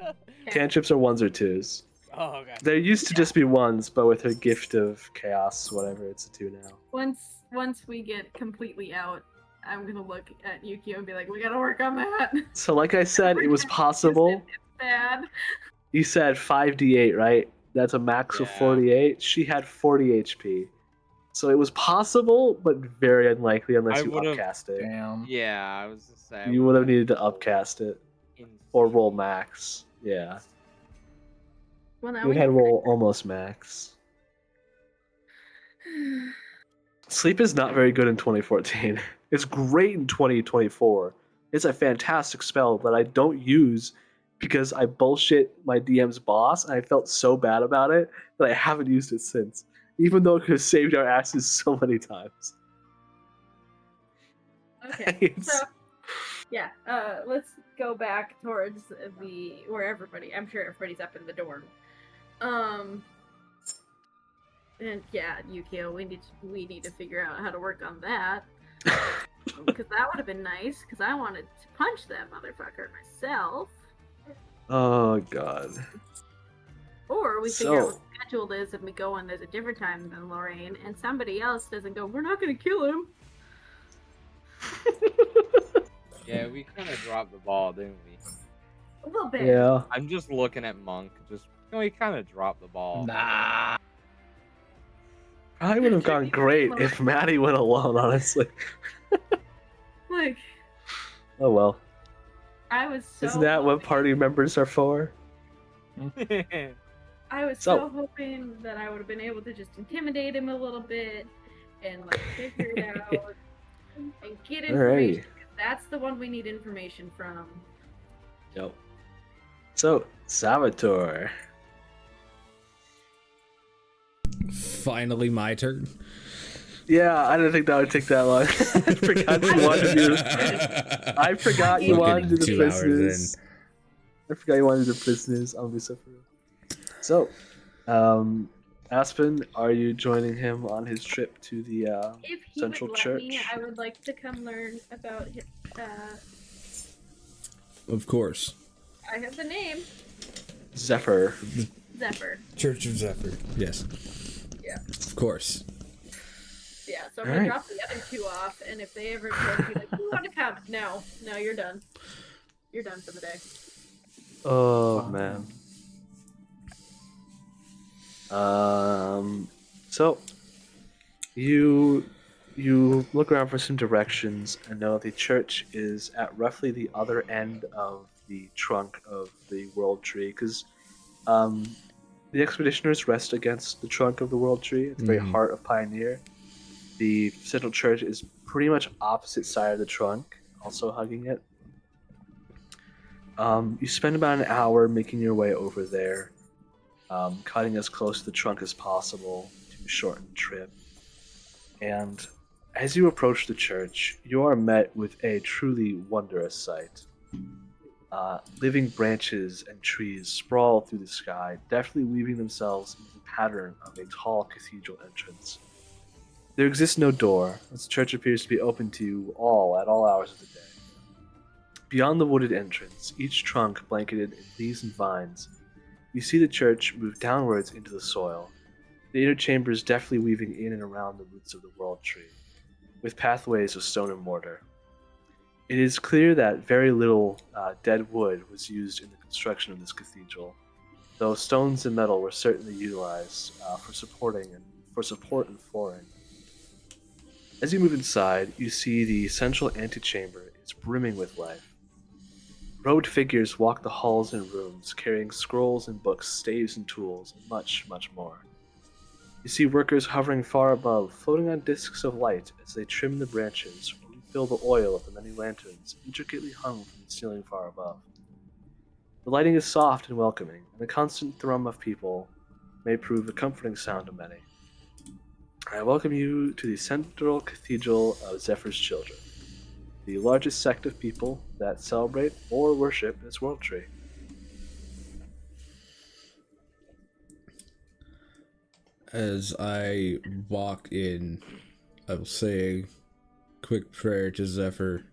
Oh. Cantrips are ones or twos. Oh, okay. There used to just be ones, but with her gift of chaos, whatever, it's a two now. Once we get completely out, I'm gonna look at Yukio and be like, "We gotta work on that." So, like I said, it was possible. It's bad. You said 5d8, right? That's a max of Yeah. 48. She had 40 HP. So it was possible, but very unlikely unless I you would've- upcast it. Damn. Yeah, I was just saying. You would have needed to upcast it or roll max. Yeah. Well, now You we had have roll almost max. Sleep is not very good in 2014. It's great in 2024. It's a fantastic spell that I don't use because I bullshit my DM's boss and I felt so bad about it that I haven't used it since. Even though it could have saved our asses so many times. Okay. It's So Yeah, let's go back towards where everybody. I'm sure everybody's up in the dorm. And yeah, Yukio, we need to figure out how to work on that. Because that would have been nice. Because I wanted to punch that motherfucker myself. Oh god. Or we figure out what the schedule is, and we go when there's a different time than Lorraine, and somebody else doesn't go. We're not gonna kill him. Yeah, we kind of dropped the ball, didn't we? A little bit. Yeah. I'm just looking at Monk. We kind of dropped the ball. Nah. Probably would have gone great if Maddie went alone, honestly. Like, Oh well. I was so. Isn't that what hoping- party members are for? I was so hoping that I would have been able to just intimidate him a little bit and like figure it out and get information. Alrighty. That's the one we need information from. Yep. So, Salvatore. Finally, my turn. Yeah, I didn't think that would take that long. I forgot you wanted to do. I forgot you wanted to do the 2 hours business. I forgot you wanted to do the business. I'll be so for real. So, Aspen, are you joining him on his trip to the If he Central would let me, Church? I would like to come learn about his. Of course. I have the name Zephyr? Zephyr. Church of Zephyr. Yes. Yeah. Of course. Yeah, so I'm gonna Alright. drop the other two off, and if they ever try to be like, "You want to come?" No, you're done. You're done for the day. Oh man. So you look around for some directions and know the church is at roughly the other end of the trunk of the world tree, because the expeditioners rest against the trunk of the world tree at the very heart of Pioneer. The central church is pretty much opposite side of the trunk, also hugging it. You spend about an hour making your way over there, cutting as close to the trunk as possible to shorten the trip. And as you approach the church, you are met with a truly wondrous sight. Living branches and trees sprawl through the sky, deftly weaving themselves into the pattern of a tall cathedral entrance. There exists no door, as the church appears to be open to all at all hours of the day. Beyond the wooded entrance, each trunk blanketed in leaves and vines, you see the church move downwards into the soil, the inner chambers deftly weaving in and around the roots of the world tree, with pathways of stone and mortar. It is clear that very little dead wood was used in the construction of this cathedral, though stones and metal were certainly utilized for support and flooring. As you move inside, you see the central antechamber is brimming with life. Robed figures walk the halls and rooms, carrying scrolls and books, staves and tools, and much, much more. You see workers hovering far above, floating on discs of light as they trim the branches or refill the oil of the many lanterns intricately hung from the ceiling far above. The lighting is soft and welcoming, and the constant thrum of people may prove a comforting sound to many. I welcome you to the Central Cathedral of Zephyr's Children, the largest sect of people that celebrate or worship this world tree. As I walk in, I will say a quick prayer to Zephyr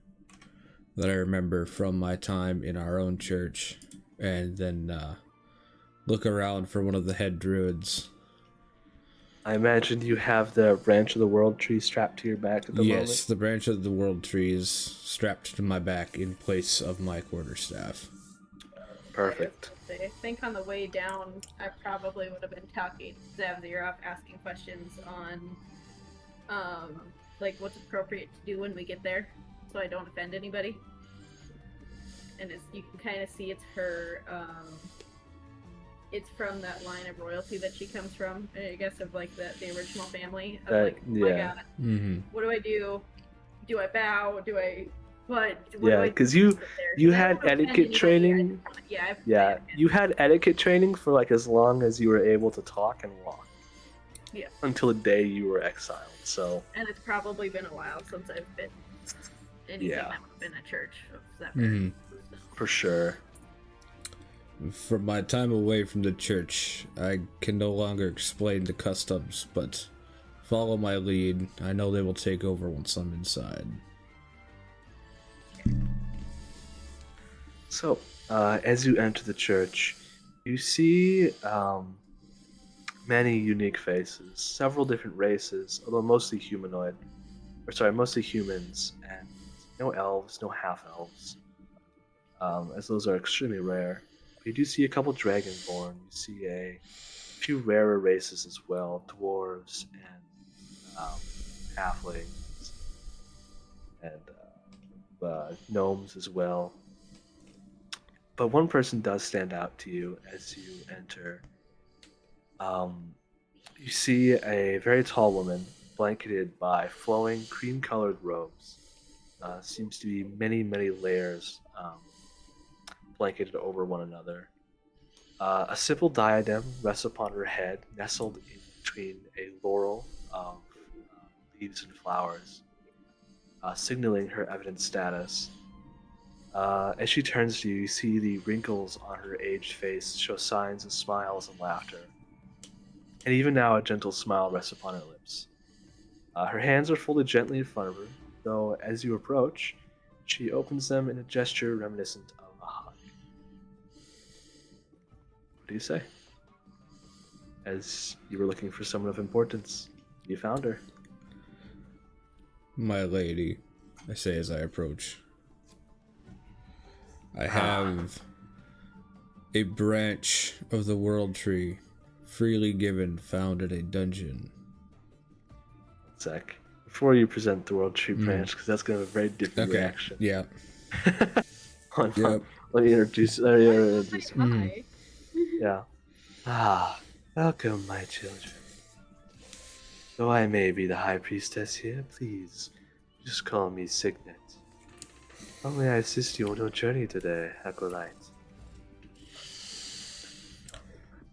that I remember from my time in our own church, and then look around for one of the head druids. I imagine you have the branch of the world tree strapped to your back at the moment. Yes, the branch of the world tree is strapped to my back in place of my quarterstaff. Perfect. I think on the way down, I probably would have been talking Zavzirov, asking questions on, like what's appropriate to do when we get there, so I don't offend anybody. And you can kind of see it's her, it's from that line of royalty that she comes from, I guess, of like the original family. Of like, oh my god, what do I do? Do I bow? Do I... What do Yeah, I because do you to sit there? you 'Cause I had don't offend etiquette anybody, training. Yeah, You had etiquette training for like as long as you were able to talk and walk. Yeah. Until the day you were exiled. So and it's probably been a while since I've been anything Yeah. that would have been a church of that Mhm. very so. For sure. From my time away from the church, I can no longer explain the customs, but follow my lead. I know they will take over once I'm inside. So, as you enter the church, you see many unique faces, several different races, although mostly humanoid. Or sorry, mostly humans, and no elves, no half-elves, as those are extremely rare. But you do see a couple dragonborn. You see a few rarer races as well, dwarves and halflings, and gnomes as well. But one person does stand out to you as you enter. Um, you see a very tall woman blanketed by flowing cream-colored robes. Seems to be many, many layers blanketed over one another. A simple diadem rests upon her head, nestled in between a laurel of leaves and flowers, signaling her evident status. As she turns to you, you see the wrinkles on her aged face show signs of smiles and laughter. And even now, a gentle smile rests upon her lips. Her hands are folded gently in front of her, though as you approach, she opens them in a gesture reminiscent of a hug. What do you say? As you were looking for someone of importance, you found her. My lady, I say as I approach. I have a branch of the world tree, freely given, found in a dungeon. Sec. Before you present the World Tree branch, because that's going to have a very different Okay. reaction. Yeah. Hold on. Yep. Let me introduce. Why did you say hi? Yeah. Ah, welcome, my children. Though I may be the High Priestess here, please just call me Signet. How may I assist you on your journey today, Acolyte?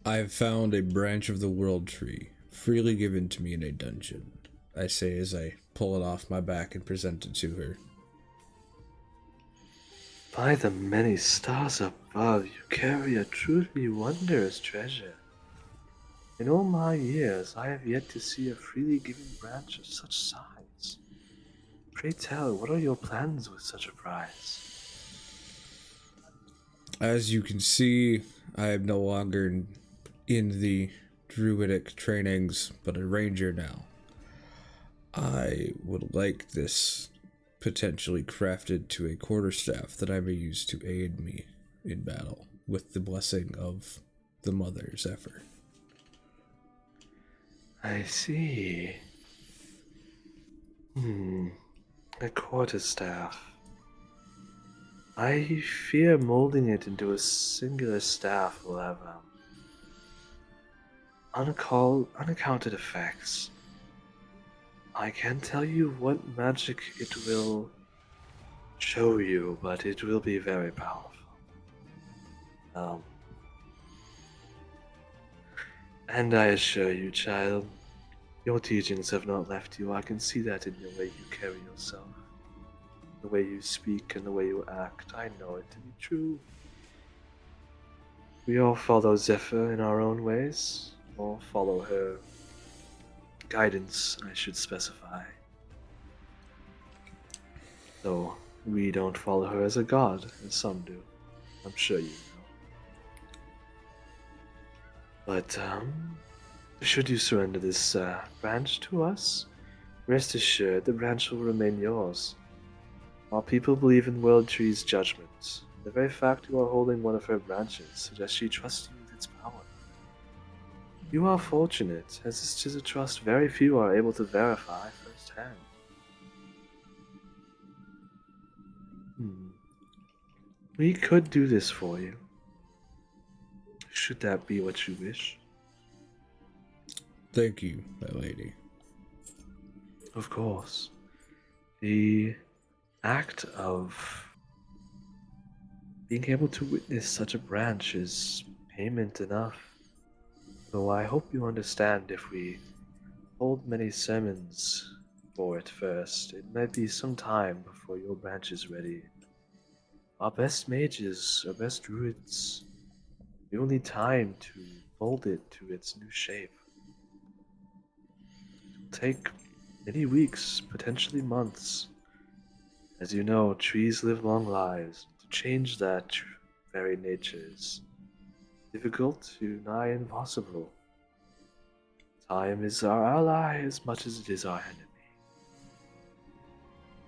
I have found a branch of the world tree, freely given to me in a dungeon. I say as I pull it off my back and present it to her. By the many stars above, you carry a truly wondrous treasure. In all my years, I have yet to see a freely given branch of such size. Pray tell, what are your plans with such a prize? As you can see, I am no longer in the druidic trainings, but a ranger now. I would like this potentially crafted to a quarterstaff that I may use to aid me in battle, with the blessing of the Mother Zephyr. I see. A quarterstaff. I fear molding it into a singular staff will have unaccounted effects. I can't tell you what magic it will show you, but it will be very powerful. And I assure you, child, your teachings have not left you. I can see that in the way you carry yourself, the way you speak, and the way you act. I know it to be true. We all follow Zephyr in our own ways, or follow her guidance, I should specify. Though we don't follow her as a god, as some do. I'm sure you know. But, should you surrender this branch to us, rest assured the branch will remain yours. While people believe in World Tree's judgment, the very fact you are holding one of her branches suggests she trusts you with its power. You are fortunate, as this is a trust very few are able to verify firsthand. We could do this for you. Should that be what you wish? Thank you, my lady. Of course. The act of being able to witness such a branch is payment enough. Though I hope you understand if we hold many sermons for it first. It might be some time before your branch is ready. Our best mages, our best druids, we will need time to mold it to its new shape. It will take many weeks, potentially months. As you know, trees live long lives. To change that very nature is difficult to nigh impossible. Time is our ally as much as it is our enemy.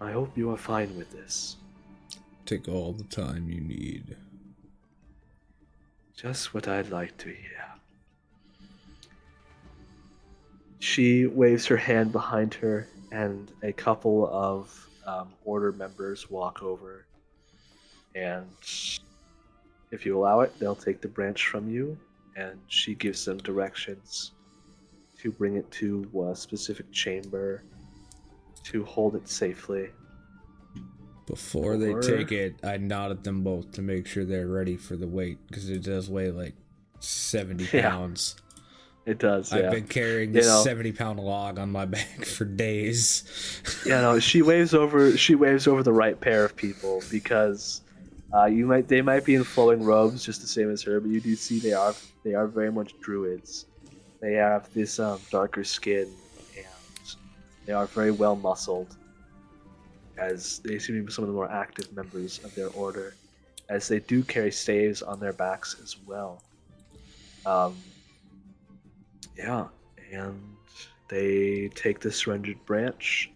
I hope you are fine with this. Take all the time you need. Just what I'd like to hear. She waves her hand behind her, and a couple of order members walk over. And if you allow it, they'll take the branch from you, and she gives them directions to bring it to a specific chamber to hold it safely. Before they take it, I nod at them both to make sure they're ready for the weight, because it does weigh like 70 pounds. It does, yeah. I've been carrying this 70-pound log on my back for days. Yeah, no, she waves over the right pair of people, because they might be in flowing robes just the same as her, but you do see they are very much druids. They have this darker skin, and they are very well muscled, as they seem to be some of the more active members of their order, as they do carry staves on their backs as well. Yeah, and they take the surrendered branch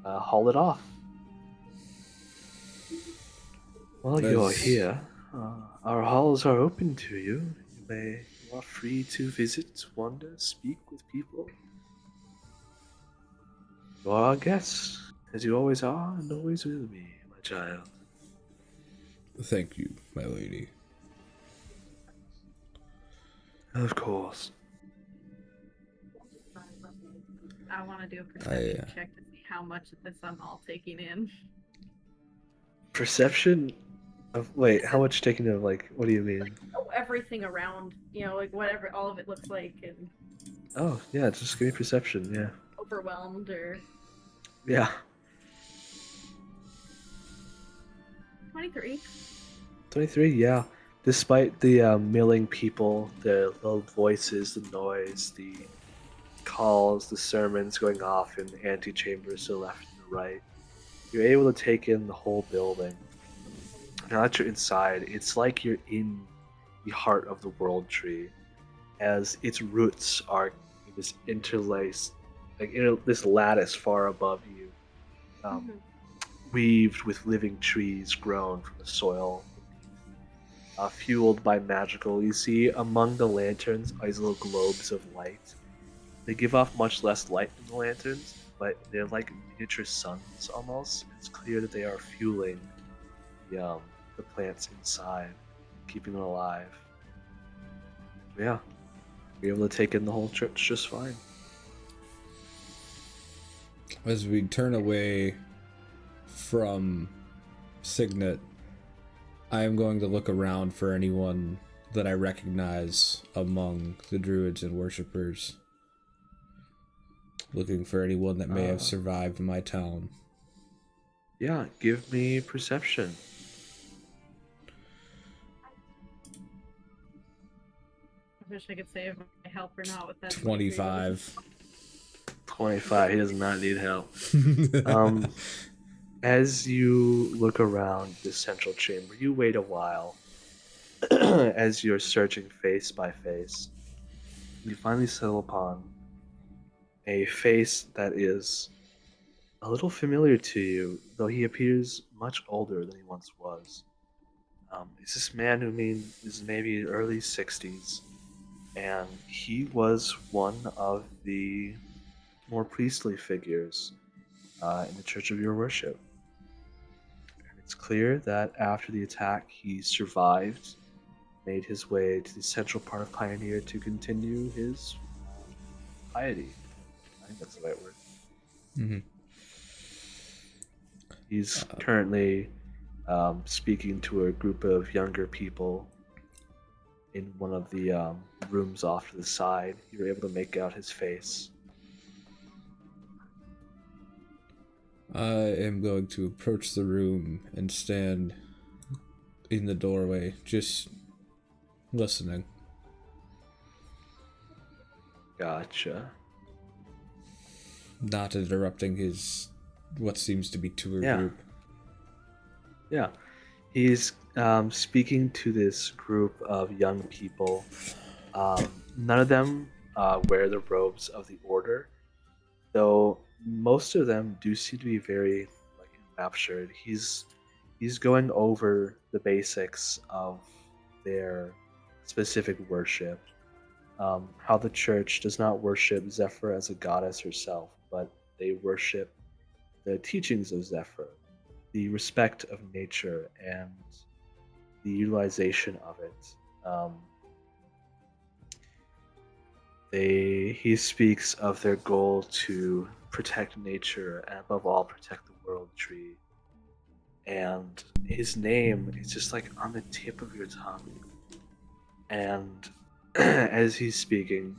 and haul it off. While you're here, our halls are open to you. You are free to visit, wander, speak with people. You are our guests, as you always are and always will be, my child. Thank you, my lady. Of course. I want to do a perception check to see how much of this I'm all taking in. Perception of how much taking of what do you mean? Like, everything around, like whatever all of it looks like, and Oh yeah, just give me perception, yeah. Overwhelmed or Yeah. 23. 23, yeah. Despite the milling people, the loud voices, the noise, the calls, the sermons going off in antechambers to the left and the right, you're able to take in the whole building. Now that you're inside, it's like you're in the heart of the world tree, as its roots are this interlaced, this lattice far above you, weaved with living trees grown from the soil. Fueled by magical. You see among the lanterns these little globes of light. They give off much less light than the lanterns, but they're like miniature suns almost. It's clear that they are fueling the plants inside, keeping them alive. Yeah, you're able to take in the whole church just fine. As we turn away from Signet, I am going to look around for anyone that I recognize among the druids and worshippers. Looking for anyone that may have survived my town. Yeah, give me perception. I wish I could say if I help or not with that. 25. 25, he does not need help. As you look around this central chamber, you wait a while as you're searching face by face. You finally settle upon a face that is a little familiar to you, though he appears much older than he once was. It's this man who is maybe early 60s, and he was one of the more priestly figures in the church of your worship. It's clear that after the attack, he survived, made his way to the central part of Pioneer to continue his piety. I think that's the right word. Mm-hmm. He's currently speaking to a group of younger people in one of the rooms off to the side. You're able to make out his face. I am going to approach the room and stand in the doorway, just listening. Gotcha. Not interrupting his what seems to be tour Yeah. group. Yeah. He's speaking to this group of young people. None of them wear the robes of the order, though most of them do seem to be very like enraptured. He's going over the basics of their specific worship. How the church does not worship Zephyr as a goddess herself, but they worship the teachings of Zephyr, the respect of nature, and the utilization of it. He speaks of their goal to protect nature and above all protect the world tree. And his name is just like on the tip of your tongue. And as he's speaking,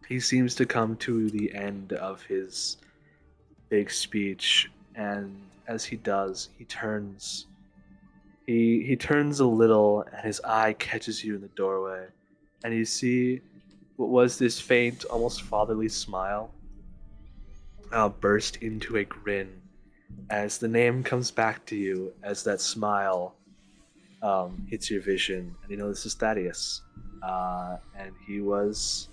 he seems to come to the end of his big speech, and as he does, he turns a little, and his eye catches you in the doorway, and you see what was this faint, almost fatherly smile burst into a grin as the name comes back to you, as that smile hits your vision, and you know this is Thaddeus, and he was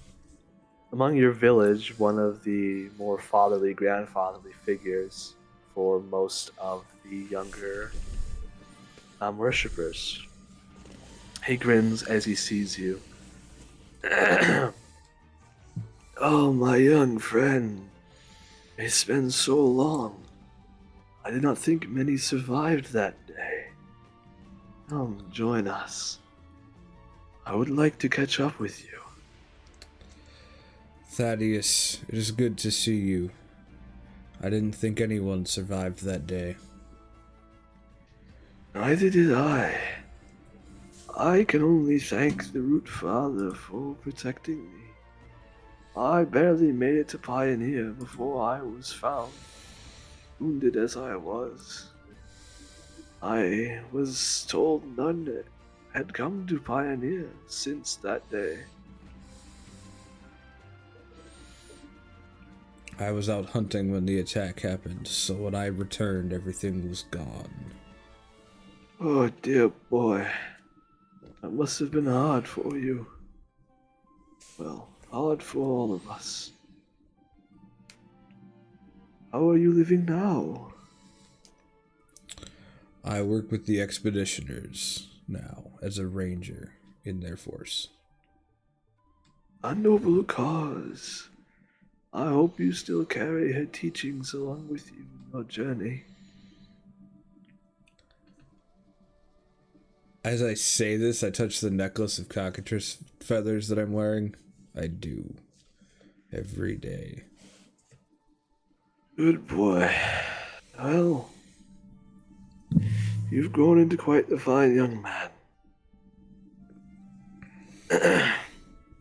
among your village one of the more fatherly, grandfatherly figures for most of the younger worshippers. He grins as he sees you. Oh, my young friend, it's been so long. I did not think many survived that day. Come, join us. I would like to catch up with you. Thaddeus, it is good to see you. I didn't think anyone survived that day. Neither did I. I can only thank the Root Father for protecting me. I barely made it to Pioneer before I was found, wounded as I was. I was told none had come to Pioneer since that day. I was out hunting when the attack happened, so when I returned, everything was gone. Oh dear boy, that must have been hard for you. Well, hard for all of us. How are you living now? I work with the Expeditioners now as a ranger in their force. A noble cause. I hope you still carry her teachings along with you in your journey. As I say this, I touch the necklace of cockatrice feathers that I'm wearing. I do. Every day. Good boy. Well, you've grown into quite the fine young man.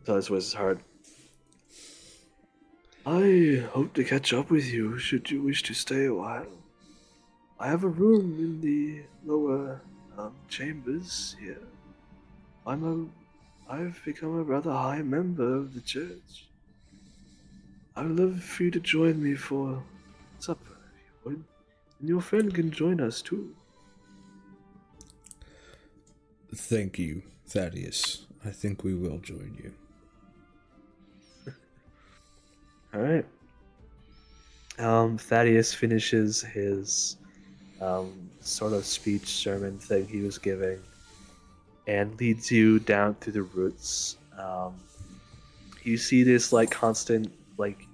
So his voice is hard. I hope to catch up with you should you wish to stay a while. I have a room in the lower chambers here. I've become a rather high member of the church. I would love for you to join me for supper, if you would. And your friend can join us too. Thank you, Thaddeus. I think we will join you. Alright. Thaddeus finishes his sort of speech sermon thing he was giving and leads you down through the roots. You see this like constant like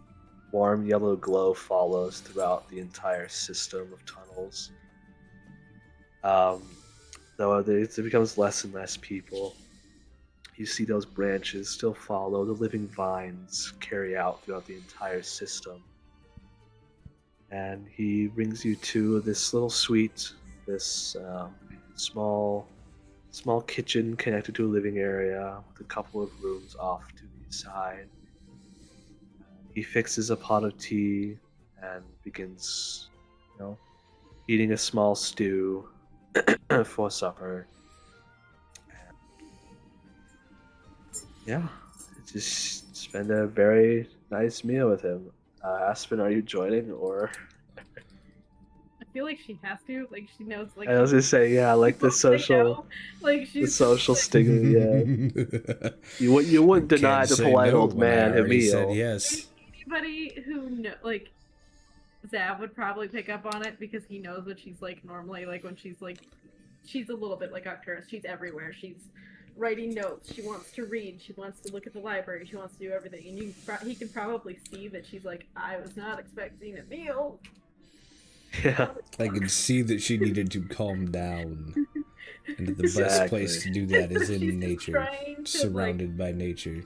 warm yellow glow follows throughout the entire system of tunnels. Though it becomes less and less people. You see those branches still follow, the living vines carry out throughout the entire system. And he brings you to this little suite, this small kitchen connected to a living area with a couple of rooms off to the side. He fixes a pot of tea and begins eating a small stew for supper. Yeah, just spend a very nice meal with him. Aspen, are you joining or? I feel like she has to. Like she knows. Like I was gonna say, yeah, like the people say social, no. Like the she's social just, stigma. Yeah, you wouldn't deny Can't the say polite no old when I man a already said meal. yes. anybody who know, like Zav would probably pick up on it because he knows what she's like normally. Like when she's a little bit like Arcturus. She's everywhere. She's writing notes. She wants to read. She wants to look at the library. She wants to do everything. And he can probably see that she's like, I was not expecting a meal. Yeah, I could see that she needed to calm down. And the best Exactly. place to do that is She's in just nature, trying to, surrounded by nature.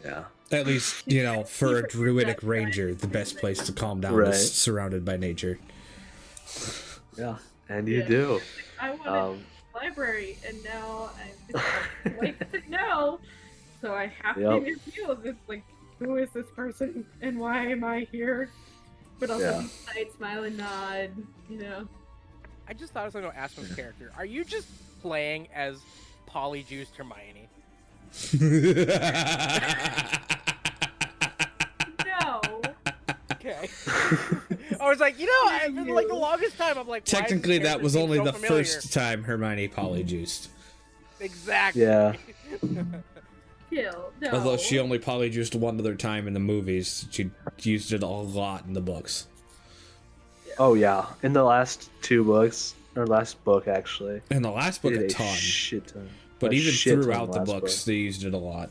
yeah, At least, you know, for a druidic ranger, the best place to calm down Right. is surrounded by nature. yeah, and you Yeah. do. I wanted a library, and now I'm just like, no. So I have Yep. to interview this. Like, who is this person, and why am I here? But also, Yeah. be polite, smile, and nod. You know. I just thought of something about Aspen's character. Are you just playing as polyjuiced Hermione? No. Okay. I was like, for like the longest time, I'm like, why is this Technically, that character was seem only so the familiar? first time Hermione polyjuiced. Exactly. Yeah. Kill. No. Although she only polyjuiced one other time in the movies, she used it a lot in the books. Oh yeah, in the last 2 books, or last book actually. In the last book, They did a ton. Shit ton. But A even shit ton throughout the last books, book. they used it a lot.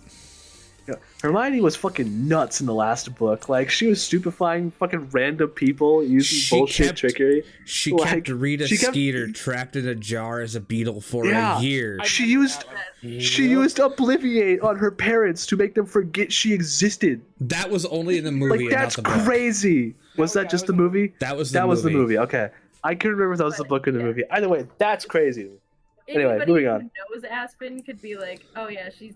Yeah. Hermione was fucking nuts in the last book. Like she was stupefying fucking random people using She bullshit kept- trickery. She Like, kept Rita she kept- Skeeter trapped in a jar as a beetle for Yeah. a year. I She remember used- that one. She used Obliviate on her parents to make them forget she existed. That was only in the movie Like and that's not the book. crazy. Was No, that yeah, just it the was a- movie? That was That was the movie. Okay, I couldn't remember if that was the book or the Yeah. movie. Either way, that's crazy. Anyway, Anybody moving who on. knows Aspen could be like, oh yeah, she's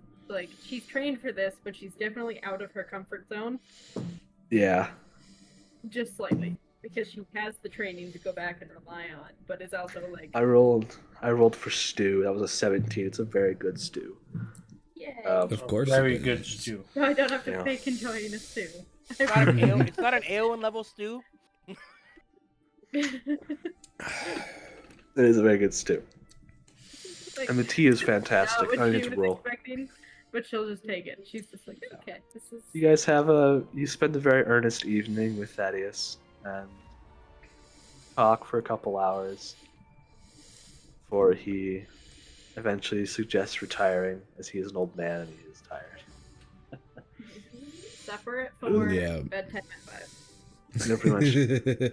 trained for this, but she's definitely out of her comfort zone, Yeah. just slightly, because she has the training to go back and rely on, but is also like, I rolled for stew. That was a 17. It's a very good stew. yay. Of course Very it good is. stew. So I don't have to Yeah. fake enjoying a stew. It's not an ale. It's not an Aowen level stew. It is a very good stew. Like, And the tea is not fantastic. what I she need to was roll. expecting, but she'll just take it. She's just like, okay, this is. You guys you spend a very earnest evening with Thaddeus and talk for a couple hours before he eventually suggests retiring as he is an old man and he is tired. Supper at 4, Yeah. bedtime at 5. No, pretty much.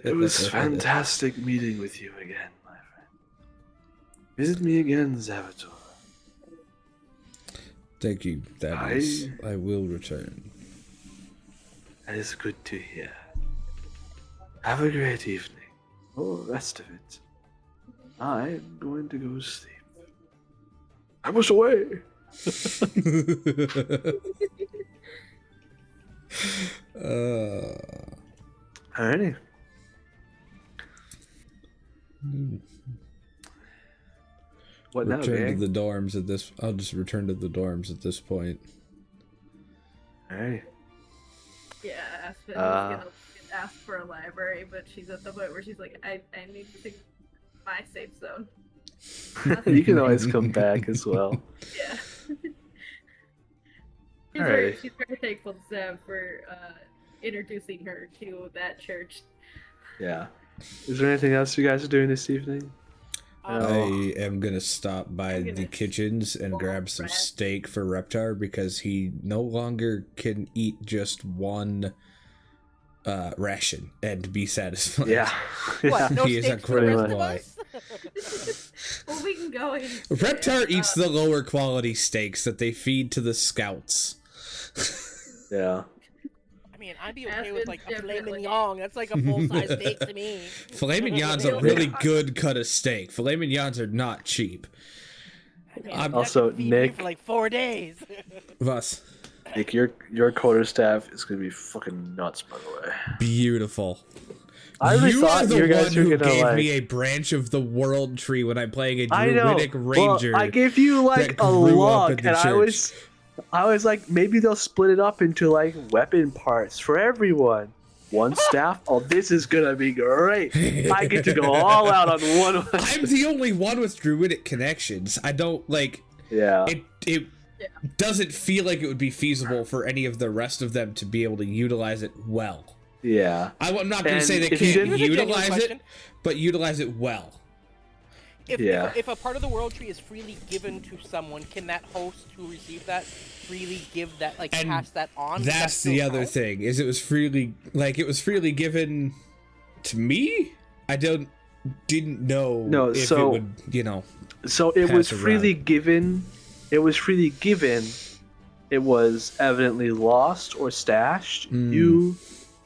It was fantastic meeting with you again, my friend. Visit me again, Zavator. Thank you, Thaddeus. I will return. That is good to hear. Have a great evening. Or rest of it. I am going to go sleep. I was away. Alrighty. What now, Return to gang? the dorms at this. I'll just return to the dorms at this point. Alright. Yeah, Aspen Uh, was gonna ask for a library, but she's at the point where she's like, I need to think my safe zone. You can always come back as well. Yeah. Alrighty. She's very thankful to Zev for introducing her to that church. Yeah. Is there anything else you guys are doing this evening? I am gonna stop by I'm the gonna kitchens and small grab some bread. steak for Reptar because he no longer can eat just one ration and be satisfied. Yeah. What? No He is steaks for the pretty rest of much us? Well, we can go and Reptar eats the lower quality steaks that they feed to the scouts. Yeah. I mean, I'd be okay with like a filet Definitely. mignon. That's like a full size steak to me. Filet mignon's a Yeah. really good cut of steak. Filet mignons are not cheap. I mean, I'm- that Also, could feed me Nick- for like 4 days. Thus, Nick, your quarterstaff is gonna be fucking nuts, by the way. beautiful. I really you thought are the you guys one were who gonna gave like. me a branch of the world tree when I'm playing a I know. druidic ranger. Well, I gave you like that a grew up log, in the and church. I was like, maybe they'll split it up into like weapon parts for everyone. One staff. Oh, this is gonna be great. I get to go all out on one. I'm the only one with druidic connections. I don't like. Yeah. It doesn't feel like it would be feasible for any of the rest of them to be able to utilize it well. Yeah. I'm not going to And say they if you can't didn't- Here's a genuine utilize it, question. but utilize it well. If a part of the world tree is freely given to someone, can that host who received that freely give that, like, And pass that on? Does that That's still the other count? thing, is it was freely given to me? I didn't know No, if so- it would, you know. So it was Pass freely around. given. It was freely given. It was evidently lost or stashed. Mm. You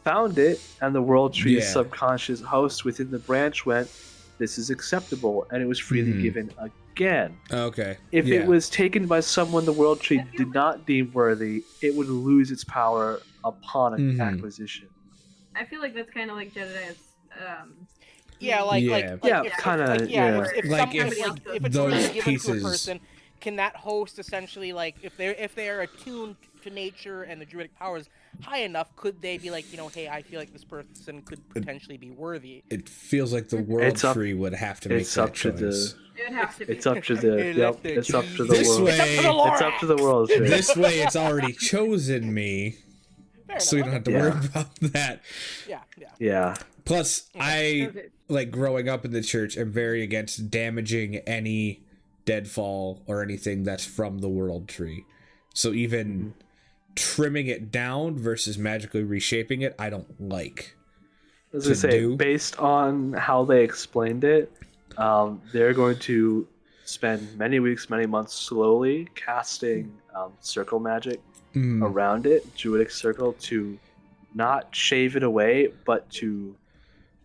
found it, and the world tree's Yeah. subconscious host within the branch went, "This is acceptable," and it was freely Mhm. given again. Okay. If yeah. it was taken by someone the world tree did not deem worthy, it would lose its power upon Mhm. acquisition. I feel like that's kind of like Jedediah's. Yeah, like, Yeah. like, Yeah, if, kinda, like, yeah. If, Like, somebody, if like, if it's those really given to a pieces- person, can that host essentially, like, if they're attuned to nature and the druidic powers high enough, could they be like, you know, hey, I feel like this person could potentially be worthy? It feels like the world It's up- tree would have to make it's that up to choice. It would have to be. It's up to the Hey, yep. let the It's up to the This world. way- It's up to the Lord. It's up to the world tree. This way, it's already chosen me, Fair so you enough. don't have to Yeah. worry about that. Yeah. Yeah. Plus, I Okay. like growing up in the church. I'm very against damaging any deadfall or anything that's from the world tree. So even trimming it down versus magically reshaping it, I don't like. As to I say, do. based on how they explained it, they're going to spend many weeks, many months slowly casting circle magic Mm, around it, druidic circle, to not shave it away, but to.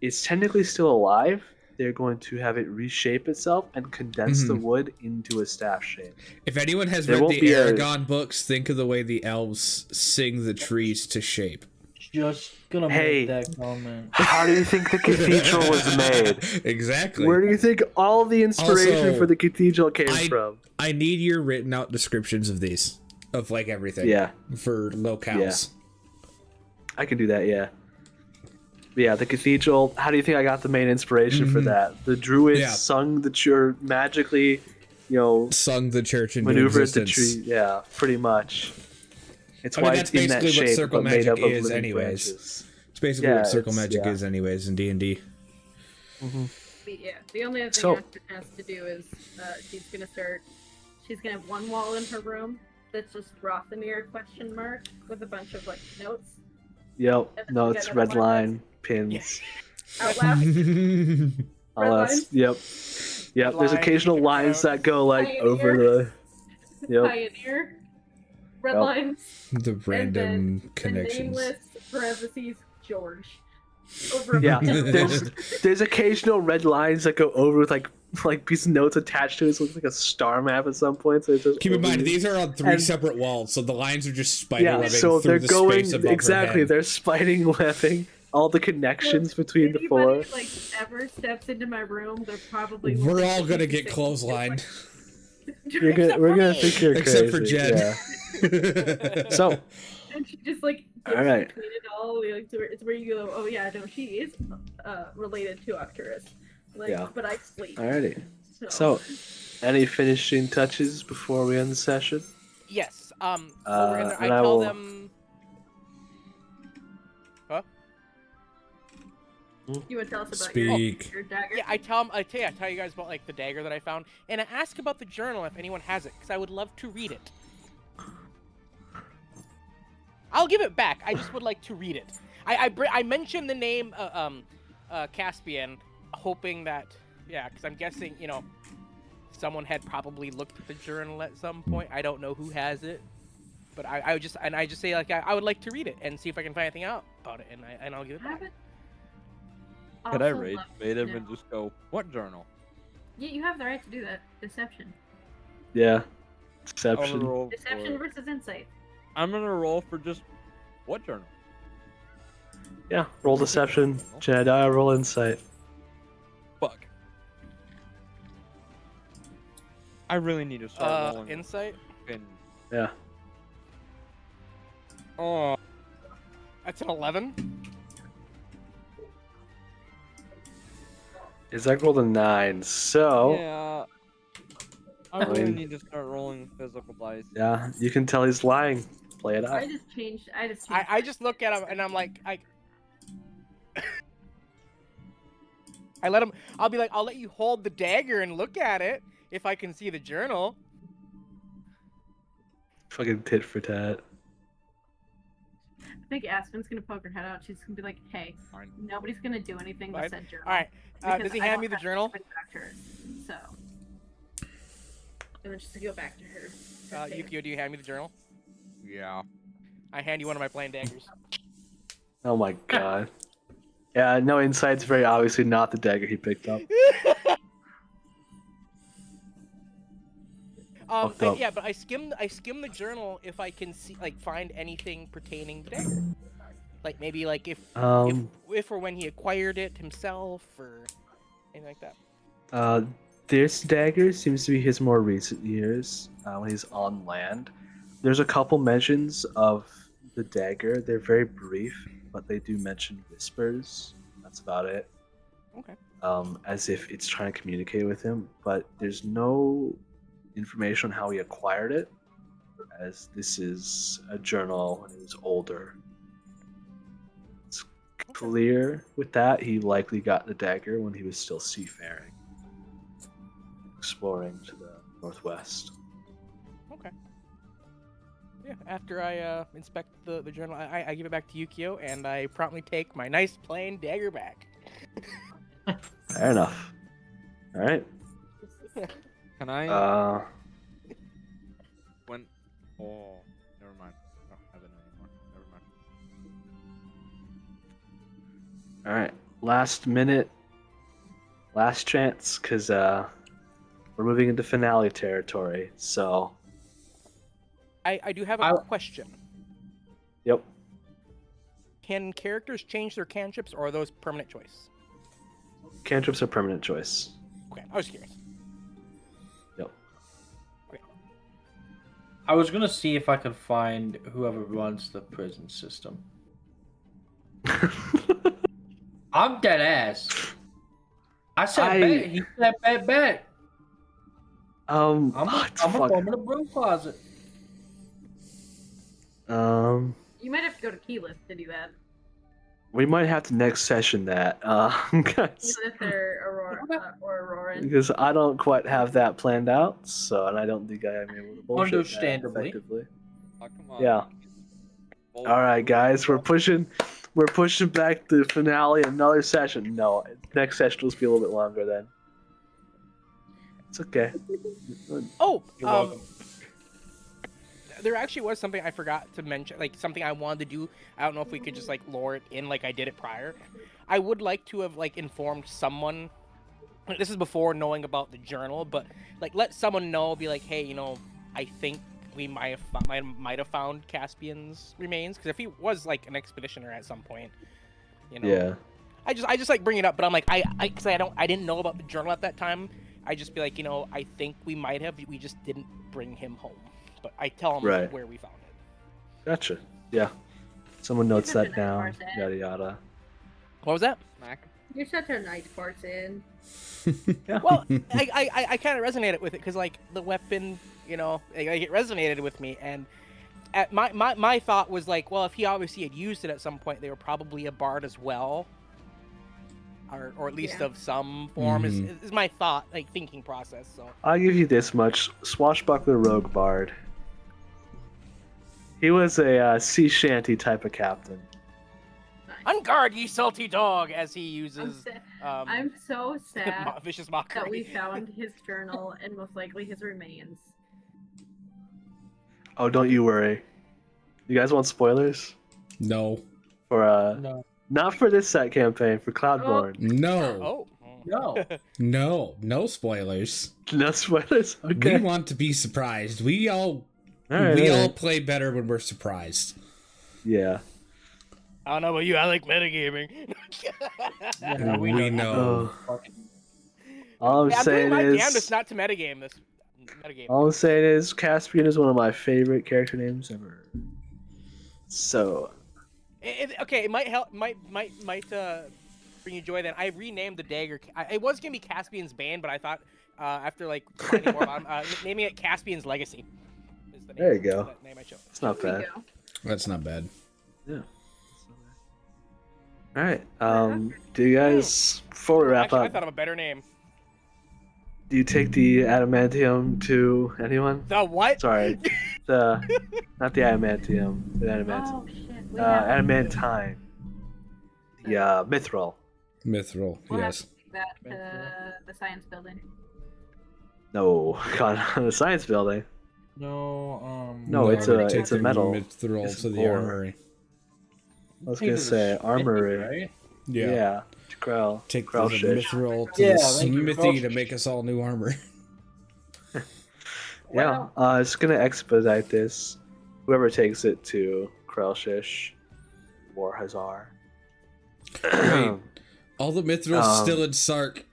It's technically still alive. They're going to have it reshape itself and condense the Mhm. wood into a staff shape. If anyone has There read won't the be a- Aragon books, think of the way the elves sing the trees to shape. Just gonna Hey. make that comment. How do you think the cathedral was made? Exactly. Where do you think all the inspiration Also, for the cathedral came I- from? I need your written out descriptions of these, of like everything. Yeah. For locales. I can do that, yeah. Yeah, the cathedral. How do you think I got the main inspiration for Mhm. that? The druids Yeah. sung the church magically, Sung the church into maneuvered the existence. tree. Yeah, pretty much. It's I mean, why that's it's in that basically what shape, circle but made magic up of is living anyways. branches. It's basically Yeah, what circle it's- magic yeah. is anyways in D&D. But yeah, the only other thing So- Aspen has to do is she's gonna have one wall in her room that's just Rothamir question mark with a bunch of like notes Yep. And No, then it's another red one line pins. out loud. All Red that's lines? yep. Yep. Red There's line, occasional keep it lines out. that go like Pioneer. over the. Yep. Pioneer. Red Yep. lines. The random And then connections. The nameless parentheses George. Over Yeah. above. There's occasional red lines that go over with like piece of notes attached to it. So it looks like a star map at some point. So it's just Keep in mind, over- these are on 3 And- separate walls, so the lines are just spider Yeah, webbing so through they're the going space above exactly. her head. They're spiting webbing all the connections between the four. Anybody, like ever steps into my room, they're probably. We're all gonna get clotheslined. We're Except gonna for me. think you're Except for crazy, Jen. yeah. So And she just like All right. between it all, like it's where you go. Oh yeah, no, she is related to Arcturus. Like, Yeah. but I sleep. alrighty. So, any finishing touches before we end the session? Yes. Well, and I I tell will- them. Huh? You would tell us about Speak. your dagger. Yeah, I tell you guys about like the dagger that I found, and I ask about the journal if anyone has it, because I would love to read it. I'll give it back. I just would like to read it. I mentioned the name Caspian, hoping that because I'm guessing someone had probably looked at the journal at some point. I don't know who has it, but I just say like I would like to read it and see if I can find anything out about it, and I'll give it I back. would Could I also rage love bait to him know- and just go, what journal? Yeah, you have the right to do that. Deception. Yeah. I'm Deception. gonna roll Deception for, versus insight. I'm gonna roll for just what journal? Yeah, roll deception. Jedediah, roll insight. Fuck. I really need to start rolling. Insight. Yeah. Oh, That's an 11. Isaac rolled a 9, so yeah. I I really mean- need to start rolling physical dice. yeah, you can tell he's lying. Play it out. I just changed. I just look at him and I'm like, I let him. I'll be like, I'll let you hold the dagger and look at it if I can see the journal. Fucking tit for tat. I think Aspen's gonna poke her head out. She's gonna be like, "Hey, Fine. nobody's gonna do anything Fine. with said journal." All right. because Does he I hand don't me the have journal? Vindicators, so, and then just to go back to her. Yukio, do you hand me the journal? Yeah. I hand you one of my plain daggers. Oh my god. Yeah, no, insight's very obviously not the dagger he picked up. Fucked up. Yeah, but I skim the journal if I can see, like, find anything pertaining to dagger. Like maybe like if or when he acquired it himself or anything like that. This dagger seems to be his more recent years when he's on land. There's a couple mentions of the dagger. They're very brief, but they do mention whispers. That's about it. Okay. As if it's trying to communicate with him, but there's no information on how he acquired it, as this is a journal when he was older. It's clear with that he likely got the dagger when he was still seafaring, exploring to the northwest. Okay. Yeah. After I inspect the journal, I give it back to Yukio and I promptly take my nice plain dagger back. Fair enough. All right. Can I? When? Oh, never mind. I don't have it anymore. Never mind. All right. Last minute, last chance, because we're moving into finale territory. So. I do have a question. Yep. Can characters change their cantrips or are those permanent choice? Cantrips are permanent choice. Okay, I was curious. Yep. I was gonna see if I could find whoever runs the prison system. I'm dead ass. I said bet. He said bet. I'm a throw in a broom closet. You might have to go to Keyleth to do that. We might have to next session that, Keyleth or Aurora. because I don't quite have that planned out, so and I don't think I am able to bullshit that Understandably. effectively. Oh, come on. Yeah. All right, guys, we're pushing back the finale another session. No, next session will be a little bit longer then. It's okay. Oh, You're welcome. there actually was something I forgot to mention, like something I wanted to do. I don't know if we could just like lure it in like I did it prior. I would like to have like informed someone. This is before knowing about the journal, but like let someone know, be like, hey, you know, I think we might have found Caspian's remains, because if he was like an expeditioner at some point, you know. Yeah. I just like bring it up, but I'm like I didn't know about the journal at that time. I just be like, you know, I think we might have. We just didn't bring him home. But I tell him Right. where we found it. Gotcha. Yeah. Someone notes Such a that nice down. person. Yada yada. What was that? Smack. You're such a nice person. Well, I kind of resonated with it because like the weapon, you know, like, it resonated with me, and at my thought was like, well, if he obviously had used it at some point, they were probably a bard as well, or at least Yeah. of some form. Is my thought, like thinking process. So I'll give you this much: swashbuckler rogue bard. He was a sea shanty type of captain. Nice. on guard, ye salty dog, as he I'm, uses I'm so sad vicious mockery. that we found his journal and most likely his remains. Oh, don't you worry. You guys want spoilers? No. For No. not for this set campaign, for Cloudborn. No. Oh. No. No spoilers. No spoilers? We Okay. want to be surprised. We all Alright, all alright. play better when we're surprised. Yeah. I don't know about you. I like metagaming. Yeah, We know. All I'm Hey, I'm saying doing my is, damnedest not to metagame this. Metagame. all I'm saying is, Caspian is one of my favorite character names ever. So, Okay, it might help. Might bring you joy. Then I renamed the dagger. It was gonna be Caspian's Bane, but I thought after like finding more about him, naming it Caspian's Legacy. Is the name, there you go. the name I chose. It's not There we bad. go. That's not bad. Yeah. All right. Do you guys, before we wrap Actually, I up, thought of a better name. do you take the adamantium to anyone? The what? Sorry, the not the adamantium. The adamantium. Oh shit. We have Adamantine. The mithril. Mithril, we'll have yes. to take that to the science building. No, God, the science building. No, No, it's take a metal. Mithril It's to the ore. armory. I was gonna say armory. right? Yeah. To Krell. Take the Krell shish. Mithril to Yeah, the thank you, smithy Krell to shish. make us all new armor. Yeah. It's gonna expedite this. Whoever takes it to Krellshish, Warhazar. Wait, all the Mithril's Um, still in Sark.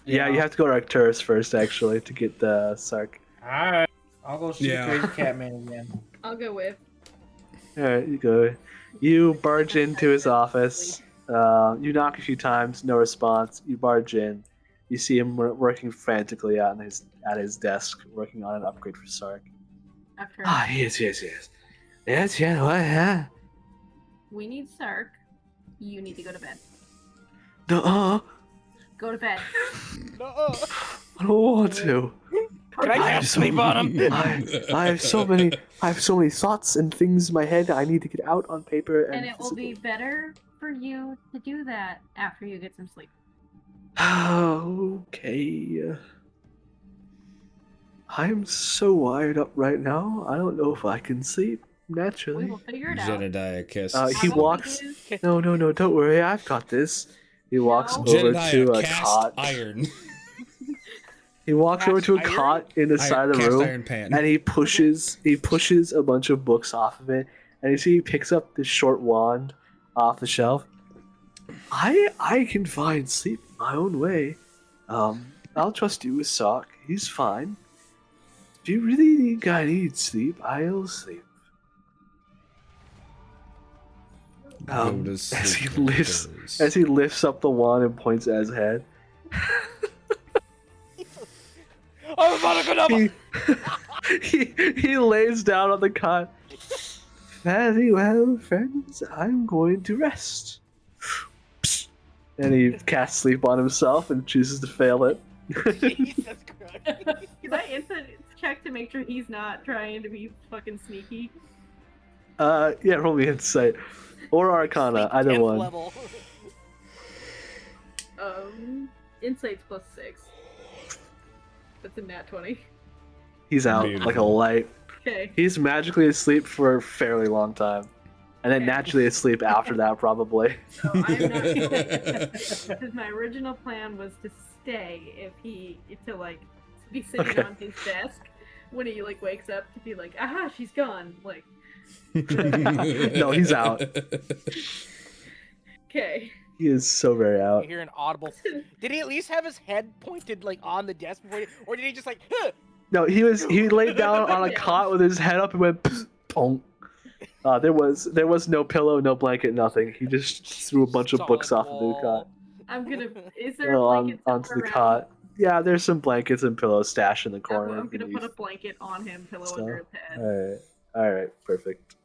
Yeah, you have to go to Arcturus first, actually, to get the Sark. Alright. I'll go see Yeah. Crazy Catman again. I'll go with. Alright, you go. You barge into his office. You knock a few times, no response. You barge in. You see him working frantically at his desk, working on an upgrade for Sark. After Yes. Yeah, what, huh? we need Sark, you need to go to bed. Nuh-uh. Go to bed. No. I don't want to. Can I have sleep on him? I have so many thoughts and things in my head I need to get out on paper And it will be better for you to do that after you get some sleep. Okay. I'm so wired up right now. I don't know if I can sleep We naturally. will figure it out. Jedediah kiss. He How about we walks. do- No, don't worry. I've got this. He walks No. over to Jedediah a cast cot. iron. He walks over Cast to a iron? cot in the side of the Cast room, iron pan. and he pushes a bunch of books off of it, and you see he picks up this short wand off the shelf. I can find sleep my own way. I'll trust you with Sock. He's fine. If you really need sleep, I'll sleep. Go to As sleep, he lifts up the wand and points at his head. I'm about to go down. He lays down on the cot. Very well, friends. I'm going to rest. And he casts sleep on himself and chooses to fail it. Jesus Christ. Can I instant check to make sure he's not trying to be fucking sneaky? Yeah, roll me insight or Arcana, Sleep either 10th one. level. Insight's +6. That's a nat 20. He's out like a Beautiful. light. Okay. He's magically asleep for a fairly long time, and then Okay. naturally asleep after that, probably. So I'm not because my original plan was to stay to be sitting Okay. on his desk when he like wakes up to be like, aha, she's gone. Like, No, he's out. okay. He is so very You out. hear an audible. Did he at least have his head pointed like on the desk before, or did he just like? Huh? No, he laid down on a cot with his head up and went bonk. There was no pillow, no blanket, nothing. He just threw a bunch of books Solid off of the cot. wall. I'm gonna. Is there a Well, blanket onto somewhere the around? cot. Yeah, there's some blankets and pillows stashed in the corner. I'm gonna put beneath a blanket on him, pillow stuff. under his head. Alright, perfect.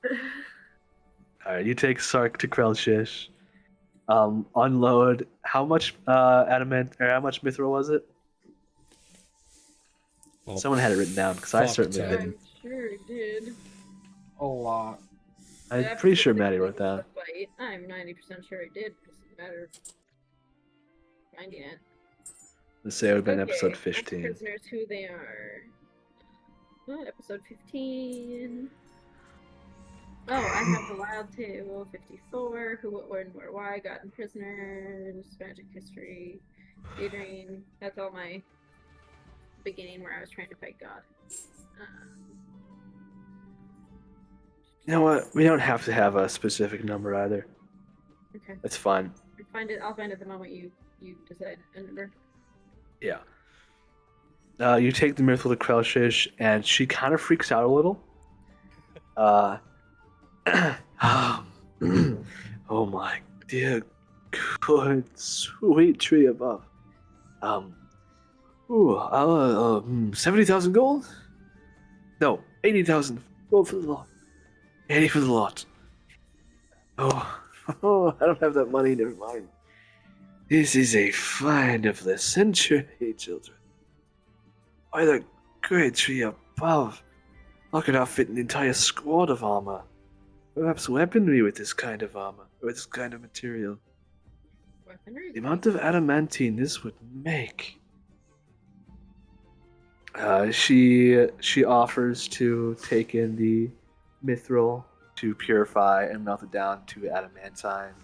Alright, you take Sark to Krellshish. Unload. How much adamant or how much mithril was it? Well, Someone had it written down because I fuck certainly ton. didn't. I'm sure he did. A lot. I'm pretty sure Maddie wrote down. Fight. I'm 90% sure he did. It's a matter of finding it. Let's say it would have been Okay, episode ask 15. Prisoners, who they are. Episode 15. Oh, I have the Wild Tale 54. Who, what, when, where, why, gotten prisoners, magic history, Daydream. That's all my beginning where I was trying to fight God. You know what? We don't have to have a specific number either. Okay. It's fine. I'll find it the moment you decide a number. Yeah. You take the mithril to Krelshish, and she kind of freaks out a little. Oh my dear, good, sweet tree above. 70,000 gold? No, 80,000 gold for the lot. 80 for the lot. Oh, I don't have that money, never mind. This is a find of the century, children. By the great tree above, I could outfit an entire squad of armor. Perhaps weaponry with this kind of armor, or this kind of material. Weaponry? The amount of adamantine this would make. She offers to take in the mithril to purify and melt it down to adamantine,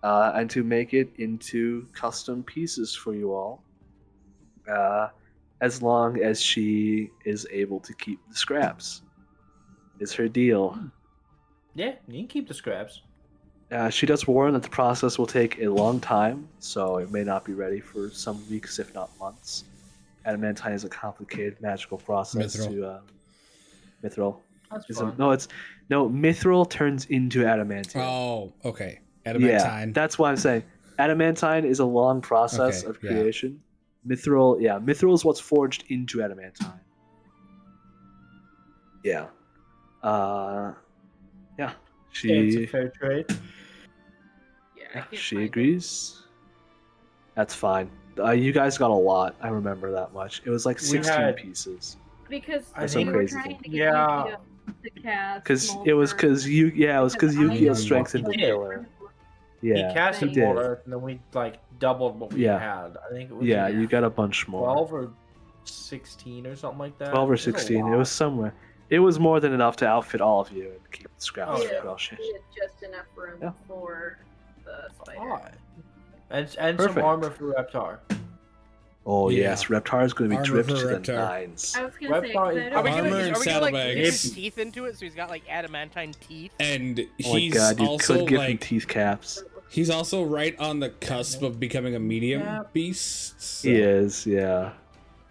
and to make it into custom pieces for you all. As long as she is able to keep the scraps, is her deal. Yeah, you can keep the scraps. She does warn that the process will take a long time, so it may not be ready for some weeks, if not months. Adamantine is a complicated magical process to mithril. That's Mithril turns into adamantine. Oh, okay. Adamantine. Yeah, that's why I'm saying adamantine is a long process of creation. Yeah. Mithril is what's forged into adamantine. Yeah. Yeah. It's a fair trade. Yeah, she agrees. That's fine. You guys got a lot. I remember that much. It was like 16 pieces. Because That's they so were crazy. trying to get Yu-Gi-Oh to cast. Because Yu-Gi-Oh strengthened the pillar. Yeah, he casted more Earth, and then we doubled what we had. I think it was you got a bunch more. 12 or 16 or something like that. 12 or 16. It was somewhere. It was more than enough to outfit all of you and keep the scraps for Krelshish. We had just enough room for the spider. And some armor for Reptar. Oh yes, Reptar is going to be Armor dripped for to the Reptar. nines. I was going to say, Are we Armor gonna and dip saddlebags. his teeth into it so he's got like adamantine teeth? And Oh my he's god, you also could give him teeth caps. he's also right on the cusp of becoming a medium beast. So He is, yeah.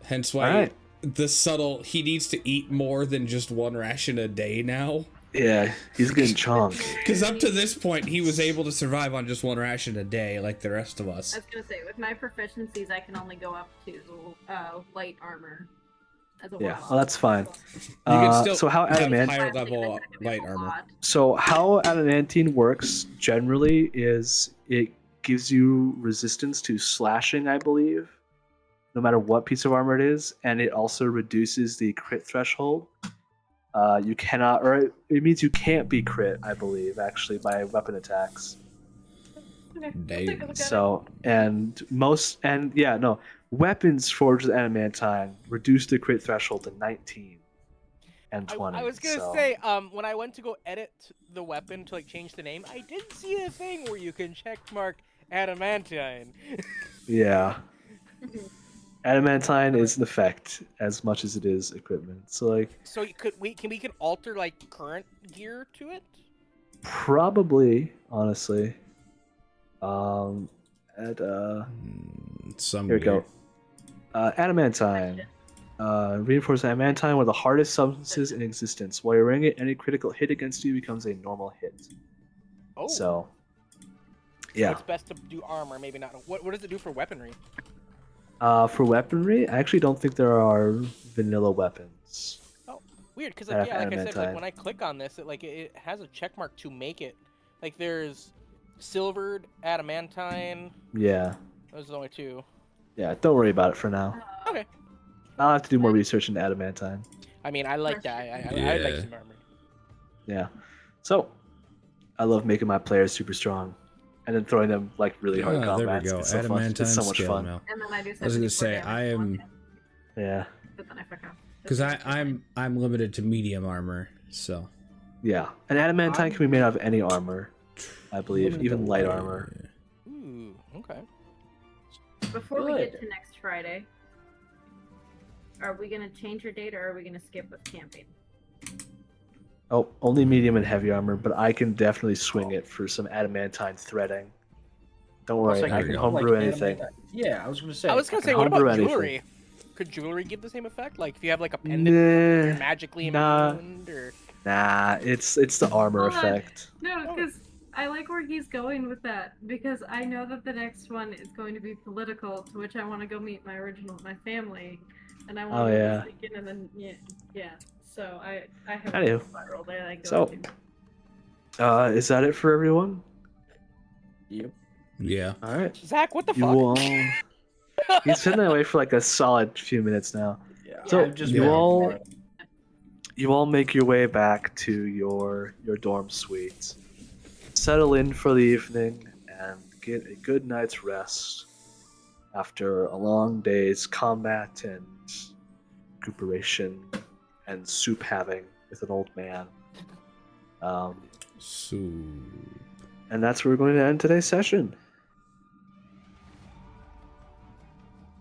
hence why the subtle he needs to eat more than just one ration a day now. Yeah, he's getting chonked. Because up to this point, he was able to survive on just one ration a day, like the rest of us. I was going to say, with my proficiencies, I can only go up to light armor. As a warlock. Well, that's fine. You can still so how have adamantine? higher level light armor. So how adamantine works generally is it gives you resistance to slashing, I believe, no matter what piece of armor it is, and it also reduces the crit threshold. You cannot, or it means you can't be crit, I believe, actually, by weapon attacks. Damn. So, weapons forged with adamantine reduce the crit threshold to 19 and 20. I was gonna say, when I went to go edit the weapon to change the name, I did see a thing where you can checkmark adamantine. Yeah. Adamantine is an effect as much as it is equipment. So can we alter current gear to it? Probably, honestly. Some here we go. Adamantine. Reinforced adamantine, one of the hardest substances in existence. While you're wearing it, any critical hit against you becomes a normal hit. Oh. So it's best to do armor, maybe not. What does it do for weaponry? For weaponry, I actually don't think there are vanilla weapons. Oh, weird, because I said, when I click on this, it has a check mark to make it. There's silvered, adamantine. Yeah. Those are the only two. Yeah, don't worry about it for now. Okay. I'll have to do more research into adamantine. I mean, I like that. I like some armor. Yeah. So, I love making my players super strong. And then throwing them really hard combats. There we go. It's so fun. It's so much fun. Now. And then I do I was gonna say I am. Yeah. But then I forgot. Because I'm limited to medium armor, so. Yeah, and adamantine can be made out of any armor, I believe, even light armor. Ooh, okay. Before we get to next Friday, are we gonna change your date or are we gonna skip with camping? Oh, only medium and heavy armor, but I can definitely swing it for some adamantine threading. Don't worry, I can homebrew anything. Yeah, I was gonna say. I was gonna say, what about jewelry? Could jewelry give the same effect? Like if you have like a pendant, you're magically immune, or nah, it's the armor effect. No, because I like where he's going with that, because I know that the next one is going to be political, to which I want to go meet my family, and I want to sneak in, and then yeah. So I have a spiral that I go to. Is that it for everyone? Yep. Yeah. All right. Zach, what the fuck? He's been that way for like a solid few minutes now. Yeah. So you all make your way back to your dorm suites, settle in for the evening, and get a good night's rest after a long day's combat and recuperation and soup having with an old man. Soup. And that's where we're going to end today's session.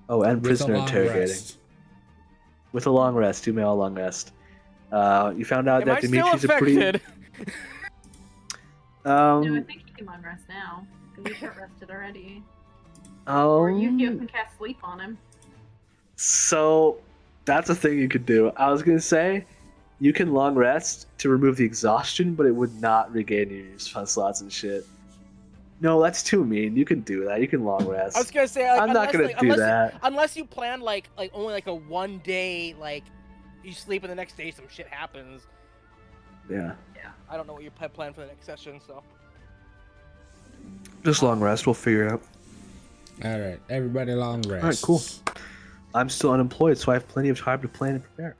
Oh, and prisoner interrogating. With a long rest. You may all long rest. You found out that Dimitri's a pretty... No, I think you can long rest now. Because you short rested already. Or you can cast sleep on him. So, that's a thing you could do. I was going to say, you can long rest to remove the exhaustion, but it would not regain your fun slots and shit. No, that's too mean. You can do that. You can long rest. I was gonna say, like, I'm not gonna do that. Unless you plan like only like a 1 day, like you sleep and the next day some shit happens. Yeah. Yeah. I don't know what your plan for the next session, so. Just long rest. We'll figure it out. All right, everybody, long rest. All right, cool. I'm still unemployed, so I have plenty of time to plan and prepare.